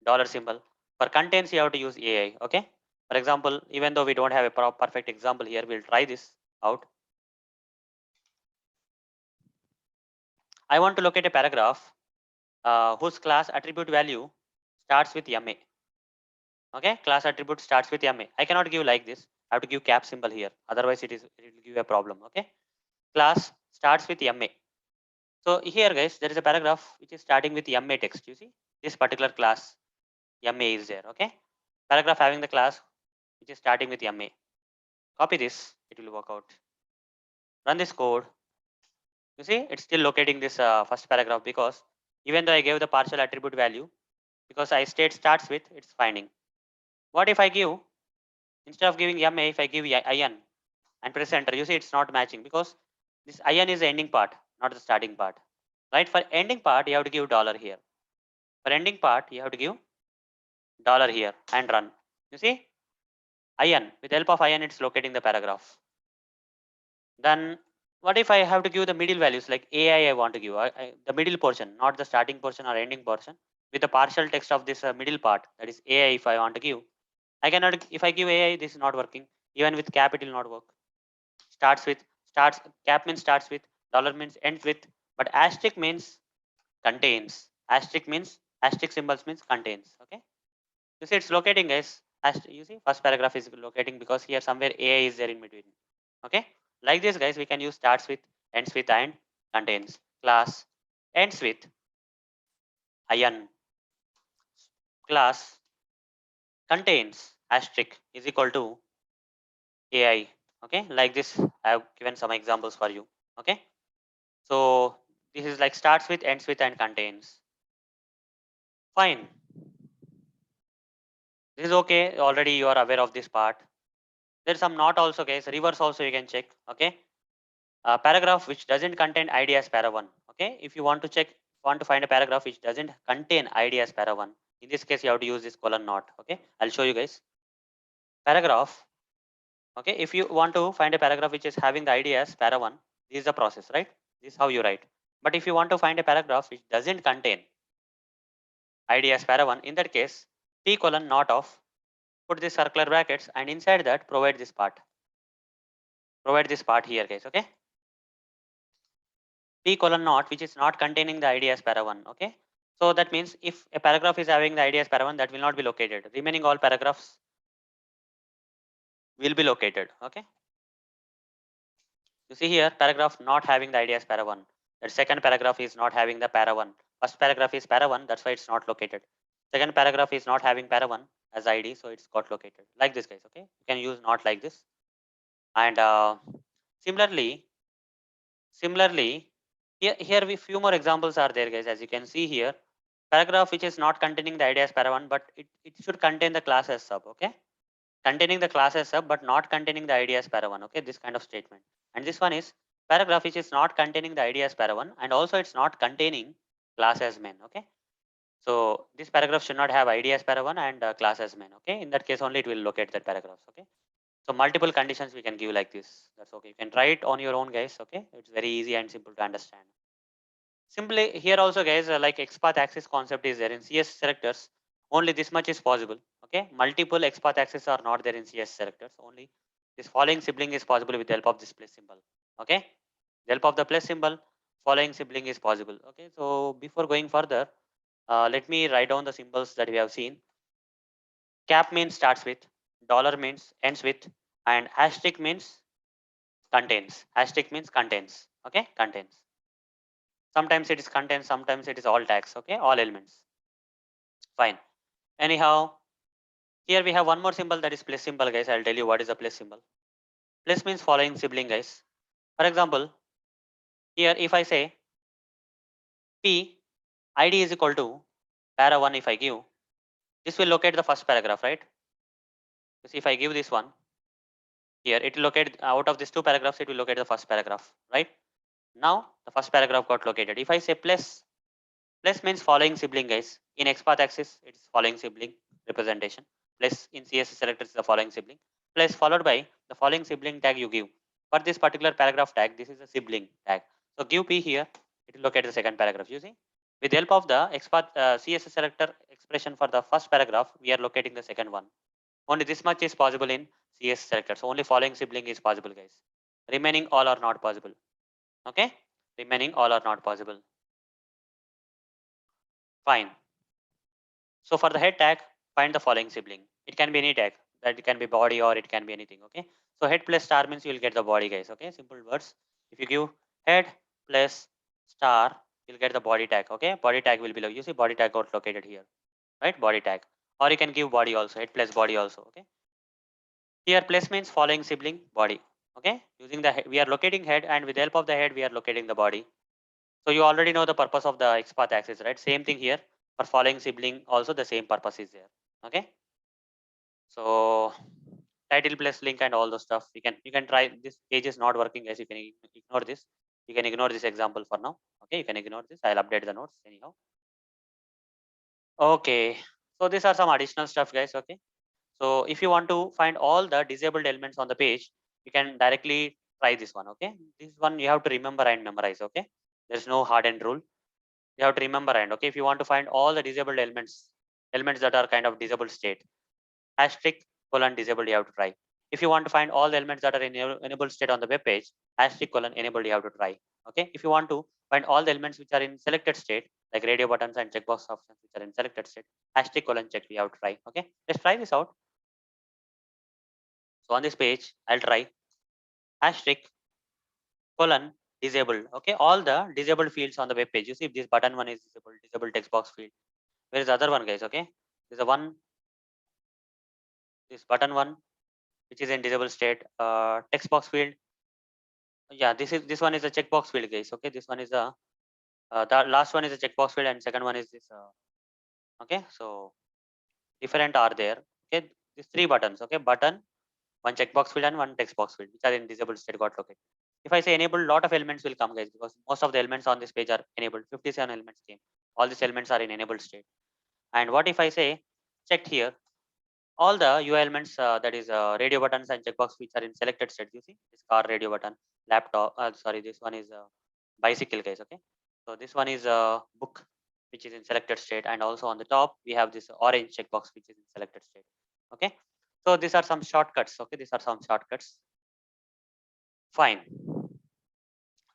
dollar symbol. For contains you have to use AI. Okay. For example, even though we don't have a perfect example here, we'll try this out. I want to locate a paragraph whose class attribute value starts with MA. Okay, class attribute starts with MA. I cannot give like this. I have to give cap symbol here. Otherwise, it will give a problem. Okay, class starts with MA. So here, guys, there is a paragraph which is starting with MA text. You see, this particular class MA is there. Okay, paragraph having the class which is starting with MA. Copy this. It will work out. Run this code. You see, it's still locating this first paragraph because even though I gave the partial attribute value, because I state starts with, it's finding. What if I give, instead of giving MA, if I give IN and press enter, you see it's not matching because this IN is the ending part, not the starting part. Right? For ending part, you have to give dollar here. For ending part, you have to give dollar here and run. You see, IN, with the help of IN, it's locating the paragraph. Then what if I have to give the middle values like AI I want to give the middle portion, not the starting portion or ending portion, with the partial text of this middle part, that is AI if I want to give. I cannot, if I give AI, this is not working. Even with cap, it will not work. Starts with, starts, cap means starts with, dollar means ends with, but asterisk means contains. Asterisk means, asterisk symbols means contains. Okay. You see it's locating, guys. You see first paragraph is locating because here somewhere AI is there in between. Okay. Like this, guys, we can use starts with, ends with, and contains. Class ends with ion. Class contains asterisk is equal to AI. Okay, like this, I have given some examples for you. Okay, so this is like starts with, ends with, and contains. Fine. This is okay. Already you are aware of this part. There's some not also, guys. Reverse also you can check. Okay. Paragraph which doesn't contain ID as para 1. Okay. If you want to check, want to find a paragraph which doesn't contain ID as para 1. In this case, you have to use this colon not. Okay. I'll show you guys. Paragraph. Okay. If you want to find a paragraph which is having the ID as para 1, this is the process, right? This is how you write. But if you want to find a paragraph which doesn't contain ID as para 1, in that case, P colon not of, put this circular brackets, and inside that provide this part. Provide this part here, guys. Okay. P colon not, which is not containing the ID as para 1. Okay. So that means if a paragraph is having the ID as para 1, that will not be located. Remaining all paragraphs will be located. Okay. You see here, paragraph not having the ID as para 1. The second paragraph is not having the para 1. First paragraph is para 1, that's why it's not located. Second paragraph is not having para 1 as ID, so it's got located. Like this, guys. Okay. You can use not like this. And similarly, here we few more examples are there, guys. As you can see here, paragraph which is not containing the ID as para 1, but it should contain the class as sub. Okay. Containing the class as sub, but not containing the ID as para 1. Okay. This kind of statement. And this one is paragraph which is not containing the ID as para 1, and also it's not containing class as main. Okay. So this paragraph should not have ID as para 1 and class as main. Okay. In that case only it will locate that paragraphs. Okay. So multiple conditions we can give like this. That's okay. You can try it on your own, guys. Okay. It's very easy and simple to understand. Simply here also, guys, like XPath access concept is there in CS selectors. Only this much is possible. Okay. Multiple XPath access are not there in CS selectors. Only this following sibling is possible with the help of this plus symbol. Okay. The help of the plus symbol, following sibling is possible. Okay. So before going further, let me write down the symbols that we have seen. Cap means starts with, dollar means ends with, and asterisk means contains. Asterisk means contains. Okay. Contains. Sometimes it is contains, sometimes it is all tags. Okay. All elements. Fine. Anyhow, here we have one more symbol, that is plus symbol, guys. I'll tell you what is the plus symbol. Plus means following sibling, guys. For example, here if I say P ID is equal to para 1, if I give, this will locate the first paragraph, right? Because if I give this one here, it will locate out of these two paragraphs, it will locate the first paragraph, right? Now the first paragraph got located. If I say plus, plus means following sibling, guys. In XPath axis, it is following sibling representation. Plus in CSS selectors is the following sibling. Plus followed by the following sibling tag you give. For this particular paragraph tag, this is a sibling tag. So give P here, it will locate the second paragraph. You see, with the help of the XPath CSS selector expression for the first paragraph, we are locating the second one. Only this much is possible in CSS selectors. Only following sibling is possible, guys. Remaining all are not possible. Okay, remaining all are not possible. Fine. So for the head tag, find the following sibling. It can be any tag. That it can be body or it can be anything. Okay. So head plus star means you will get the body, guys. Okay. Simple words. If you give head plus star, you'll get the body tag. Okay. Body tag will be below. You see body tag got located here, right? Body tag. Or you can give body also. Head plus body also. Okay. Here plus means following sibling body. Okay. Using the we are locating head, and with the help of the head we are locating the body. So you already know the purpose of the XPath axis, right? Same thing here for following sibling. Also the same purpose is there. Okay. So title plus link and all those stuff. You can try. This page is not working, guys. You can ignore this. You can ignore this example for now. Okay. You can ignore this. I'll update the notes anyhow. Okay. So these are some additional stuff, guys. Okay. So if you want to find all the disabled elements on the page, you can directly try this one. Okay. This one you have to remember and memorize. Okay. There's no hardened rule. You have to remember, and okay, if you want to find all the disabled elements that are kind of disabled state, asterisk colon disabled you have to try. If you want to find all the elements that are in enabled state on the web page, asterisk colon enabled you have to try. Okay. If you want to find all the elements which are in selected state, like radio buttons and checkbox options which are in selected state, asterisk colon check we have to try. Okay. Let's try this out. So on this page, I'll try asterisk colon disabled. Okay, all the disabled fields on the web page. You see, if this button one is disabled, disabled text box field. Where is the other one, guys? Okay, there's a one, this button one, which is in disabled state. Text box field. Yeah, this one is a checkbox field, guys. Okay, this one is a the last one is a checkbox field, and second one is this. Okay, so different are there. Okay, these three buttons. Okay, button, one checkbox field, and one text box field, which are in disabled state got located. If I say enable, lot of elements will come, guys, because most of the elements on this page are enabled. 57 elements came. All these elements are in enabled state. And what if I say checked here? All the UI elements, that is radio buttons and checkbox, which are in selected state. You see this car radio button, laptop. Sorry, this one is bicycle, guys. Okay, so this one is a book, which is in selected state, and also on the top we have this orange checkbox, which is in selected state. Okay, so these are some shortcuts. Okay, these are some shortcuts. Fine.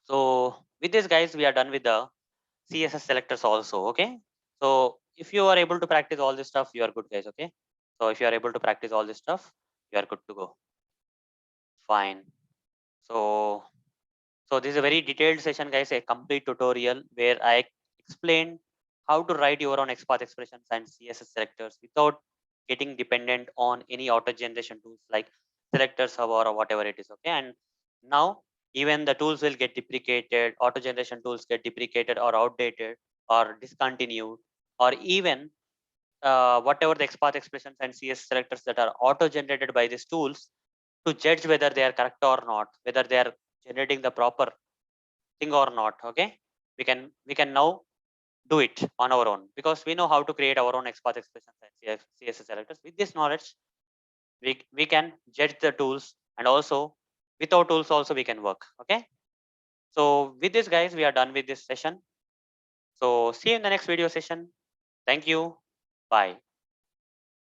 So with this, guys, we are done with the CSS selectors also. Okay, so if you are able to practice all this stuff, you are good, guys. Okay, so if you are able to practice all this stuff, you are good to go. Fine. So this is a very detailed session, guys, a complete tutorial where I explained how to write your own XPath expressions and CSS selectors without getting dependent on any auto generation tools like SelectorsHub or whatever it is. Okay, and now even the tools will get deprecated, auto generation tools get deprecated or outdated or discontinued, or even whatever the XPath expressions and CSS selectors that are auto generated by these tools, to judge whether they are correct or not, whether they are generating the proper thing or not. Okay, we can now do it on our own, because we know how to create our own XPath expressions and CSS selectors. With this knowledge, we can judge the tools, and also without tools also we can work. Okay, so with this, guys, we are done with this session. So see you in the next video session. Thank you. Bye.